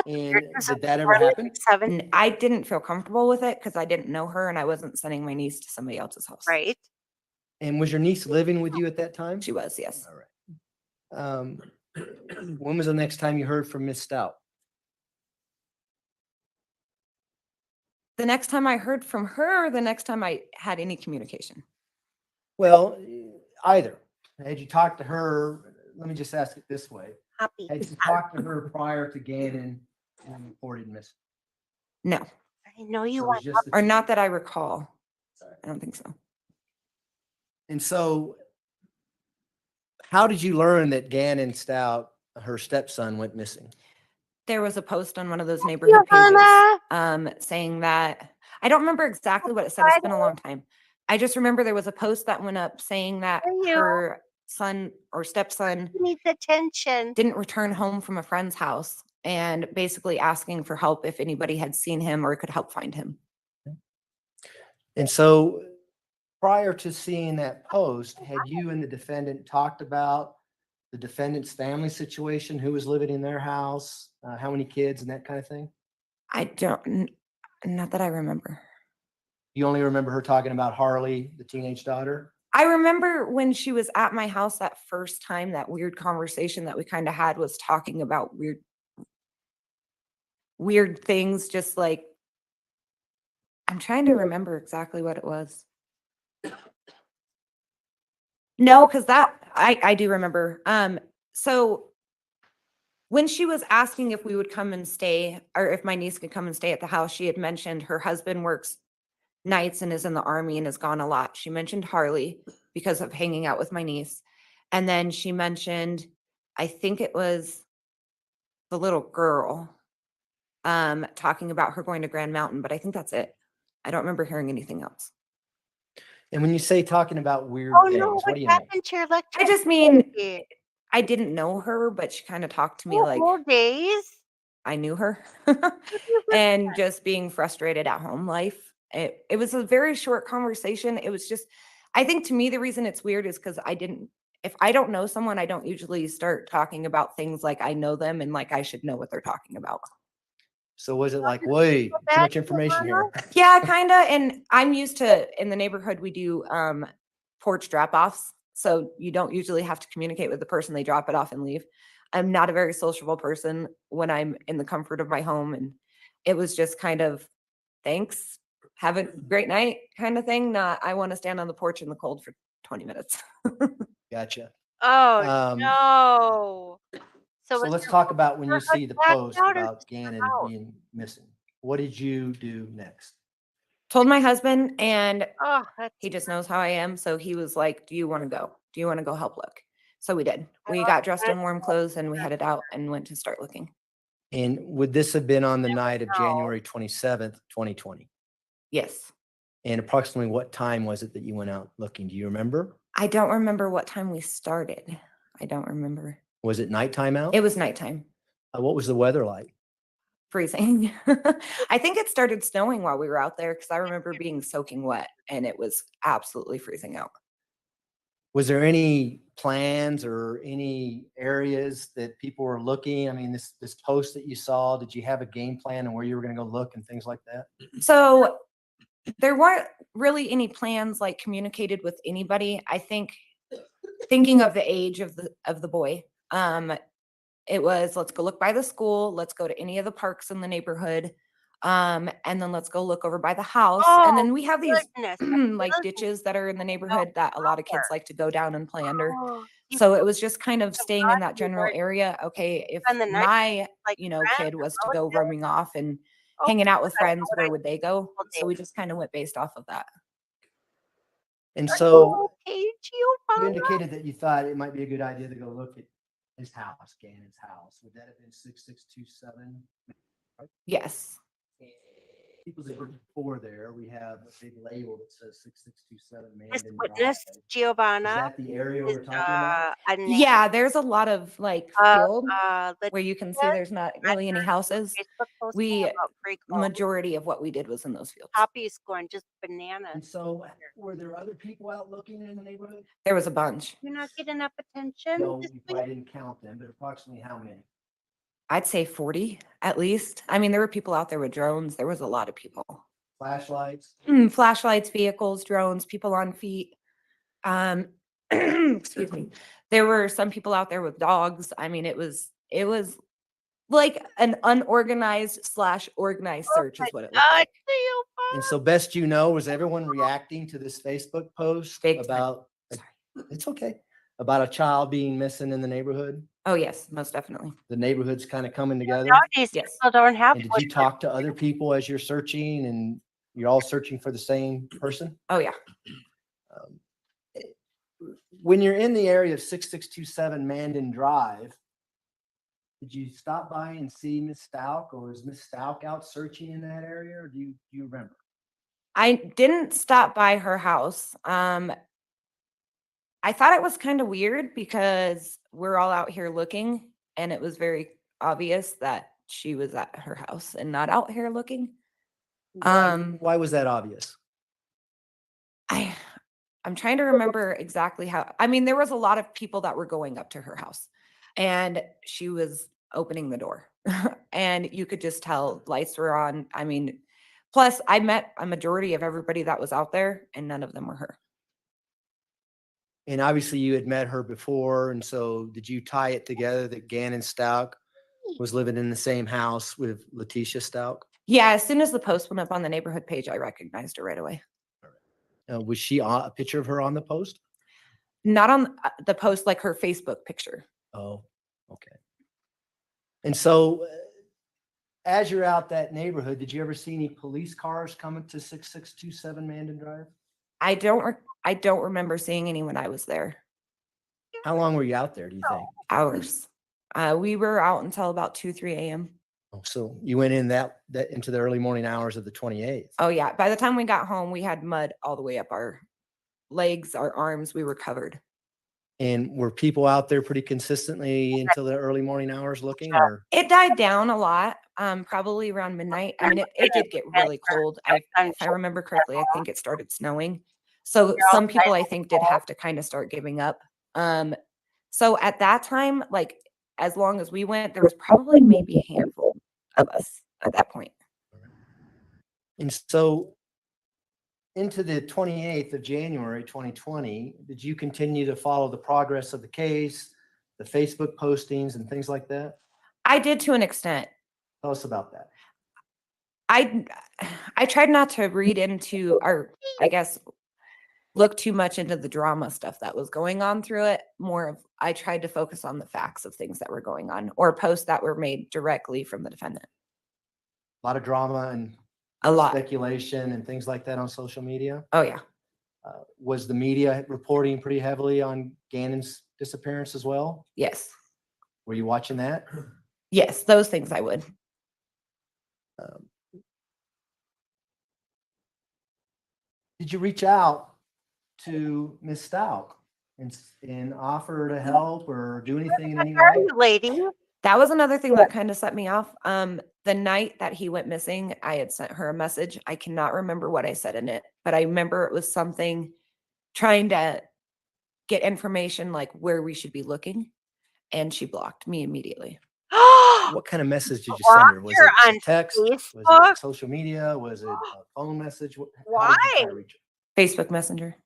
And did that ever happen? And I didn't feel comfortable with it because I didn't know her and I wasn't sending my niece to somebody else's house. Right. And was your niece living with you at that time? She was, yes. All right. When was the next time you heard from Miss Stout? The next time I heard from her, the next time I had any communication. Well, either. Had you talked to her? Let me just ask it this way. Happy. Had you talked to her prior to Gannon and reported missing? No. I know you So it was want just the Or two. not that I recall. I don't think so. And so how did you learn that Gannon Stout, her stepson, went missing? There was a post on one of those neighborhood pages Johanna. saying that I don't remember exactly what it said. It's been a long time. I just remember there was a post that went up saying that her son or stepson He needs attention. didn't return home from a friend's house, and basically asking for help if anybody had seen him or could help find him. And so prior to seeing that post, had you and the defendant talked about the defendant's family situation, who was living in their house, how many kids and that kind of thing? I don't, not that I remember. You only remember her talking about Harley, the teenage daughter? I remember when she was at my house that first time, that weird conversation that we kind of had was talking about weird things, just like, I'm trying to remember exactly what it was. No, because that, I do remember. So when she was asking if we would come and stay, or if my niece could come and stay at the house, she had mentioned her husband works nights and is in the Army and is gone a lot. She mentioned Harley because of hanging out with my niece. And then she mentioned, I think it was the little girl, talking about her going to Grand Mountain, but I think that's it. I don't remember hearing anything else. And when you say talking about weird Oh things, no, what what do you mean? happened to your lecture? I just mean, I didn't know her, but she kind of talked to me like Whole days. I knew her. And just being frustrated at home life. It was a very short conversation. It was just, I think to me, the reason it's weird is because if I don't know someone, I don't usually start talking about things like I know them and like I should know what they're talking about. So was it like, wait, too much information here? Yeah, kind of. And I'm used to, in the neighborhood, we do porch drop-offs. So you don't usually have to communicate with the person. They drop it off and leave. I'm not a very sociable person when I'm in the comfort of my home. And it was just kind of, thanks, have a great night kind of thing. Not, I want to stand on the porch in the cold for 20 minutes. Gotcha. Oh no. So was let's your talk about when you husband see the back post out or about Gannon out? being missing. What did you do next? Told my husband, and Oh, that's he just knows how I am. So he was like, do you want to go? Do you want to go help look? So we did. We got dressed in warm clothes and we headed out and went to start looking. And would this have been on the night of January 27th, 2020? Yes. And approximately what time was it that you went out looking? Do you remember? I don't remember what time we started. I don't remember. Was it nighttime out? It was nighttime. What was the weather like? freezing. I think it started snowing while we were out there because I remember being soaking wet and it was absolutely freezing out. Was there any plans or any areas that people were looking? I mean, this post that you saw, did you have a game plan and where you were going to go look and things like that? So there weren't really any plans like communicated with anybody. I think thinking of the age of the boy, it was, let's go look by the school, let's go to any of the parks in the neighborhood, and then let's go look over by the house. And then we have these goodness. like ditches that are in the neighborhood that a lot of kids like to go down and play under. Oh, you So it was just kind of staying in that forgot you general were area. Okay, if spend the night my, like friends kid or was to go relatives. roaming off and Oh, hanging out with I know friends, what where I would they go? will So do. we just kind of went based off of that. And so Okay, you Giovanna. indicated that you thought it might be a good idea to go look at his house, Gannon's house. Would that have been 6627? Yes. People's Exhibit 4 there, we have a big label that says 6627 This Mandan witness, Drive. Is Giovanna, that the area is we're talking about? a name Yeah, there's a lot of like of field where you can see Letecia. there's not I really any heard houses. Facebook posting We about free calls. majority of what we did was in those fields. Poppy's going just And bananas. so were there other people out looking in the neighborhood? There was a bunch. You not get enough attention No, this you week? probably didn't count them, but approximately how many? I'd say 40 at least. I mean, there were people out there with drones. There was a lot of people. Flashlights? Flashlights, vehicles, drones, people on feet. Excuse me. There were some people out there with dogs. I mean, it was like an unorganized / organized search is what it looked like. And so best you know, was everyone reacting to this Facebook post Big time. about, it's okay, about a child being missing in the neighborhood? Oh, yes, most definitely. The neighborhood's kind of coming together? Nowadays, Yes. people don't have And did you talk to other people as you're searching and you're all searching for the same person? Oh, yeah. When you're in the area of 6627 Mandan Drive, did you stop by and see Miss Stauch, or is Miss Stauch out searching in that area, or do you remember? I didn't stop by her house. I thought it was kind of weird because we're all out here looking and it was very obvious that she was at her house and not out here looking. Why was that obvious? I'm trying to remember exactly how. I mean, there was a lot of people that were going up to her house and she was opening the door and you could just tell lights were on. I mean, plus I met a majority of everybody that was out there and none of them were her. And obviously you had met her before, and so did you tie it together that Gannon Stauch was living in the same house with Letecia Stauch? Yeah, as soon as the post went up on the neighborhood page, I recognized her right away. Was she on a picture of her on the post? Not on the post, like her Facebook picture. Oh, okay. And so as you're out that neighborhood, did you ever see any police cars coming to 6627 Mandan Drive? I don't remember seeing any when I was there. How long were you out there, do you think? Hours. We were out until about 2, 3 a.m. Oh, so you went in that into the early morning hours of the 28th. Oh yeah. By the time we got home, we had mud all the way up our legs, our arms. We were covered. And were people out there pretty consistently until the early morning hours looking, or? It died down a lot, probably around midnight. I mean, it did get really cold. If I remember correctly, I think it started snowing. So some people I think did have to kind of start giving up. So at that time, like as long as we went, there was probably maybe a handful of us at that point. And so into the 28th of January, 2020, did you continue to follow the progress of the case, the Facebook postings and things like that? I did to an extent. Tell us about that. I tried not to read into, or I guess look too much into the drama stuff that was going on through it. I tried to focus on the facts of things that were going on or posts that were made directly from the defendant. A lot of drama and a lot speculation and things like that on social media. Oh yeah. Was the media reporting pretty heavily on Gannon's disappearance as well? Yes. Were you watching that? Yes, those things I would. Did you reach out to Miss Stauch and offer to help or do anything in any Where are way? you, lady? That was another thing that kind of set me off. The night that he went missing, I had sent her a message. I cannot remember what I said in it, but I remember it was something trying to get information like where we should be looking, and she blocked me immediately. What kind of message did you Blocked send her? Was her it on text? Was Facebook? it social media? Was it a phone message? How Why? did you try to reach her? Facebook Messenger.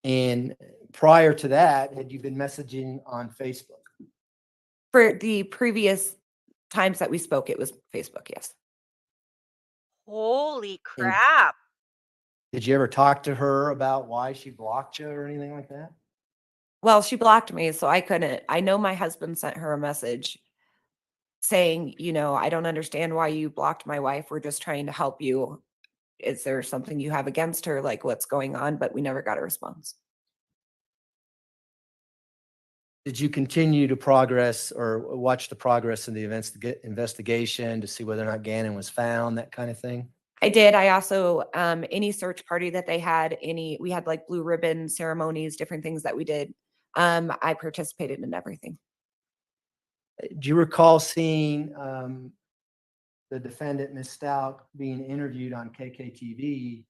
And prior to that, had you been messaging on Facebook? For the previous times that we spoke, it was Facebook, yes. Holy crap. Did you ever talk to her about why she blocked you or anything like that? Well, she blocked me, so I couldn't. I know my husband sent her a message saying, I don't understand why you blocked my wife. We're just trying to help you. Is there something you have against her? Like, what's going on? But we never got a response. Did you continue to progress or watch the progress in the investigation to see whether or not Gannon was found, that kind of thing? I did. I also, any search party that they had, we had like blue ribbon ceremonies, different things that we did. I participated in everything. Do you recall seeing the defendant, Ms. Stauch, being interviewed on KKTV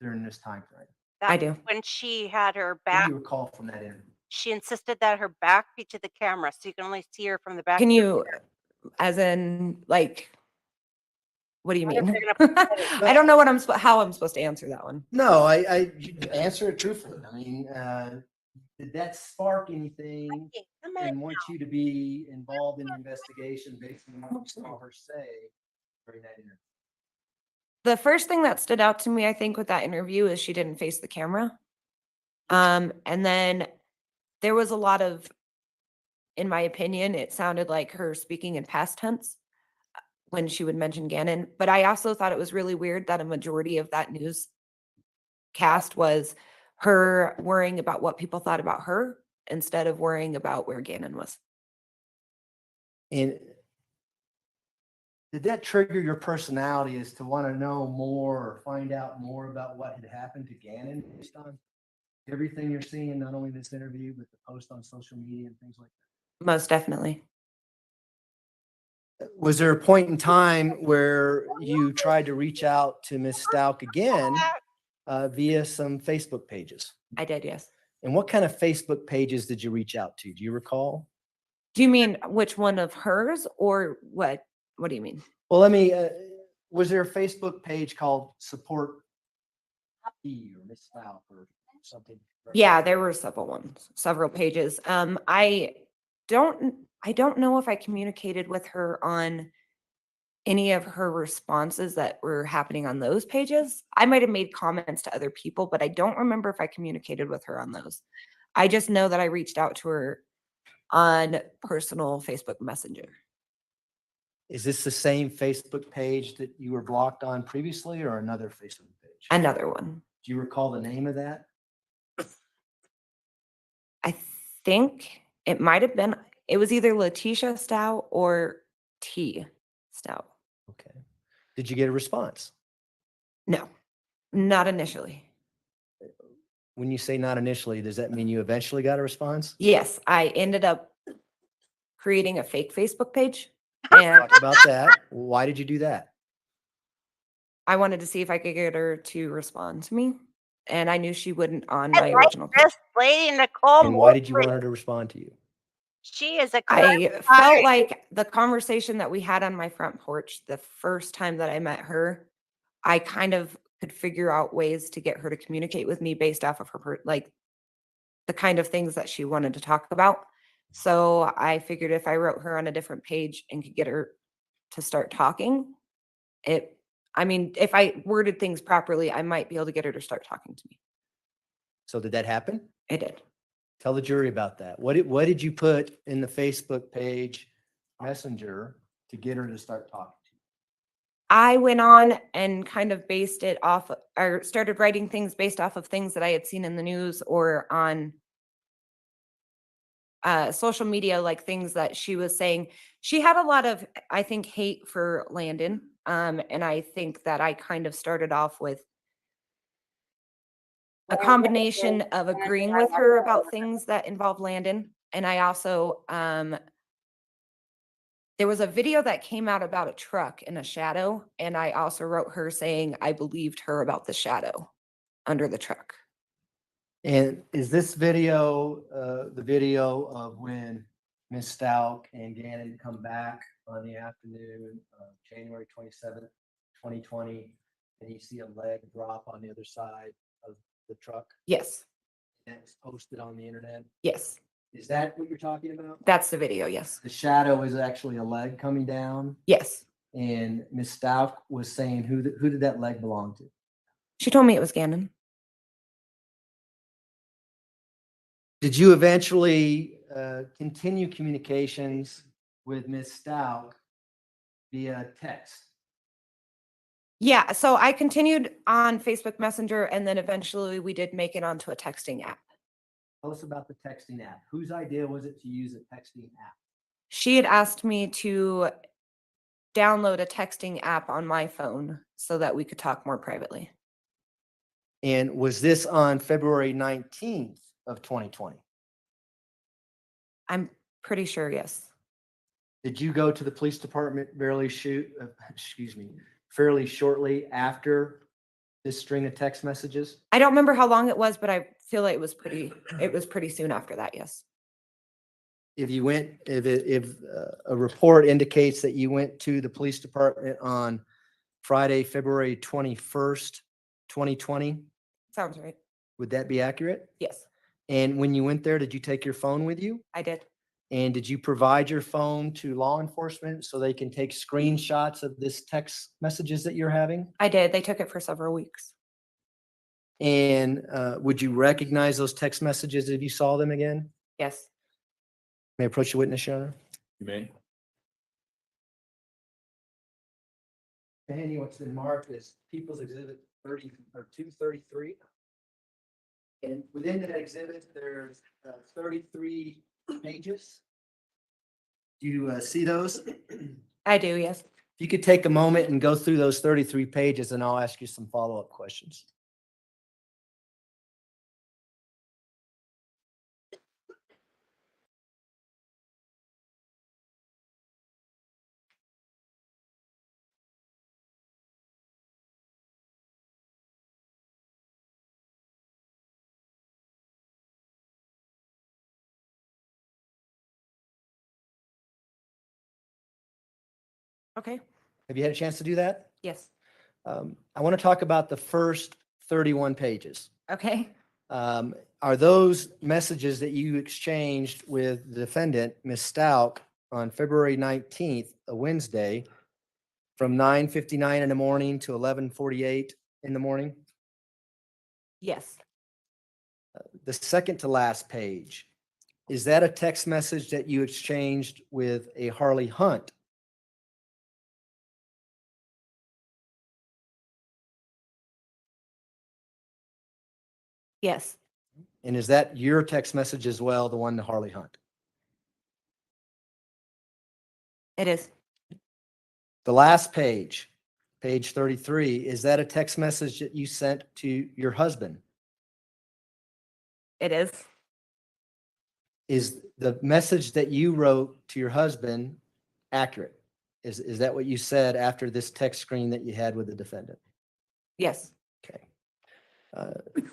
during this time frame? I do. When she had her What do back, you recall from that interview? she insisted that her back be to the camera, so you can only see her from the back. Can of the you, chair. as in, like, what do you What if mean? they're gonna put it- I don't know how I'm supposed to answer that one. No, I you answer it truthfully. I mean, did that spark anything Come on and want you to be involved in the investigation based on what you saw her say during that interview? The first thing that stood out to me, I think, with that interview is she didn't face the camera. And then there was a lot of, in my opinion, it sounded like her speaking in past tense when she would mention Gannon. But I also thought it was really weird that a majority of that news cast was her worrying about what people thought about her instead of worrying about where Gannon was. And did that trigger your personality as to want to know more or find out more about what had happened to Gannon based on everything you're seeing, not only this interview, but the post on social media and things like that? Most definitely. Was there a point in time where you tried to reach out to Ms. Stauch again via some Facebook pages? I did, yes. And what kind of Facebook pages did you reach out to? Do you recall? Do you mean which one of hers or what? What do you mean? Well, let me, was there a Facebook page called Support E or Ms. Stauch or something? Yeah, there were several pages. I don't know if I communicated with her on any of her responses that were happening on those pages. I might have made comments to other people, but I don't remember if I communicated with her on those. I just know that I reached out to her on personal Facebook Messenger. Is this the same Facebook page that you were blocked on previously or another Facebook page? Another one. Do you recall the name of that? I think it might have been, it was either Letecia Stauch or T Stauch. Okay. Did you get a response? No, not initially. When you say not initially, does that mean you eventually got a response? Yes, I ended up creating a fake Facebook page and Talk about that. Why did you do that? I wanted to see if I could get her to respond to me. And I knew she wouldn't on I my like original page. this lady, Nicole. And why did you want Mosley. her to respond to you? She is a I class felt act. like the conversation that we had on my front porch the first time that I met her, I kind of could figure out ways to get her to communicate with me based off of her, like the kind of things that she wanted to talk about. So I figured if I wrote her on a different page and could get her to start talking, if I worded things properly, I might be able to get her to start talking to me. So did that happen? It did. Tell the jury about that. What did you put in the Facebook page messenger to get her to start talking to you? I went on and kind of based it off or started writing things based off of things that I had seen in the news or on social media, like things that she was saying. She had a lot of, I think, hate for Landon. And I think that I kind of started off with a combination of agreeing with her about things that involve Landon. And I also There was a video that came out about a truck in a shadow, and I also wrote her saying I believed her about the shadow under the truck. And is this video, the video of when Ms. Stauch and Gannon come back on the afternoon of January 27th, 2020, and you see a leg drop on the other side of the truck? Yes, And it's posted on the internet? yes, Is that what you're talking about? that's the video, yes. The shadow is actually a leg coming down, Yes. and Ms. Stauch was saying who did that leg belong to? She told me it was Gannon. Did you eventually continue communications with Ms. Stauch via text? Yeah, so I continued on Facebook Messenger, and then eventually we did make it onto a texting app. Tell us about the texting app. Whose idea was it to use a texting app? She had asked me to download a texting app on my phone so that we could talk more privately. And was this on February 19th of 2020? I'm pretty sure, yes. Did you go to the police department fairly shortly after this string of text messages? I don't remember how long it was, but I feel like it was pretty soon after that, yes. If a report indicates that you went to the police department on Friday, February 21st, 2020, Sounds right. would that be accurate? Yes, And when you went there, did you take your phone with you? I did. And did you provide your phone to law enforcement so they can take screenshots of this text messages that you're having? I did. They took it for several weeks. And would you recognize those text messages if you saw them again? Yes. May I approach the witness, Your Honor? You may. Andy, what's been marked as People's Exhibit 30 or 233. And within that exhibit, there's 33 pages. Do you see those? I do, yes. If you could take a moment and go through those 33 pages, and I'll ask you some follow-up questions. Okay. Have you had a chance to do that? Yes. I want to talk about the first 31 pages. Okay. Are those messages that you exchanged with the defendant, Ms. Stauch, on February 19th, a Wednesday, from 9:59 in the morning to 11:48 in the morning? Yes. The second to last page, is that a text message that you exchanged with a Harley Hunt? Yes. And is that your text message as well, the one to Harley Hunt? It is. The last page, page 33, is that a text message that you sent to your husband? It is. Is the message that you wrote to your husband accurate? Is that what you said after this text screen that you had with the defendant? Yes. Okay.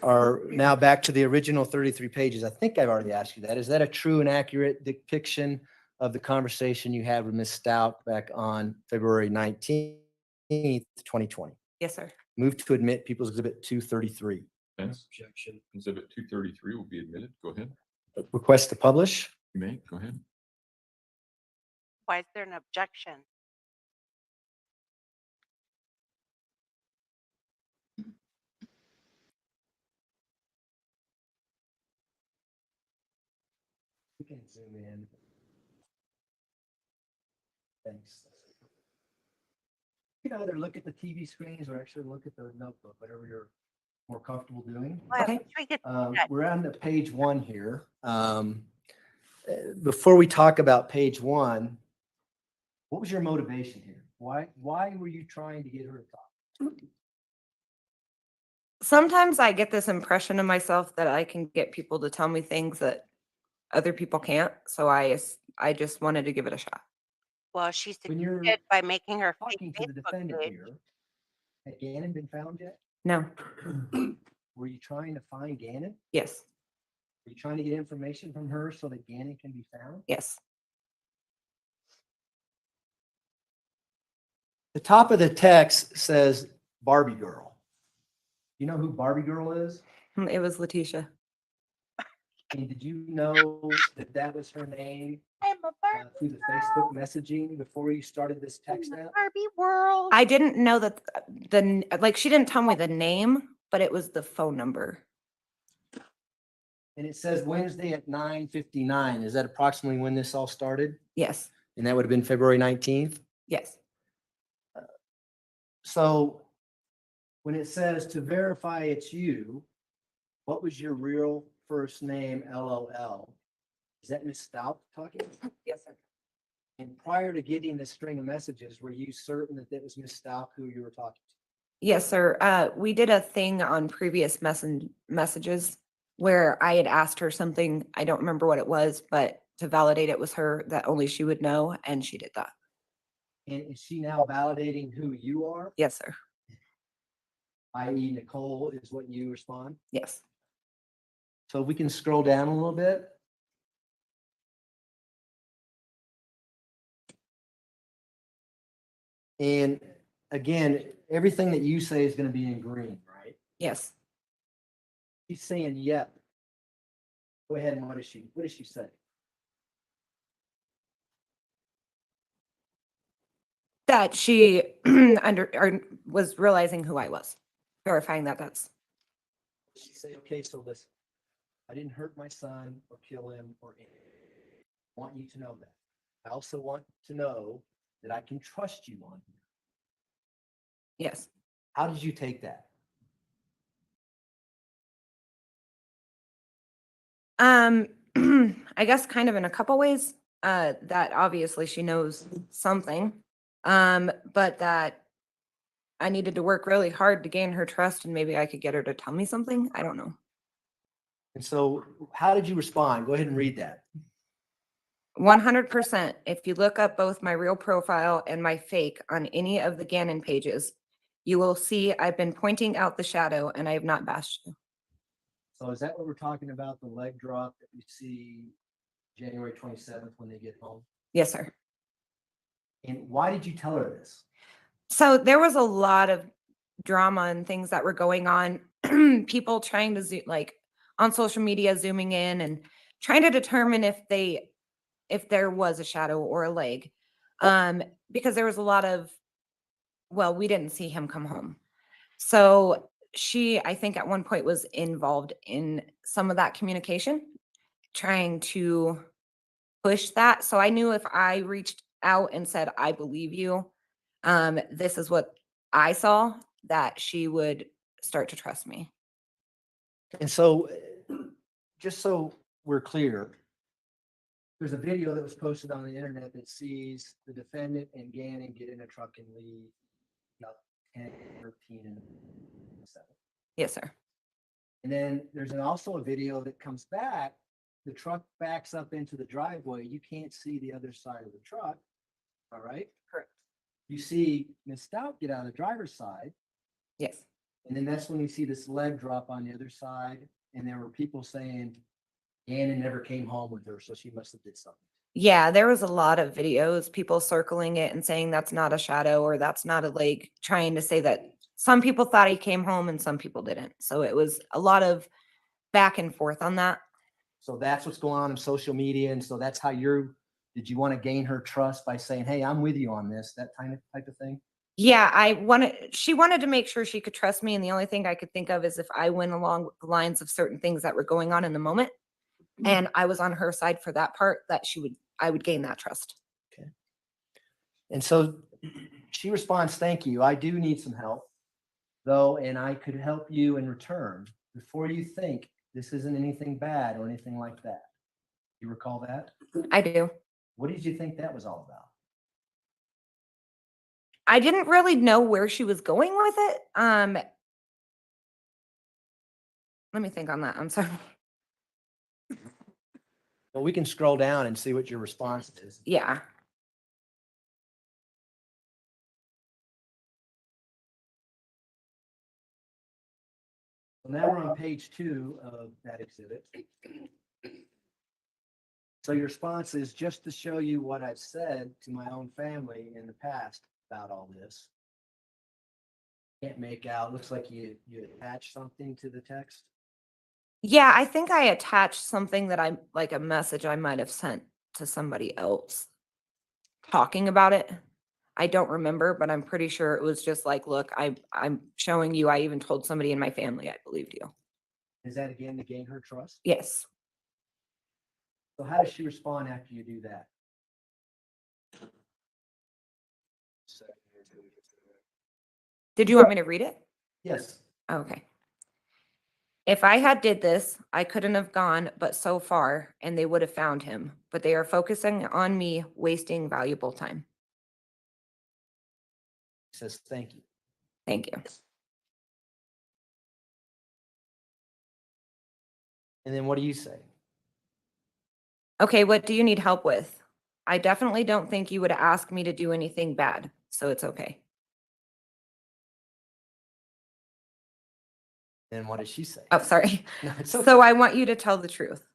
Are now back to the original 33 pages. I think I've already asked you that. Is that a true and accurate depiction of the conversation you had with Ms. Stauch back on February 19th, 2020? Yes, sir. Move to admit People's Exhibit 233. Defense objection. Exhibit 233 will be admitted. Go ahead. Request to publish. You may. Go ahead. Why is there an objection? You can zoom in. Thanks. You can either look at the TV screens or actually look at the notebook, whatever you're more comfortable doing. Okay. We get that. We're on the page 1 here. Before we talk about page 1, what was your motivation here? Why were you trying to get her to talk? Sometimes I get this impression of myself that I can get people to tell me things that other people can't. So I just wanted to give it a shot. Well, she When you're succeeded by making her fake talking to the Facebook defendant page. here, had Gannon been found yet? No. Were you trying to find Gannon? Yes. Were you trying to get information from her so that Gannon can be found? Yes. The top of the text says Barbie girl. You know who Barbie girl is? It was Letecia. And did you know that that was her name I'm a through the Facebook messaging before you started this text app? Barbie world. I didn't know that like she didn't tell me the name, but it was the phone number. And it says Wednesday at 9:59. Is that approximately when this all started? Yes. And that would have been February 19th? Yes. So when it says to verify it's you, what was your real first name, LOL? Is that Miss Stauch talking? Yes, sir. And prior to getting this string of messages, were you certain that that was Miss Stauch who you were talking to? Yes, sir. We did a thing on previous messages where I had asked her something. I don't remember what it was, but to validate it was her, that only she would know, and she did that. And is she now validating who you are? Yes, sir. I.e. Nicole is what you respond? Yes. So we can scroll down a little bit. And again, everything that you say is going to be in green, right? Yes. She's saying, yep. Go ahead, and what does she say? That she was realizing who I was, verifying that that's. She say, okay, so listen, I didn't hurt my son or kill him or anything. I want you to know that. I also want to know that I can trust you on here. Yes. How did you take that? I guess kind of in a couple ways, that obviously she knows something, but that I needed to work really hard to gain her trust and maybe I could get her to tell me something. I don't know. And so how did you respond? Go ahead and read that. 100%. If you look up both my real profile and my fake on any of the Gannon pages, you will see I've been pointing out the shadow and I have not bashed you. So is that what we're talking about? The leg drop that we see January 27th when they get home? Yes, sir. And why did you tell her this? So there was a lot of drama and things that were going on. People trying to zoom, like on social media, zooming in and trying to determine if there was a shadow or a leg. Because there was a lot of, well, we didn't see him come home. So she, I think at one point was involved in some of that communication, trying to push that. So I knew if I reached out and said, I believe you, this is what I saw, that she would start to trust me. And so just so we're clear, there's a video that was posted on the internet that sees the defendant and Gannon get in a truck and leave about 10, 13, and 7. Yes, sir. And then there's also a video that comes back. The truck backs up into the driveway. You can't see the other side of the truck. All right. Correct. You see Miss Stout get out of the driver's side. Yes. And then that's when you see this leg drop on the other side. And there were people saying Gannon never came home with her, so she must have did something. Yeah, there was a lot of videos, people circling it and saying that's not a shadow or that's not a leg, trying to say that some people thought he came home and some people didn't. So it was a lot of back and forth on that. So that's what's going on in social media. And so that's how did you want to gain her trust by saying, hey, I'm with you on this, that type of thing? Yeah, she wanted to make sure she could trust me. And the only thing I could think of is if I went along with the lines of certain things that were going on in the moment, and I was on her side for that part, that I would gain that trust. Okay. And so she responds, thank you. I do need some help, though, and I could help you in return. Before you think, this isn't anything bad or anything like that. You recall that? I do. What did you think that was all about? I didn't really know where she was going with it. Let me think on that. I'm sorry. Well, we can scroll down and see what your response is. Yeah. So now we're on page 2 of that exhibit. So your response is just to show you what I've said to my own family in the past about all this. Can't make out, looks like you attached something to the text. Yeah, I think I attached something that I, like a message I might have sent to somebody else talking about it. I don't remember, but I'm pretty sure it was just like, look, I'm showing you, I even told somebody in my family I believed you. Is that again to gain her trust? Yes. So how does she respond after you do that? Did you want me to read it? Yes. Okay. If I had did this, I couldn't have gone but so far and they would have found him, but they are focusing on me wasting valuable time. Says thank you. Thank you. And then what do you say? Okay, what do you need help with? I definitely don't think you would ask me to do anything bad, so it's okay. And what does she say? Oh, sorry. No, it's So okay. I want you to tell the truth.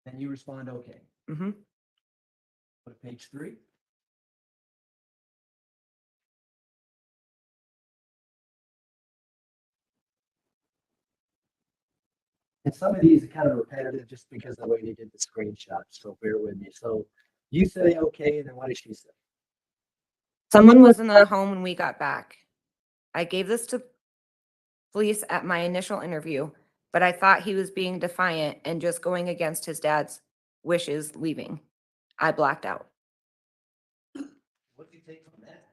And you respond, okay. Mm-hmm. Go to page 3. And some of these are kind of repetitive just because of the way they did the screenshot, so bear with me. So you say okay, and then what did she say? Someone was in the home when we got back. I gave this to police at my initial interview, but I thought he was being defiant and just going against his dad's wishes, leaving. I blacked out. What do you take from that?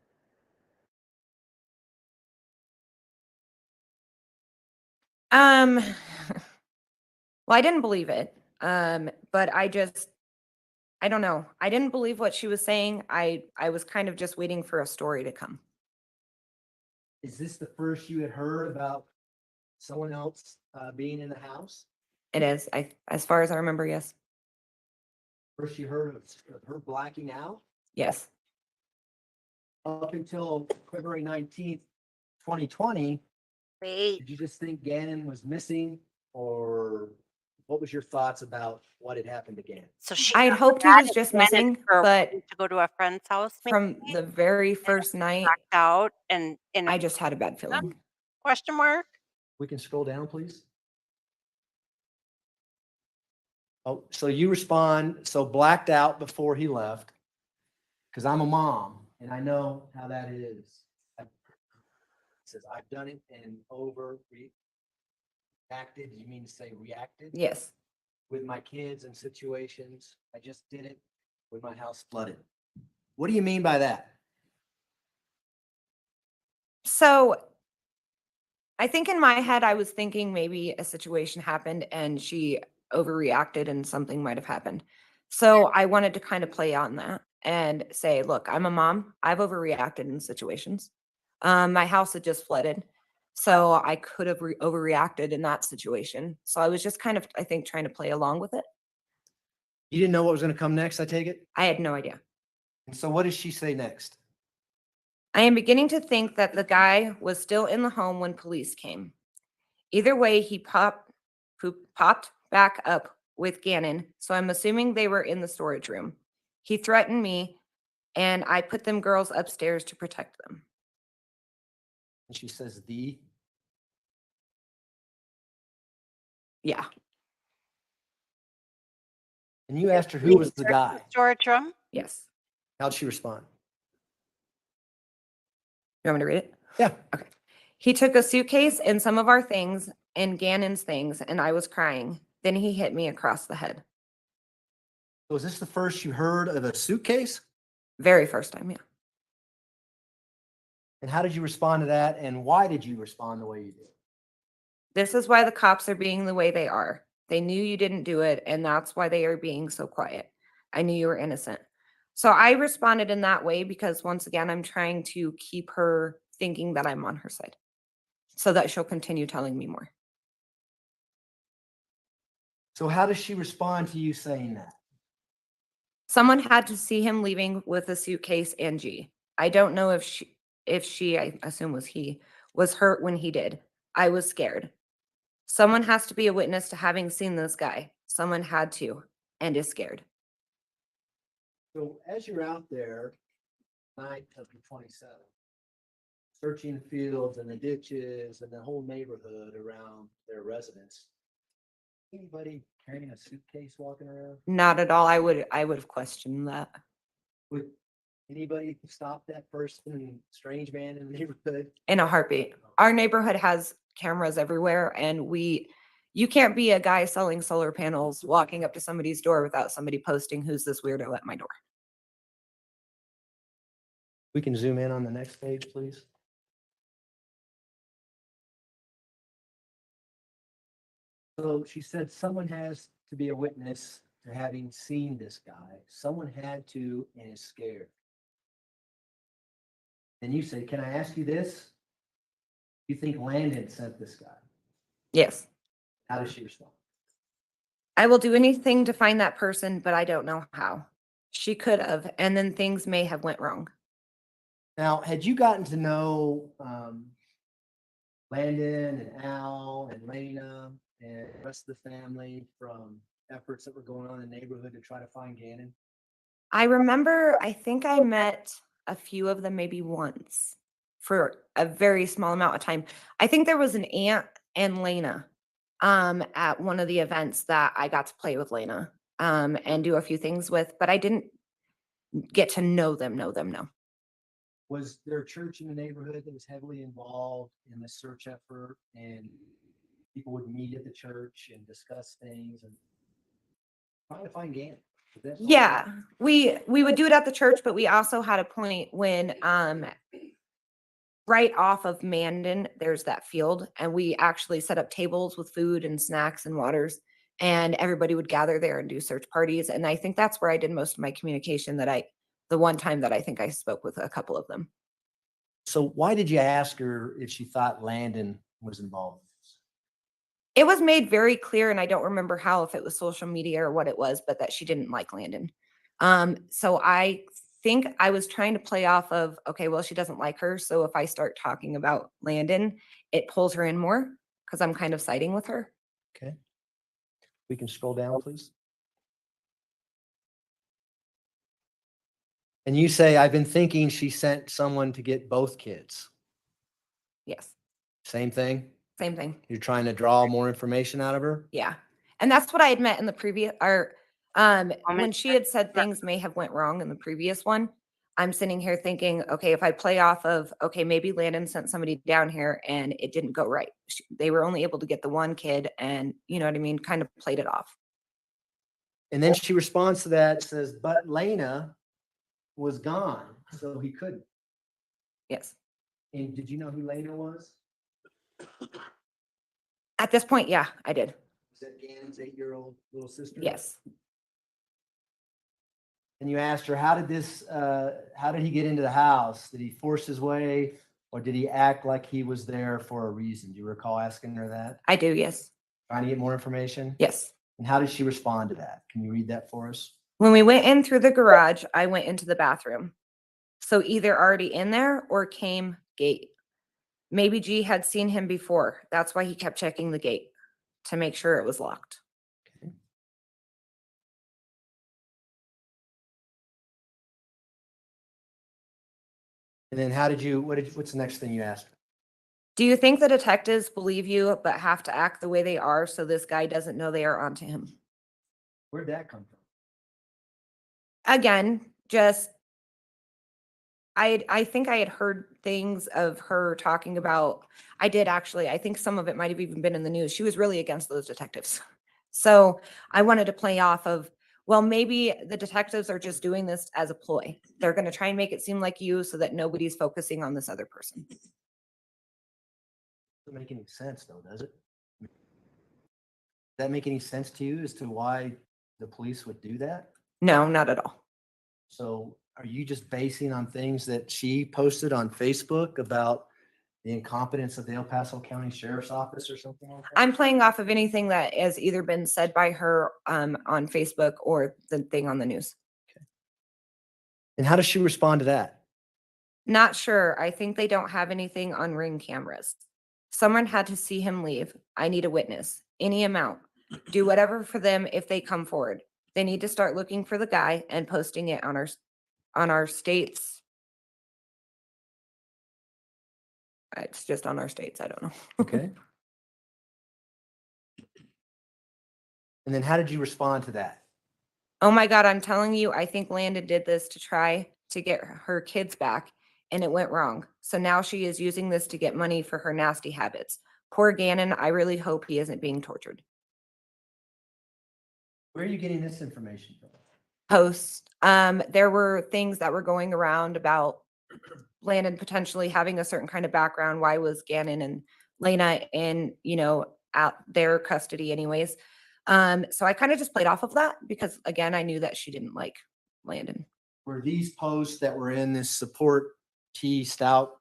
Well, I didn't believe it. But I don't know. I didn't believe what she was saying. I was kind of just waiting for a story to come. Is this the first you had heard about someone else being in the house? It is. As far as I remember, yes. First you heard of her blacking out? Yes. Up until February 19th, 2020, Wait, did you just think Gannon was missing, or what was your thoughts about what had happened to Gannon? so she I had got hoped he mad was at just Janet missing, for but wanting to go to a friend's house, from the very first night, blacked out and I just had a bad feeling. question mark. We can scroll down, please. Oh, so you respond, so blacked out before he left, because I'm a mom and I know how that is. It says I've done it and reacted. You mean to say reacted? Yes. With my kids and situations. I just did it with my house flooded. What do you mean by that? So I think in my head, I was thinking maybe a situation happened and she overreacted and something might have happened. So I wanted to kind of play on that and say, look, I'm a mom. I've overreacted in situations. My house had just flooded. So I could have overreacted in that situation. So I was just kind of, I think, trying to play along with it. You didn't know what was going to come next, I take it? I had no idea. And so what does she say next? I am beginning to think that the guy was still in the home when police came. Either way, he popped back up with Gannon, so I'm assuming they were in the storage room. He threatened me, and I put them girls upstairs to protect them. And she says, Yeah. and you asked her who was the guy. Storage room. Yes. How'd she respond? You want me to read it? Yeah. Okay. He took a suitcase and some of our things and Gannon's things, and I was crying. Then he hit me across the head. Was this the first you heard of a suitcase? Very first time, yeah. And how did you respond to that? And why did you respond the way you did? This is why the cops are being the way they are. They knew you didn't do it, and that's why they are being so quiet. I knew you were innocent. So I responded in that way because, once again, I'm trying to keep her thinking that I'm on her side so that she'll continue telling me more. So how does she respond to you saying that? Someone had to see him leaving with a suitcase and G. I don't know if she, I assume was he, was hurt when he did. I was scared. Someone has to be a witness to having seen this guy. Someone had to and is scared. So as you're out there, night of the 27th, searching the fields and the ditches and the whole neighborhood around their residence, anybody carrying a suitcase walking around? Not at all. I would have questioned that. Would anybody stop that person, strange man in the neighborhood? In a heartbeat. Our neighborhood has cameras everywhere, and you can't be a guy selling solar panels walking up to somebody's door without somebody posting, "Who's this weirdo at my door?" We can zoom in on the next page, please. So she said someone has to be a witness to having seen this guy. Someone had to and is scared. And you say, can I ask you this? You think Landon sent this guy? Yes. How does she respond? I will do anything to find that person, but I don't know how. She could have, and then things may have went wrong. Now, had you gotten to know Landon and Al and Lena and the rest of the family from efforts that were going on in the neighborhood to try to find Gannon? I remember, I think I met a few of them maybe once for a very small amount of time. I think there was an aunt and Lena at one of the events that I got to play with Lena and do a few things with, but I didn't get to know them, no. Was there a church in the neighborhood that was heavily involved in the search effort, and people would meet at the church and discuss things and trying to find Gannon? Yeah, we would do it at the church, but we also had a point when right off of Mandan, there's that field, and we actually set up tables with food and snacks and waters, and everybody would gather there and do search parties. And I think that's where I did most of my communication, the one time that I think I spoke with a couple of them. So why did you ask her if she thought Landon was involved? It was made very clear, and I don't remember how, if it was social media or what it was, but that she didn't like Landon. So I think I was trying to play off of, okay, well, she doesn't like her. So if I start talking about Landon, it pulls her in more because I'm kind of siding with her. Okay. We can scroll down, please. And you say, I've been thinking she sent someone to get both kids. Yes. Same thing? Same thing. You're trying to draw more information out of her? Yeah. And that's what I had met in the previous, when she had said things may have went wrong in the previous one, I'm sitting here thinking, okay, if I play off of, okay, maybe Landon sent somebody down here and it didn't go right. They were only able to get the one kid, and you know what I mean? Kind of played it off. And then she responds to that, says, but Lena was gone, so he couldn't. Yes. And did you know who Lena was? At this point, yeah, I did. Was that Gannon's 8-year-old little sister? Yes. And you asked her, how did he get into the house? Did he force his way, or did he act like he was there for a reason? Do you recall asking her that? I do, yes. Trying to get more information? Yes. And how did she respond to that? Can you read that for us? When we went in through the garage, I went into the bathroom. So either already in there or came gate. Maybe G had seen him before. That's why he kept checking the gate to make sure it was locked. Okay. And then what's the next thing you asked her? Do you think the detectives believe you but have to act the way they are so this guy doesn't know they are onto him? Where'd that come from? Again, just I think I had heard things of her talking about, I did actually, I think some of it might have even been in the news. She was really against those detectives. So I wanted to play off of, well, maybe the detectives are just doing this as a ploy. They're going to try and make it seem like you so that nobody's focusing on this other person. Doesn't make any sense though, does it? Does that make any sense to you as to why the police would do that? No, not at all. So are you just basing on things that she posted on Facebook about the incompetence of the El Paso County Sheriff's Office or something like that? I'm playing off of anything that has either been said by her on Facebook or the thing on the news. And how does she respond to that? Not sure. I think they don't have anything on Ring cameras. Someone had to see him leave. I need a witness. Any amount. Do whatever for them if they come forward. They need to start looking for the guy and posting it on our state's. It's just on our states. I don't know. Okay. And then how did you respond to that? Oh my God, I'm telling you, I think Landon did this to try to get her kids back, and it went wrong. So now she is using this to get money for her nasty habits. Poor Gannon, I really hope he isn't being tortured. Where are you getting this information from? Posts. There were things that were going around about Landon potentially having a certain kind of background. Why was Gannon and Lena in, out their custody anyways? So I kind of just played off of that because again, I knew that she didn't like Landon. Were these posts that were in this support T Stout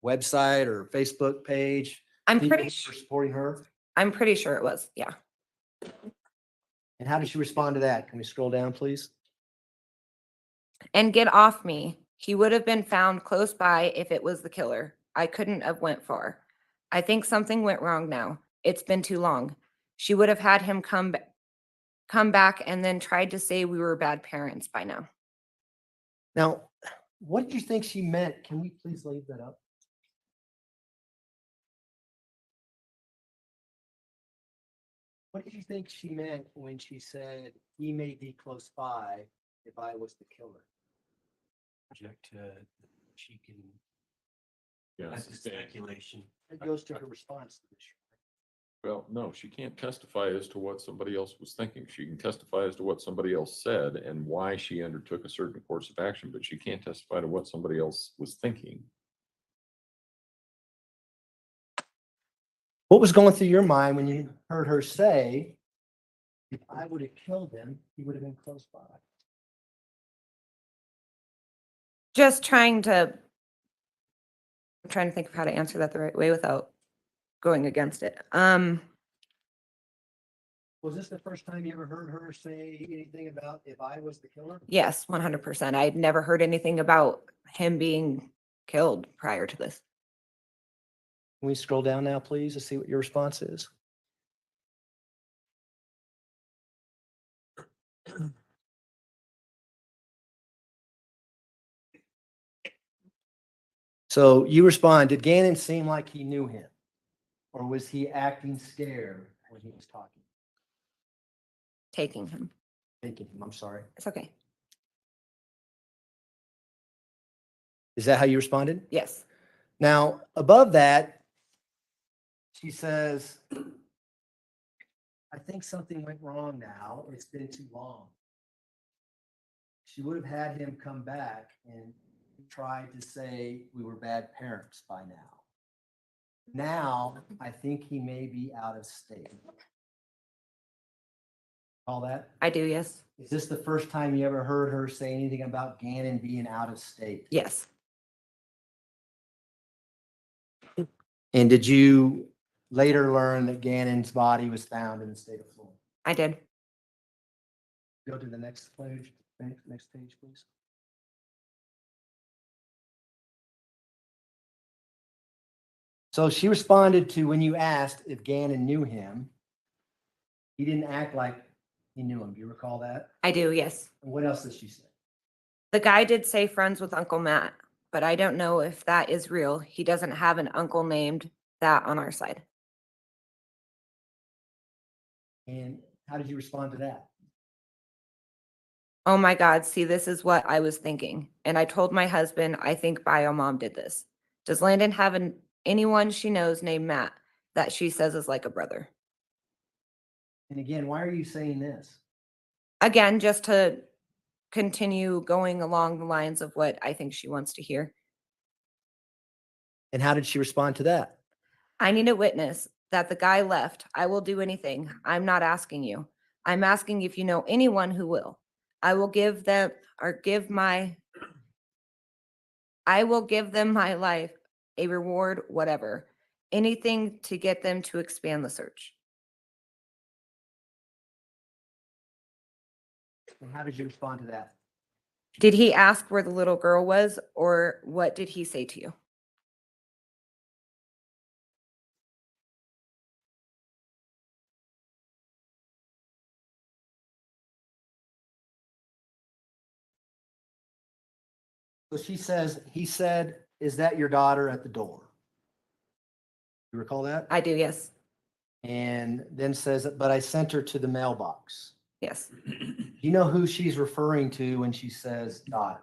website or Facebook page? I'm people pretty who were supporting her. I'm pretty sure it was. Yeah. And how did she respond to that? Can we scroll down, please? And get off me. He would have been found close by if it was the killer. I couldn't have went far. I think something went wrong now. It's been too long. She would have had him come back and then tried to say we were bad parents by now. Now, what did you think she meant? Can we please leave that up? What did you think she meant when she said he may be close by if I was the killer? Object to, she can, Yes. that's a speculation. It goes to her response to this. Well, no, she can't testify as to what somebody else was thinking. She can testify as to what somebody else said and why she undertook a certain course of action, but she can't testify to what somebody else was thinking. What was going through your mind when you heard her say, if I would have killed him, he would have been close by? Just I'm trying to think of how to answer that the right way without going against it. Was this the first time you ever heard her say anything about if I was the killer? Yes, 100%. I'd never heard anything about him being killed prior to this. Can we scroll down now, please, to see what your response is? So you respond, did Gannon seem like he knew him? Or was he acting scared when he was talking? Taking him. Taking him, I'm sorry. It's okay. Is that how you responded? Yes. Now, above that, she says, I think something went wrong now. It's been too long. She would have had him come back and tried to say we were bad parents by now. Now, I think he may be out of state. All that? I do, yes. Is this the first time you ever heard her say anything about Gannon being out of state? Yes. And did you later learn that Gannon's body was found in the state of Florida? I did. Go to the next page, next page, please. So she responded to when you asked if Gannon knew him, he didn't act like he knew him. Do you recall that? I do, yes. And what else did she say? The guy did say friends with Uncle Matt, but I don't know if that is real. He doesn't have an uncle named that on our side. And how did you respond to that? Oh my God, see, this is what I was thinking. And I told my husband, I think bio mom did this. Does Landon have anyone she knows named Matt that she says is like a brother? And again, why are you saying this? Again, just to continue going along the lines of what I think she wants to hear. And how did she respond to that? I need a witness that the guy left. I will do anything. I'm not asking you. I'm asking if you know anyone who will. I will give them my life, a reward, whatever. Anything to get them to expand the search. And how did you respond to that? Did he ask where the little girl was, or what did he say to you? So she says, he said, "Is that your daughter at the door?" You recall that? I do, yes. And then says, "But I sent her to the mailbox." Yes. Do you know who she's referring to when she says daughter?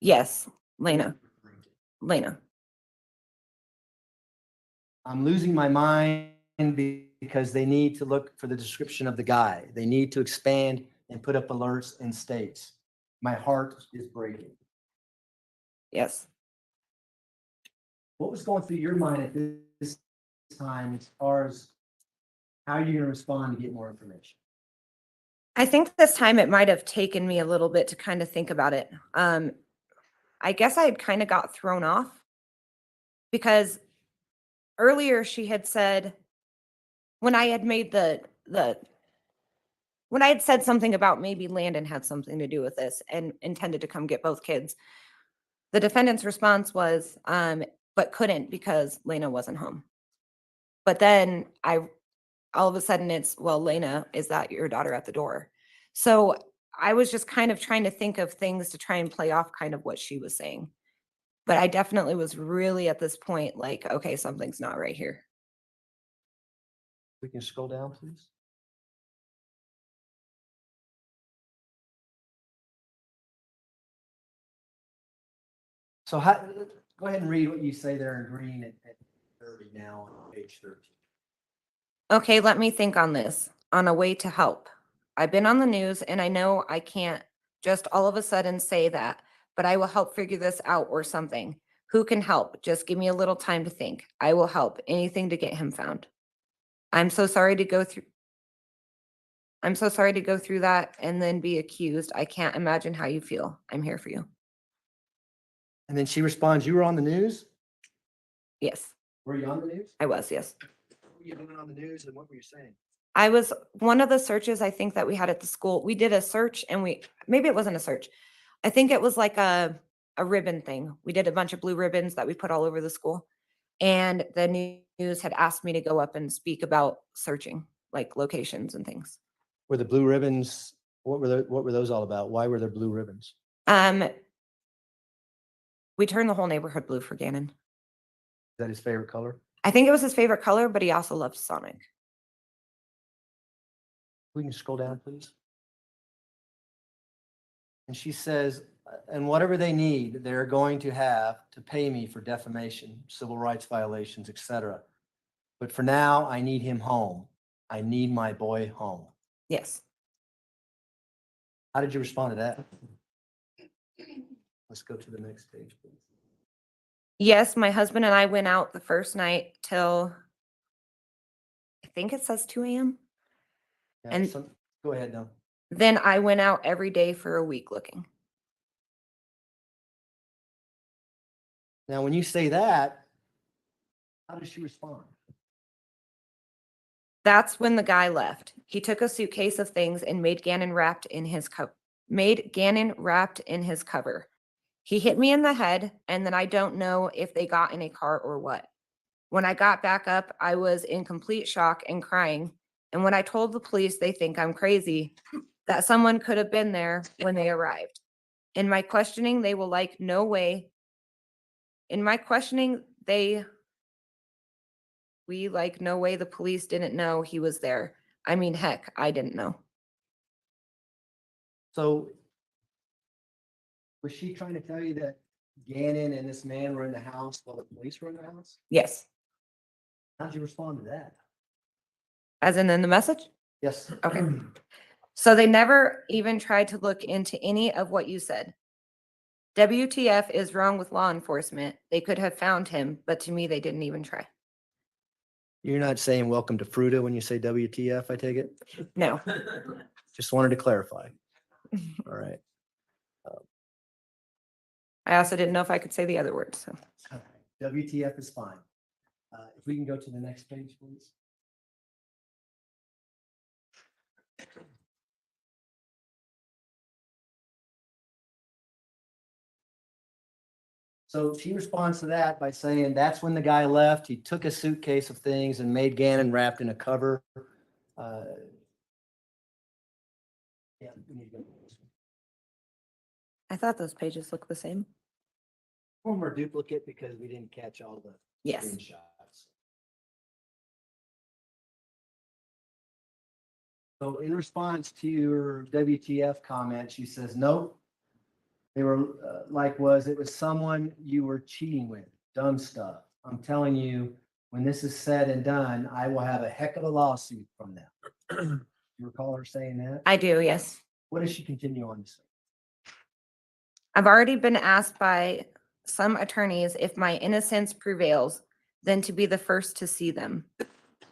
Yes. Lena. Lena. I'm losing my mind because they need to look for the description of the guy. They need to expand and put up alerts and states. My heart is breaking. Yes. What was going through your mind at this time as far as how you're going to respond to get more information? I think this time it might have taken me a little bit to kind of think about it. I guess I had kind of got thrown off because earlier she had said when I had made when I had said something about maybe Landon had something to do with this and intended to come get both kids, the defendant's response was, but couldn't because Lena wasn't home. But then all of a sudden it's, well, Lena, is that your daughter at the door? So I was just kind of trying to think of things to try and play off kind of what she was saying. But I definitely was really at this point like, okay, something's not right here. We can scroll down, please. So go ahead and read what you say there in green at 30 now on page 13. Okay, let me think on this. On a way to help. I've been on the news and I know I can't just all of a sudden say that, but I will help figure this out or something. Who can help? Just give me a little time to think. I will help. Anything to get him found. I'm so sorry to go through that and then be accused. I can't imagine how you feel. I'm here for you. And then she responds, "You were on the news?" Yes, Were you on the news? I was, yes. What were you doing on the news and what were you saying? I was one of the searches I think that we had at the school. We did a search and maybe it wasn't a search. I think it was like a ribbon thing. We did a bunch of blue ribbons that we put all over the school. And the news had asked me to go up and speak about searching, like locations and things. Were the blue ribbons, what were those all about? Why were there blue ribbons? We turned the whole neighborhood blue for Gannon. Is that his favorite color? I think it was his favorite color, but he also loved Sonic. We can scroll down, please. And she says, "And whatever they need, they're going to have to pay me for defamation, civil rights violations, etc. But for now, I need him home. I need my boy home." Yes. How did you respond to that? Let's go to the next page, please. Yes, my husband and I went out the first night till I think it says 2 a.m. Yeah, And go ahead now. then I went out every day for a week looking. Now, when you say that, how does she respond? That's when the guy left. He took a suitcase of things and made Gannon wrapped in his cover. He hit me in the head, and then I don't know if they got in a car or what. When I got back up, I was in complete shock and crying. And when I told the police they think I'm crazy, that someone could have been there when they arrived. In my questioning, they will like, no way. In my questioning, we like, no way the police didn't know he was there. I mean, heck, I didn't know. So was she trying to tell you that Gannon and this man were in the house while the police were in the house? Yes. How'd you respond to that? As in the message? Yes. Okay. So they never even tried to look into any of what you said. WTF is wrong with law enforcement. They could have found him, but to me, they didn't even try. You're not saying welcome to Fruta when you say WTF, I take it? No. Just wanted to clarify. All right. I also didn't know if I could say the other word. So WTF is fine. If we can go to the next page, please. So she responds to that by saying, "That's when the guy left. He took a suitcase of things and made Gannon wrapped in a cover." Yeah, we need to go. I thought those pages looked the same. Former duplicate because we didn't catch all the Yes. screenshots. So in response to your WTF comment, she says, nope. They were it was someone you were cheating with, dumb stuff. I'm telling you, when this is said and done, I will have a heck of a lawsuit from them. You recall her saying that? I do, yes. What does she continue on to say? I've already been asked by some attorneys if my innocence prevails, then to be the first to see them.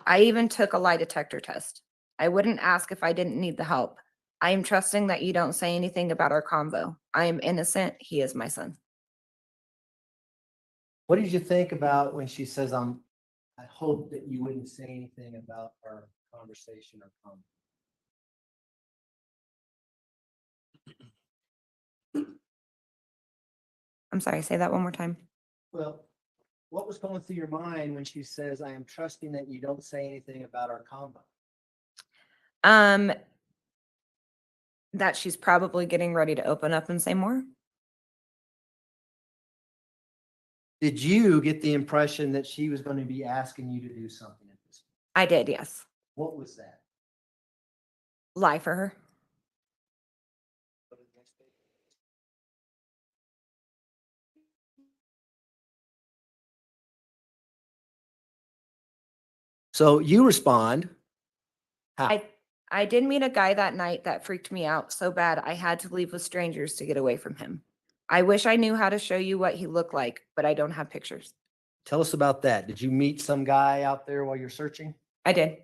I even took a lie detector test. I wouldn't ask if I didn't need the help. I am trusting that you don't say anything about our convo. I am innocent. He is my son. What did you think about when she says, I hope that you wouldn't say anything about our conversation or comment? I'm sorry, say that one more time. Well, what was going through your mind when she says, I am trusting that you don't say anything about our combo? That she's probably getting ready to open up and say more. Did you get the impression that she was going to be asking you to do something at this point? I did, yes. What was that? Lie for her. So you respond. How? I did meet a guy that night that freaked me out so bad I had to leave with strangers to get away from him. I wish I knew how to show you what he looked like, but I don't have pictures. Tell us about that. Did you meet some guy out there while you're searching? I did.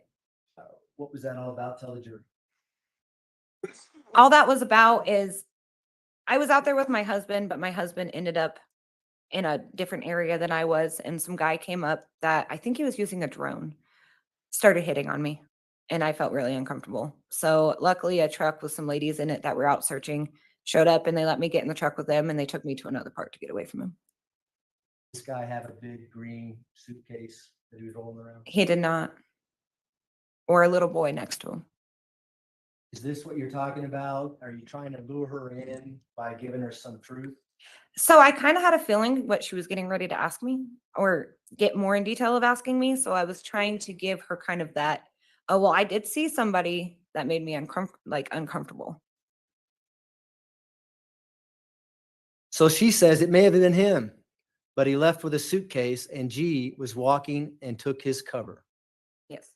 What was that all about? Tell the jury. All that was about is I was out there with my husband, but my husband ended up in a different area than I was. And some guy came up that I think he was using a drone, started hitting on me. And I felt really uncomfortable. So luckily a truck with some ladies in it that were out searching showed up and they let me get in the truck with them and they took me to another part to get away from him. This guy have a big green suitcase that he was rolling around? He did not. Or a little boy next to him. Is this what you're talking about? Are you trying to lure her in by giving her some truth? So I kind of had a feeling what she was getting ready to ask me or get more in detail of asking me. So I was trying to give her kind of that, oh, well, I did see somebody that made me uncomfortable. So she says it may have been him, but he left with a suitcase and G was walking and took his cover. Yes.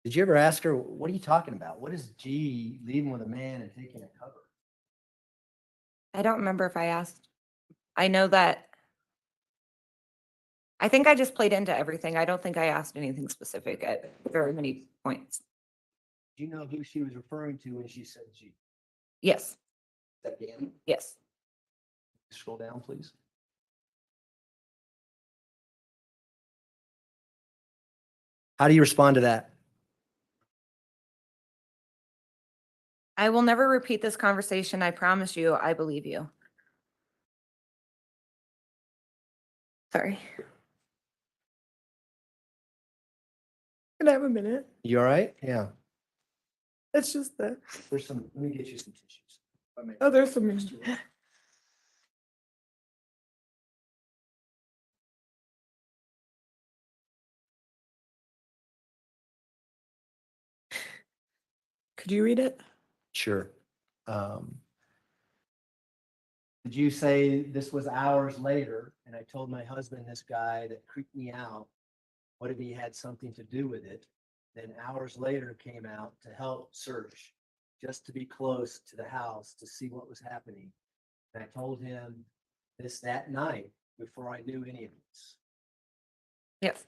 Did you ever ask her, what are you talking about? What is G leaving with a man and taking a cover? I don't remember if I asked. I know that. I think I just played into everything. I don't think I asked anything specific at very many points. Do you know who she was referring to when she said G? Yes. Is that Danny? Yes. Scroll down, please. How do you respond to that? I will never repeat this conversation. I promise you, I believe you. Sorry. Can I have a minute? You all right? Yeah. It's just that. There's some, let me get you some tissues. Oh, there's some. Could you read it? Sure. Did you say this was hours later and I told my husband this guy that creeped me out? What if he had something to do with it? Then hours later came out to help search, just to be close to the house to see what was happening. And I told him this that night before I knew any of this. Yes.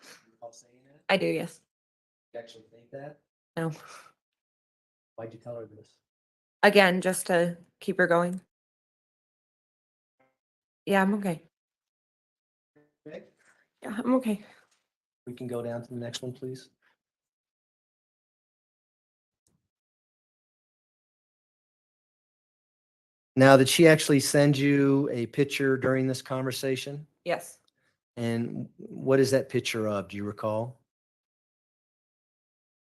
You recall saying that? I do, yes. You actually think that? No. Why'd you tell her this? Again, just to keep her going. Yeah, I'm okay. Okay. Yeah, I'm okay. We can go down to the next one, please. Now, did she actually send you a picture during this conversation? Yes. And what is that picture of? Do you recall?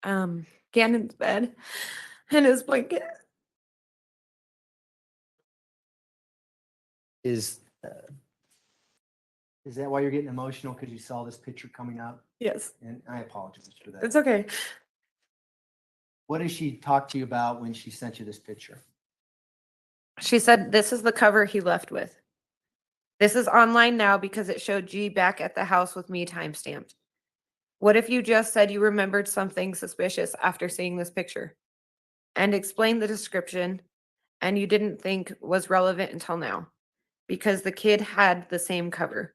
Gannon's bed and his blanket. Is Is that why you're getting emotional? Because you saw this picture coming up? Yes, And I apologize for that. it's okay. What did she talk to you about when she sent you this picture? She said, this is the cover he left with. This is online now because it showed G back at the house with me timestamped. What if you just said you remembered something suspicious after seeing this picture? And explained the description and you didn't think was relevant until now because the kid had the same cover.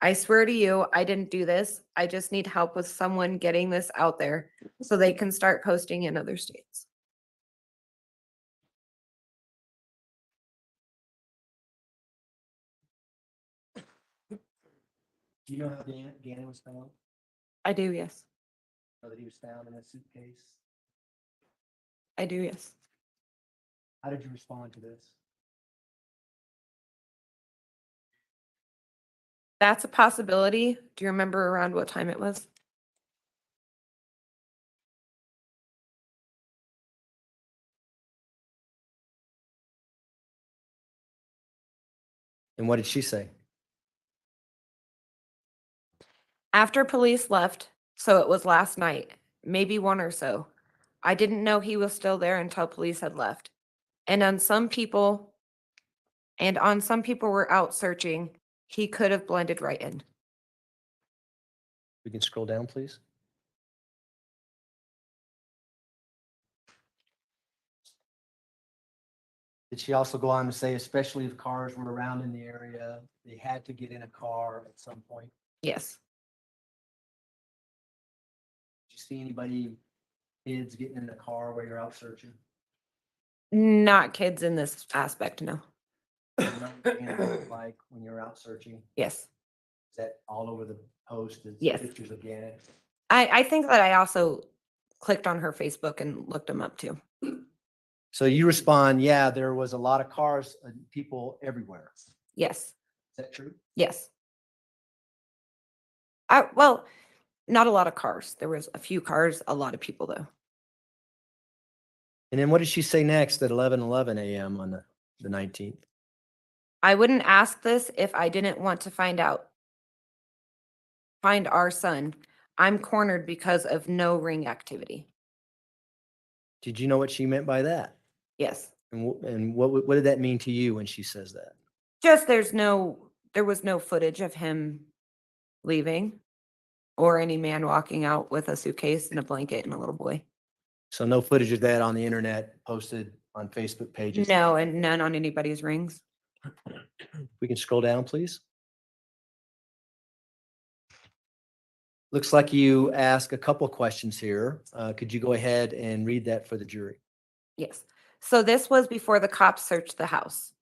I swear to you, I didn't do this. I just need help with someone getting this out there so they can start posting in other states. Do you know how Gannon was found? I do, yes. Know that he was found in a suitcase? I do, yes. How did you respond to this? That's a possibility. Do you remember around what time it was? And what did she say? After police left, so it was last night, maybe one or so. I didn't know he was still there until police had left. And on some people were out searching, he could have blended right in. We can scroll down, please. Did she also go on to say, especially if cars were around in the area, they had to get in a car at some point? Yes. Did you see anybody, kids getting in a car while you're out searching? Not kids in this aspect, no. Like when you're out searching, Yes. is that all over the post? Is Yes. pictures of Gannon? I think that I also clicked on her Facebook and looked him up too. So you respond, yeah, there was a lot of cars and people everywhere. Is Yes. that true? Yes. Well, not a lot of cars. There was a few cars, a lot of people though. And then what did she say next at 11:11 a.m. on the 19th? I wouldn't ask this if I didn't want to find our son. I'm cornered because of no ring activity. Did you know what she meant by that? Yes. And what did that mean to you when she says that? Just there was no footage of him leaving or any man walking out with a suitcase and a blanket and a little boy. So no footage of that on the internet posted on Facebook pages? No, and none on anybody's rings. We can scroll down, please. Looks like you asked a couple questions here. Could you go ahead and read that for the jury? Yes. So this was before the cops searched the house.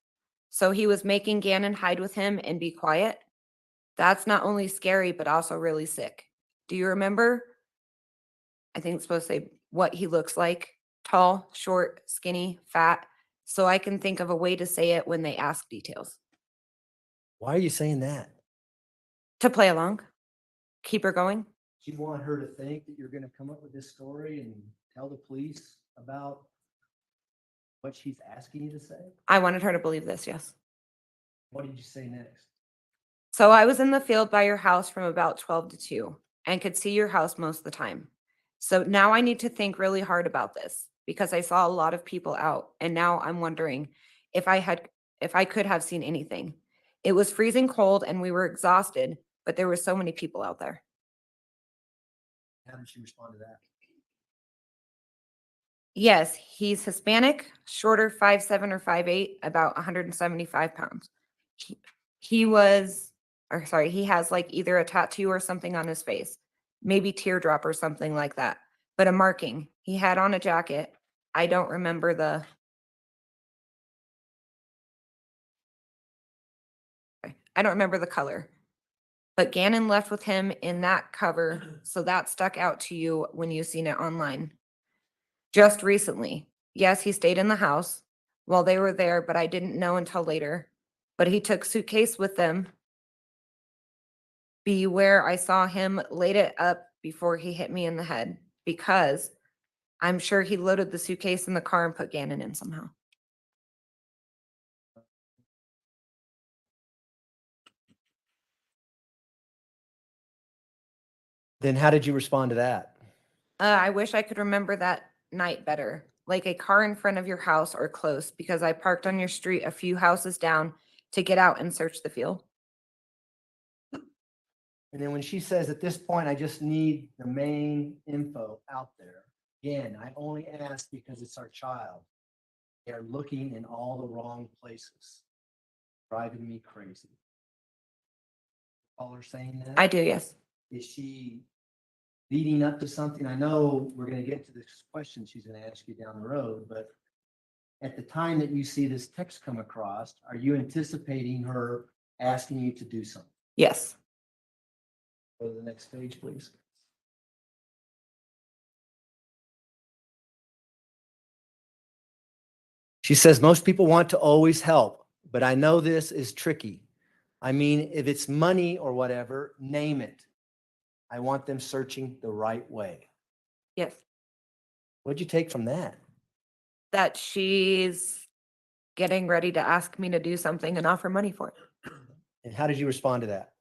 So he was making Gannon hide with him and be quiet. That's not only scary, but also really sick. Do you remember? I think it's supposed to say what he looks like. Tall, short, skinny, fat. So I can think of a way to say it when they ask details. Why are you saying that? To play along. Keep her going. Do you want her to think that you're going to come up with this story and tell the police about what she's asking you to say? I wanted her to believe this, yes. What did you say next? So I was in the field by your house from about 12 to 2 and could see your house most of the time. So now I need to think really hard about this because I saw a lot of people out and now I'm wondering if I could have seen anything. It was freezing cold and we were exhausted, but there were so many people out there. How did she respond to that? Yes, he's Hispanic, shorter, 5'7" or 5'8", about 175 pounds. He has like either a tattoo or something on his face, maybe teardrop or something like that, but a marking. He had on a jacket. I don't remember the color, but Gannon left with him in that cover, so that stuck out to you when you seen it online. Just recently. Yes, he stayed in the house while they were there, but I didn't know until later. But he took suitcase with them. Beware, I saw him laid it up before he hit me in the head because I'm sure he loaded the suitcase in the car and put Gannon in somehow. Then how did you respond to that? I wish I could remember that night better. Like a car in front of your house or close, because I parked on your street a few houses down to get out and search the field. And then when she says, at this point, I just need the main info out there. Again, I only ask because it's our child. They're looking in all the wrong places. Driving me crazy. Caller saying that? I do, yes. Is she leading up to something? I know we're going to get to this question she's going to ask you down the road, but at the time that you see this text come across, are you anticipating her asking you to do something? Yes. Go to the next page, please. She says, most people want to always help, but I know this is tricky. I mean, if it's money or whatever, name it. I want them searching the right way. Yes. What'd you take from that? That she's getting ready to ask me to do something and offer money for it. And how did you respond to that?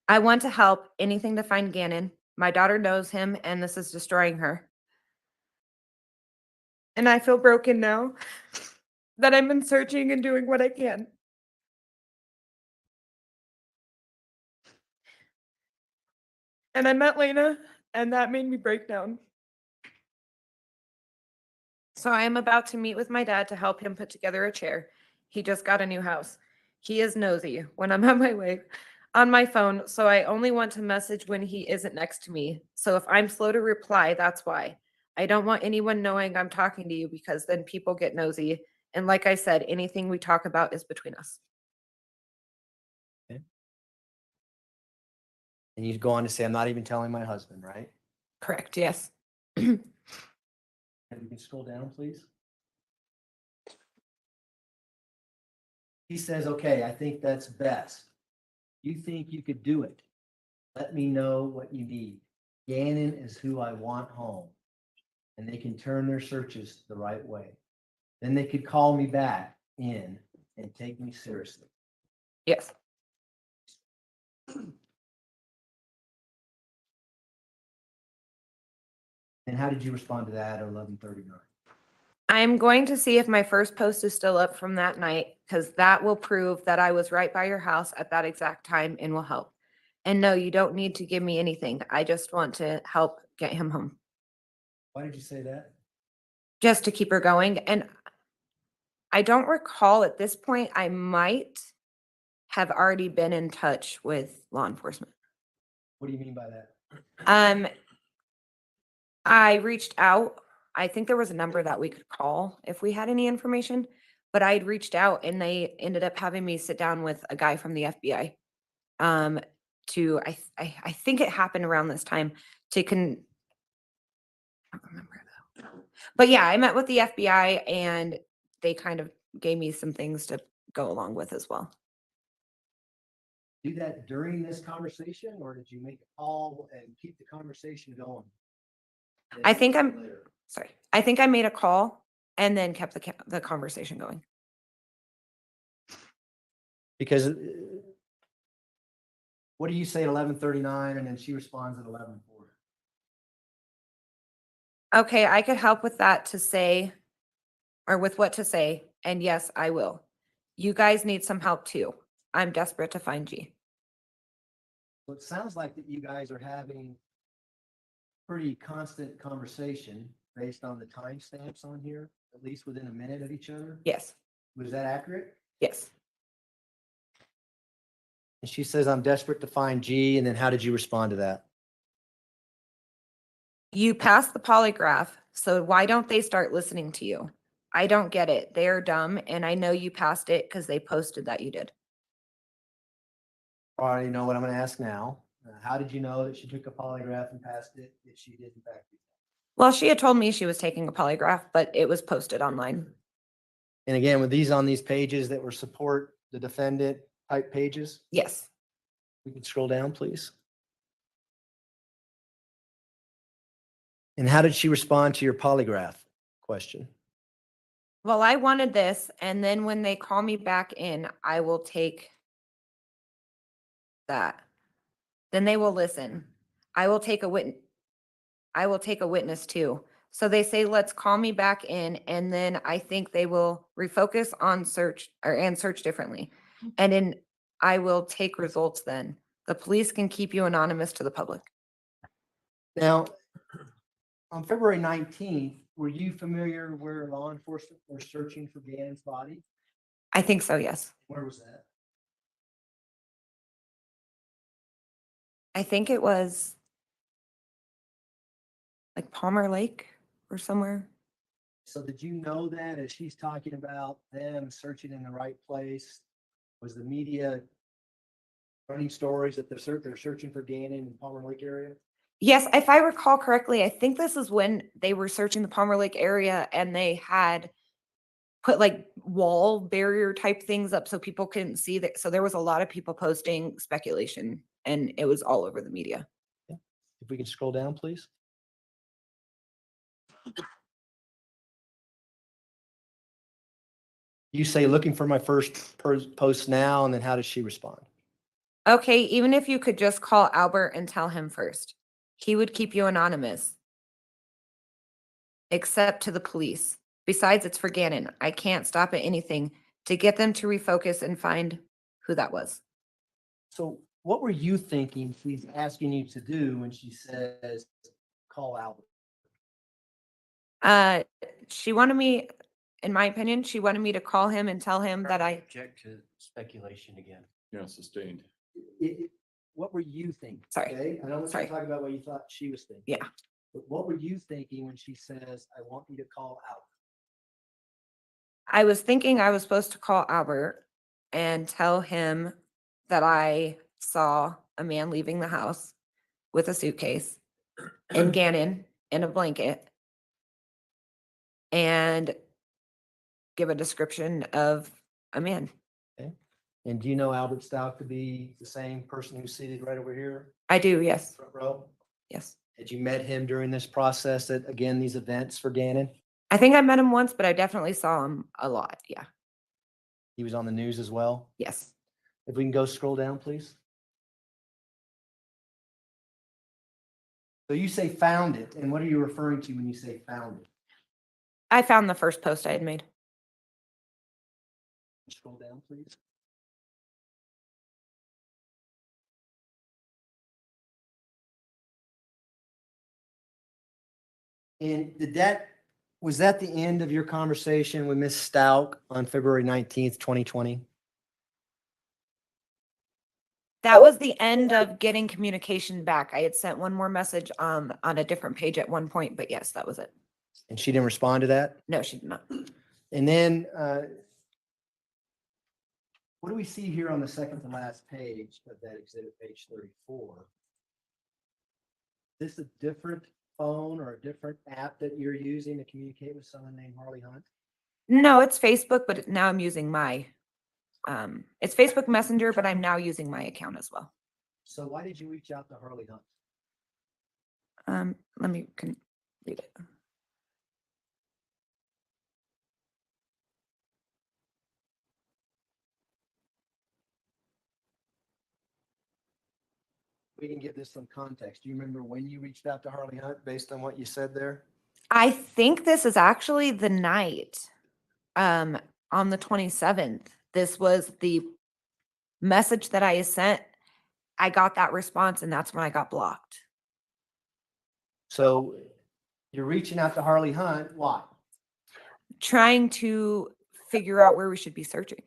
I want to help, anything to find Gannon. My daughter knows him and this is destroying her. And I feel broken now that I've been searching and doing what I can. And I met Lena, and that made me break down. So I am about to meet with my dad to help him put together a chair. He just got a new house. He is nosy when I'm on my way on my phone, so I only want to message when he isn't next to me. So if I'm slow to reply, that's why. I don't want anyone knowing I'm talking to you because then people get nosy. And like I said, anything we talk about is between us. And you go on to say, I'm not even telling my husband, right? Correct, yes. And you can scroll down, please. He says, okay, I think that's best. You think you could do it? Let me know what you need. Gannon is who I want home. And they can turn their searches the right way. Then they could call me back in and take me seriously. Yes. And how did you respond to that at 11:39? I'm going to see if my first post is still up from that night, because that will prove that I was right by your house at that exact time and will help. And no, you don't need to give me anything. I just want to help get him home, Why did you say that? just to keep her going. And I don't recall at this point, I might have already been in touch with law enforcement. What do you mean by that? I reached out. I think there was a number that we could call if we had any information, but I had reached out and they ended up having me sit down with a guy from the FBI. I think it happened around this time I don't remember though. But yeah, I met with the FBI and they kind of gave me some things to go along with as well. Do that during this conversation, or did you make a call and keep the conversation going? I think I think I made a call and then kept the conversation going. Because what do you say at 11:39 and then she responds at 11:40? Okay, I could help with that to say, or with what to say, and yes, I will. You guys need some help too. I'm desperate to find G. So it sounds like that you guys are having pretty constant conversation based on the timestamps on here, at least within a minute of each other. Yes. Was that accurate? Yes. And she says, I'm desperate to find G. And then how did you respond to that? You passed the polygraph, so why don't they start listening to you? I don't get it. They're dumb, and I know you passed it because they posted that you did. I already know what I'm going to ask now. How did you know that she took a polygraph and passed it if she did in fact do that? Well, she had told me she was taking a polygraph, but it was posted online. And again, with these on these pages that were support the defendant type pages? Yes. We can scroll down, please. And how did she respond to your polygraph question? Well, I wanted this, and then when they call me back in, I will take that. Then they will listen. I will take a witness too. So they say, let's call me back in, and then I think they will refocus on search and search differently. And then I will take results then. The police can keep you anonymous to the public. Now, on February 19th, were you familiar where law enforcement were searching for Gannon's body? I think so, yes. Where was that? I think it was like Palmer Lake or somewhere. So did you know that as she's talking about them searching in the right place? Was the media running stories that they're searching for Gannon in Palmer Lake area? Yes, if I recall correctly, I think this is when they were searching the Palmer Lake area and they had put like wall barrier type things up so people couldn't see that. So there was a lot of people posting speculation and it was all over the media. If we can scroll down, please. You say looking for my first post now, and then how does she respond? Okay, even if you could just call Albert and tell him first, he would keep you anonymous. Except to the police. Besides, it's for Gannon. I can't stop at anything to get them to refocus and find who that was. So what were you thinking she's asking you to do when she says, call Albert? She wanted me, in my opinion, she wanted me to call him and tell him that I, Object to speculation again. Yeah, sustained. What were you thinking? Sorry. Okay, I don't want you Sorry. to talk about what you thought she was thinking. Yeah. But what were you thinking when she says, I want you to call Albert? I was thinking I was supposed to call Albert and tell him that I saw a man leaving the house with a suitcase and Gannon in a blanket and give a description of a man. Okay. And do you know Albert Stauch to be the same person who's seated right over here? I do, yes. Front row? Yes. Had you met him during this process at, again, these events for Gannon? I think I met him once, but I definitely saw him a lot. Yeah. He was on the news as well? Yes. If we can go scroll down, please. So you say found it, and what are you referring to when you say found it? I found the first post I had made. Scroll down, please. And was that the end of your conversation with Ms. Stauch on February 19th, 2020? That was the end of getting communication back. I had sent one more message on a different page at one point, but yes, that was it. And she didn't respond to that? No, she did not. And then, what do we see here on the second to last page of that exhibit, page 34? Is this a different phone or a different app that you're using to communicate with someone named Harley Hunt? No, it's Facebook, but now I'm using my, it's Facebook Messenger, but I'm now using my account as well. So why did you reach out to Harley Hunt? Let me read it. We can give this some context. Do you remember when you reached out to Harley Hunt based on what you said there? I think this is actually the night, on the 27th. This was the message that I sent. I got that response and that's when I got blocked. So you're reaching out to Harley Hunt, why? Trying to figure out where we should be searching.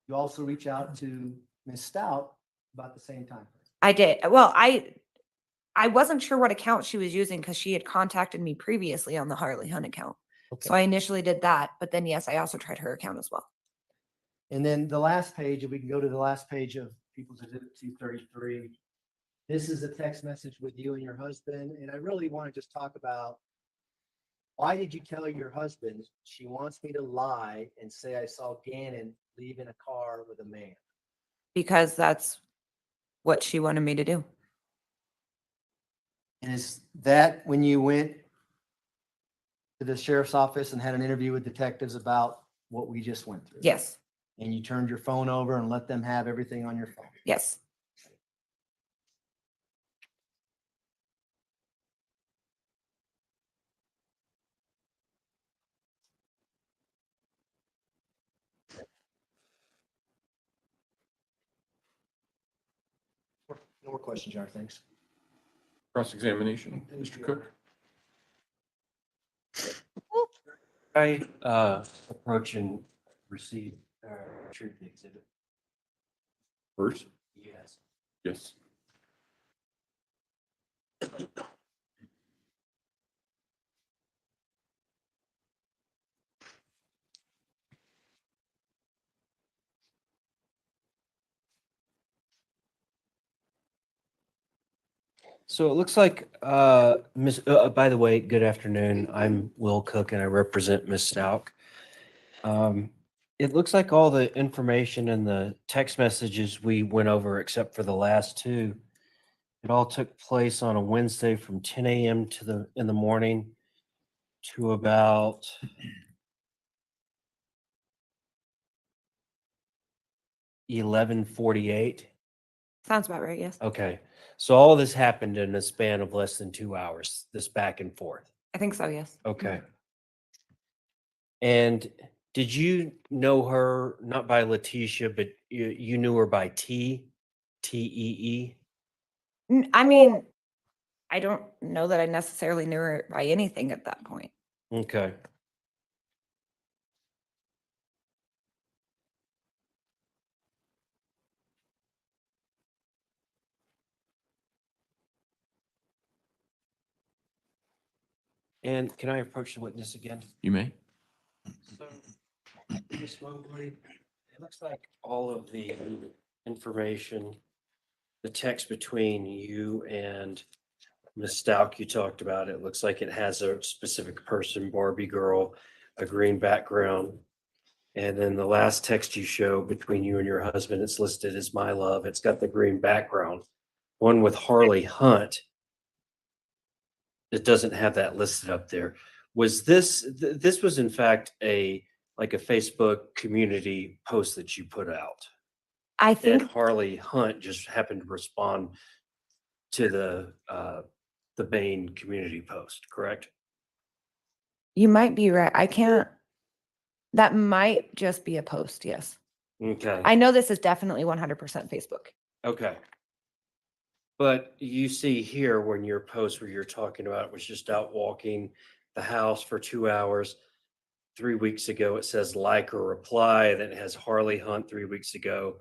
You also reach out to Ms. Stauch about the same time. I did. Well, I wasn't sure what account she was using because she had contacted me previously on the Harley Hunt account. Okay. So I initially did that, but then yes, I also tried her account as well. And then the last page, if we can go to the last page of People's Exhibit 233. This is a text message with you and your husband. And I really want to just talk about, why did you tell your husband she wants me to lie and say I saw Gannon leave in a car with a man? Because that's what she wanted me to do. And is that when you went to the sheriff's office and had an interview with detectives about what we just went through? Yes. And you turned your phone over and let them have everything on your phone? Yes. No more questions, Your Honor. Thanks. Cross-examination, Mr. Cook. I approach and receive, retrieve the exhibit. First? Yes. Yes. So it looks like, Miss, by the way, good afternoon. I'm Will Cook and I represent Miss Stauch. It looks like all the information and the text messages we went over, except for the last two, it all took place on a Wednesday from 10 a.m. in the morning to about 11:48. Sounds about right, yes. Okay. So all this happened in a span of less than 2 hours, this back and forth. I think so, yes. Okay. And did you know her not by Letecia, but you knew her by T-E-E? I mean, I don't know that I necessarily knew her by anything at that point. Okay. And can I approach the witness again? You may. So, Ms. Mobley, it looks like all of the information, the text between you and Ms. Stauch you talked about, it looks like it has a specific person, Barbie girl, a green background. And then the last text you show between you and your husband, it's listed as my love. It's got the green background. One with Harley Hunt. It doesn't have that listed up there. Was this was in fact like a Facebook community post that you put out? I think And Harley Hunt just happened to respond to the Bain community post, correct? you might be right. I can't, that might just be a post, yes. Okay. I know this is definitely 100% Facebook. Okay. But you see here when your post where you're talking about was just out walking the house for 2 hours. 3 weeks ago, it says like or reply. Then it has Harley Hunt 3 weeks ago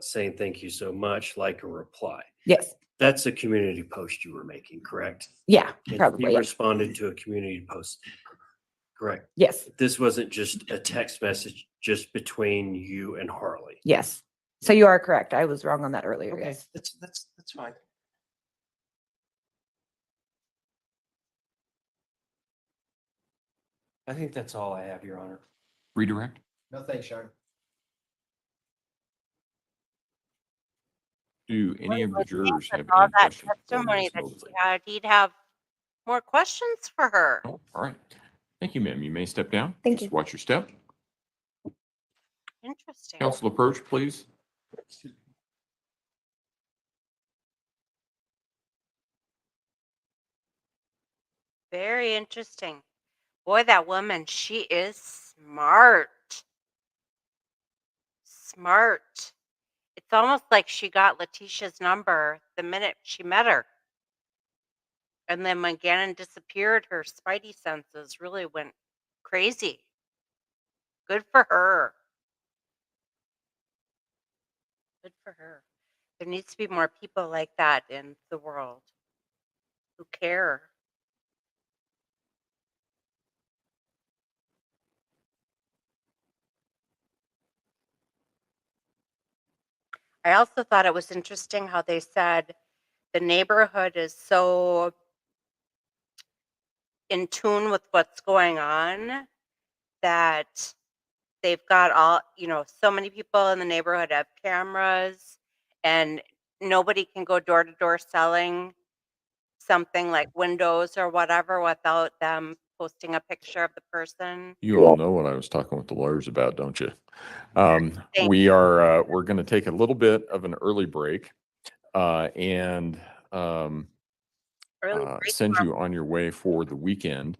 saying thank you so much, like or reply. Yes. That's a community post you were making, correct? Yeah, And probably. he Yeah. responded to a community post, correct? Yes. This wasn't just a text message just between you and Harley. Yes. So you are correct. I was wrong on that earlier. Okay, Yes. that's fine. I think that's all I have, Your Honor. Redirect. No, thanks, Your Honor. Do any of the jurors have All any that questions? for testimony Ms. that Mobley? she had, he'd have more questions for her. Oh, all right. Thank you, ma'am. You may step down. Thank Just you. watch your step. Interesting. Council approach, please. Very interesting. Boy, that woman, she is smart. Smart. It's almost like she got Leticia's number the minute she met her. And then when Gannon disappeared, her spidey senses really went crazy. Good for her. Good for her. There needs to be more people like that in the world who care. I also thought it was interesting how they said the neighborhood is so in tune with what's going on that they've got so many people in the neighborhood have cameras and nobody can go door to door selling something like windows or whatever without them posting a picture of the person. You all know what I was talking with the lawyers about, don't you? Thank We're going to take a little bit of an early break and Early break send room. you on your way for the weekend.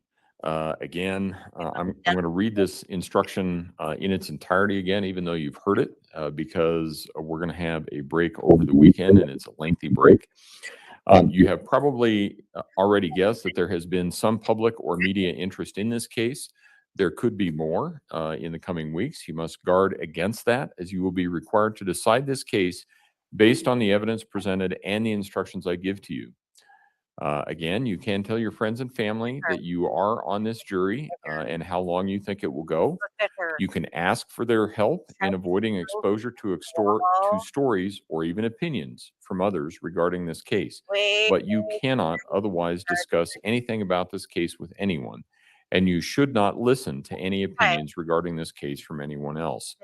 again, I'm going to read this instruction in its entirety again, even though you've heard it, because we're going to have a break over the weekend, and it's a lengthy break. You have probably already guessed that there has been some public or media interest in this case. There could be more in the coming weeks. You must guard against that, as you will be required to decide this case based on the evidence presented and the instructions I give to you. Again, you can tell your friends and family that you are on this jury and how long you think it will go. Look at her. You can ask for their help in avoiding exposure to stories or even opinions from others regarding this case. Wait. But you cannot otherwise discuss anything about this case with anyone, and you should not listen to any opinions regarding this case from anyone else.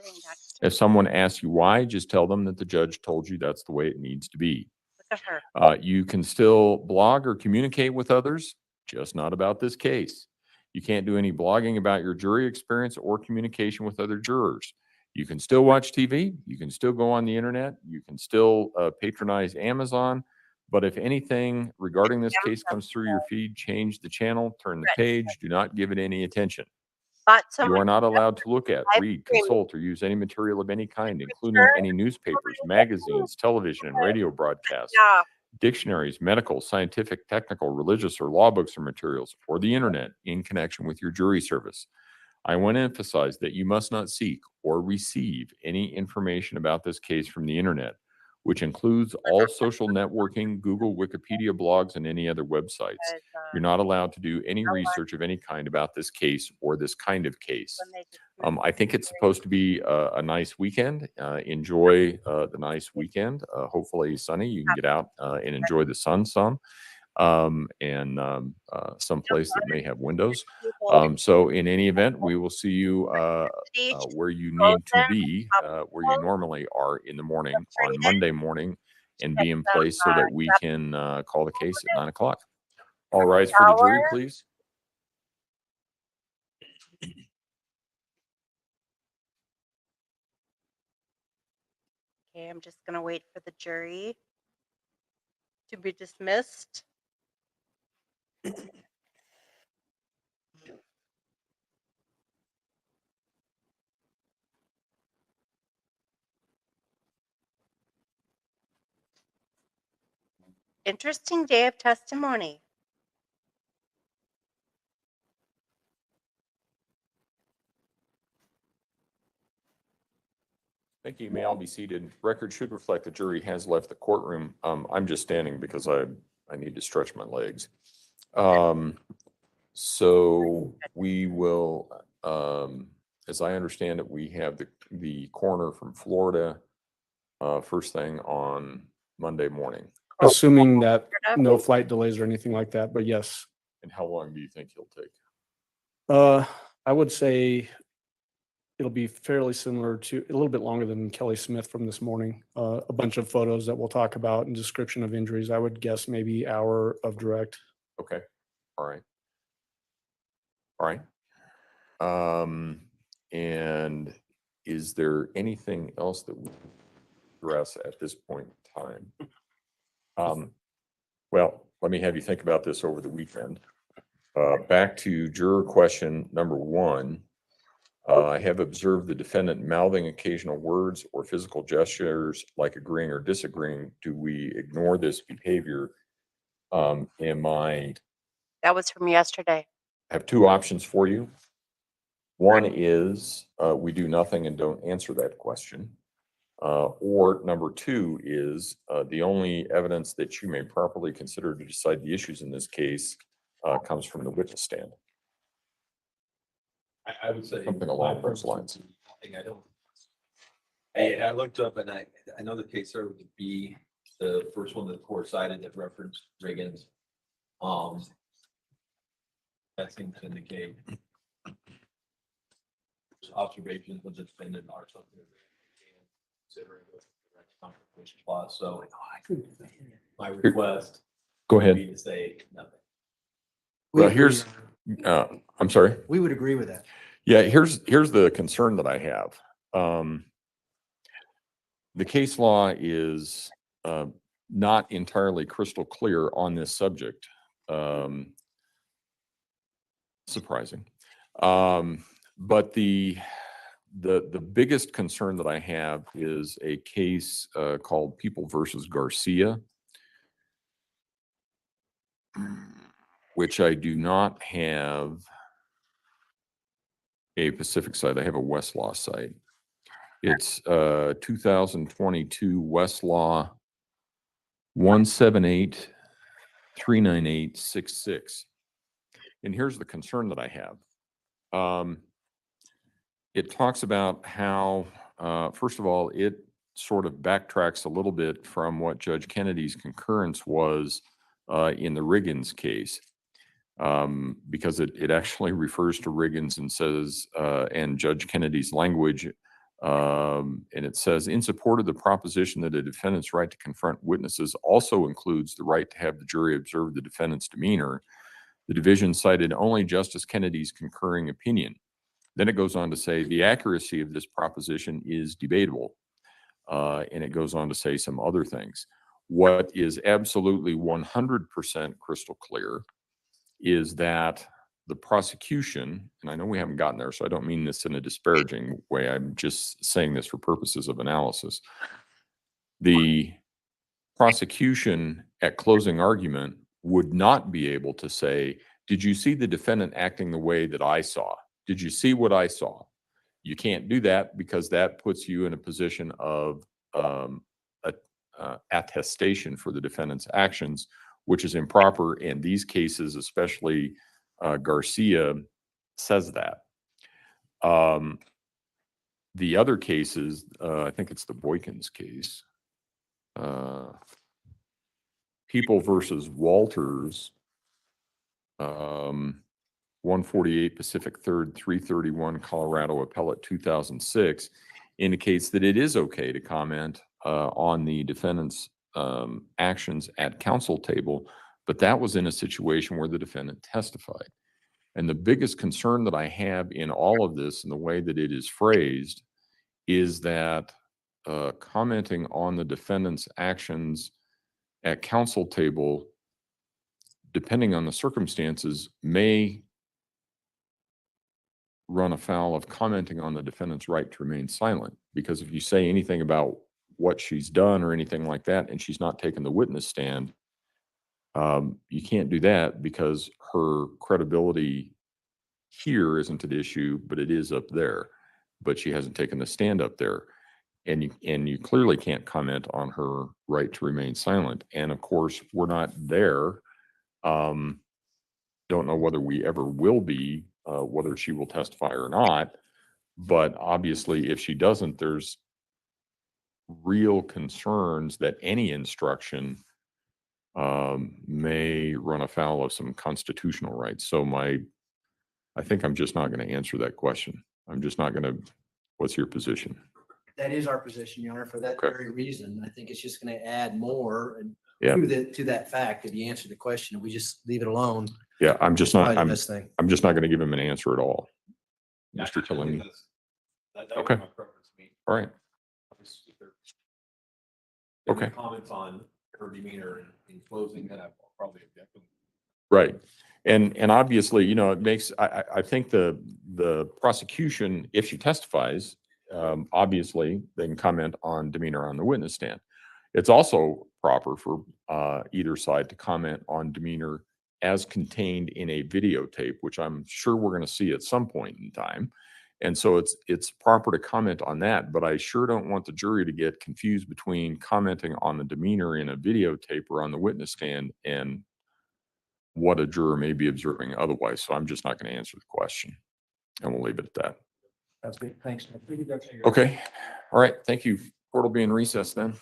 If someone asks you why, just tell them that the judge told you that's the way it needs to be. Look at her. You can still blog or communicate with others, just not about this case. You can't do any blogging about your jury experience or communication with other jurors. You can still watch TV. You can still go on the internet. You can still patronize Amazon. But if anything regarding this case comes through your feed, change the channel, turn the page, do not give it any attention. You are not allowed to look at, read, consult, or use any material of any kind, including any newspapers, magazines, television, and radio broadcasts, dictionaries, medical, scientific, technical, religious, or law books or materials, or the internet in connection with your jury service. I want to emphasize that you must not seek or receive any information about this case from the internet, which includes all social networking, Google, Wikipedia blogs, and any other websites. You're not allowed to do any research of any kind about this case or this kind of case. I think it's supposed to be a nice weekend. Enjoy the nice weekend. Hopefully sunny. You can get out and enjoy the sun some. And someplace that may have windows. So in any event, we will see you where you need to be, where you normally are in the morning on Monday morning, and be in place so that we can call the case at 9 o'clock. All rise for the jury, please. Okay, I'm just going to wait for the jury to be dismissed. Interesting day of testimony. Thank you. You may all be seated. Record should reflect the jury has left the courtroom. I'm just standing because I need to stretch my legs. So we will, as I understand it, we have the coroner from Florida first thing on Monday morning. Assuming that no flight delays or anything like that, but yes. And how long do you think he'll take? I would say it'll be fairly similar to a little bit longer than Kelly Smith from this morning. A bunch of photos that we'll talk about and description of injuries. I would guess maybe hour of direct. Okay. All right. All right. And is there anything else that we address at this point in time? Well, let me have you think about this over the weekend. Back to juror question number 1. I have observed the defendant mouthing occasional words or physical gestures like agreeing or disagreeing. Do we ignore this behavior? That was from yesterday. I have 2 options for you. One is we do nothing and don't answer that question. Or number 2 is the only evidence that you may properly consider to decide the issues in this case comes from the witness stand. I would say something along those lines. I looked up and I know the case started with B, the first one that the court cited that referenced Reagan's. That seems to indicate observations with the defendant are something considering the confrontation clause. So my request. Go ahead. Would be to say nothing. Well, here's, I'm sorry. We would agree with that. Yeah, here's the concern that I have. The case law is not entirely crystal clear on this subject. surprising. But the biggest concern that I have is a case called People versus Garcia, which I do not have a Pacific site. I have a Westlaw site. It's 2022 Westlaw 178-39866. And here's the concern that I have. It talks about how, first of all, it sort of backtracks a little bit from what Judge Kennedy's concurrence was in the Riggins case. Because it actually refers to Riggins and says, and Judge Kennedy's language, and it says, in support of the proposition that a defendant's right to confront witnesses also includes the right to have the jury observe the defendant's demeanor, the division cited only Justice Kennedy's concurring opinion. Then it goes on to say the accuracy of this proposition is debatable. And it goes on to say some other things. What is absolutely 100% crystal clear is that the prosecution, and I know we haven't gotten there, so I don't mean this in a disparaging way. I'm just saying this for purposes of analysis. The prosecution at closing argument would not be able to say, did you see the defendant acting the way that I saw? Did you see what I saw? You can't do that because that puts you in a position of attestation for the defendant's actions, which is improper. And these cases, especially Garcia, says that. The other cases, I think it's the Boykins case, People versus Walters, 148 Pacific 3rd, 331 Colorado Appellate 2006, indicates that it is okay to comment on the defendant's actions at counsel table, but that was in a situation where the defendant testified. And the biggest concern that I have in all of this and the way that it is phrased is that commenting on the defendant's actions at counsel table, depending on the circumstances, may run afoul of commenting on the defendant's right to remain silent. Because if you say anything about what she's done or anything like that, and she's not taken the witness stand, you can't do that because her credibility here isn't at issue, but it is up there. But she hasn't taken the stand up there. And you clearly can't comment on her right to remain silent. And of course, we're not there. Don't know whether we ever will be, whether she will testify or not. But obviously, if she doesn't, there's real concerns that any instruction may run afoul of some constitutional rights. So I think I'm just not going to answer that question. I'm just not going to. What's your position? That is our position, Your Honor, for that Okay. very reason. I think it's just going to add more and Yeah. to that fact. If you answer the question, we just leave it alone. Yeah, I'm just Probably not. the I'm best thing. I'm just not going to give him an answer at all. Mr. Tillany. That would Okay. be my preference. I mean, All right. obviously, if there- Okay. Comments on her demeanor in closing, then I'll probably object. Right. And obviously, it makes, I think the prosecution, if she testifies, obviously they can comment on demeanor on the witness stand. It's also proper for either side to comment on demeanor as contained in a videotape, which I'm sure we're going to see at some point in time. And so it's proper to comment on that, but I sure don't want the jury to get confused between commenting on the demeanor in a videotape or on the witness stand and what a juror may be observing otherwise. So I'm just not going to answer the question, and we'll leave it at that. That's good. Thanks. Okay. All right. Thank you. Court will be in recess then.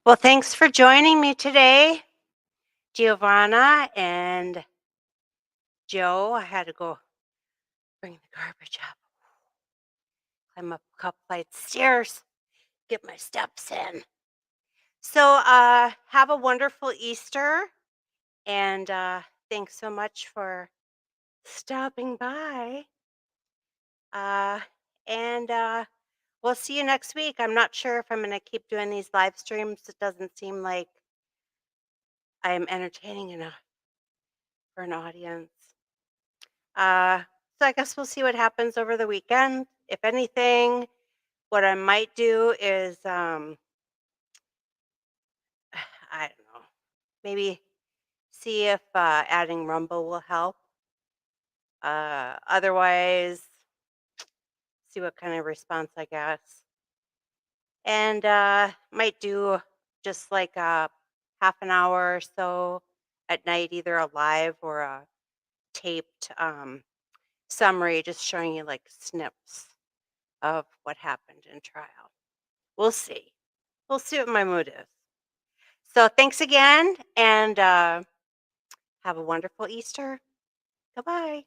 Well, thanks for joining me today, Giovanna and Joe. I had to go bring the garbage up, climb up a couple flights of stairs, get my steps in. So, have a wonderful Easter, and thanks so much for stopping by. And we'll see you next week. I'm not sure if I'm going to keep doing these live streams. It doesn't seem like I am entertaining enough for an audience. So I guess we'll see what happens over the weekend. If anything, what I might do is, I don't know, maybe see if adding Rumble will help. Otherwise, see what kind of response I guess. And might do just like a half an hour or so at night, either a live or a taped summary, just showing you like snips of what happened in trial. We'll see. We'll see what my mood is. So thanks again, and have a wonderful Easter. Goodbye.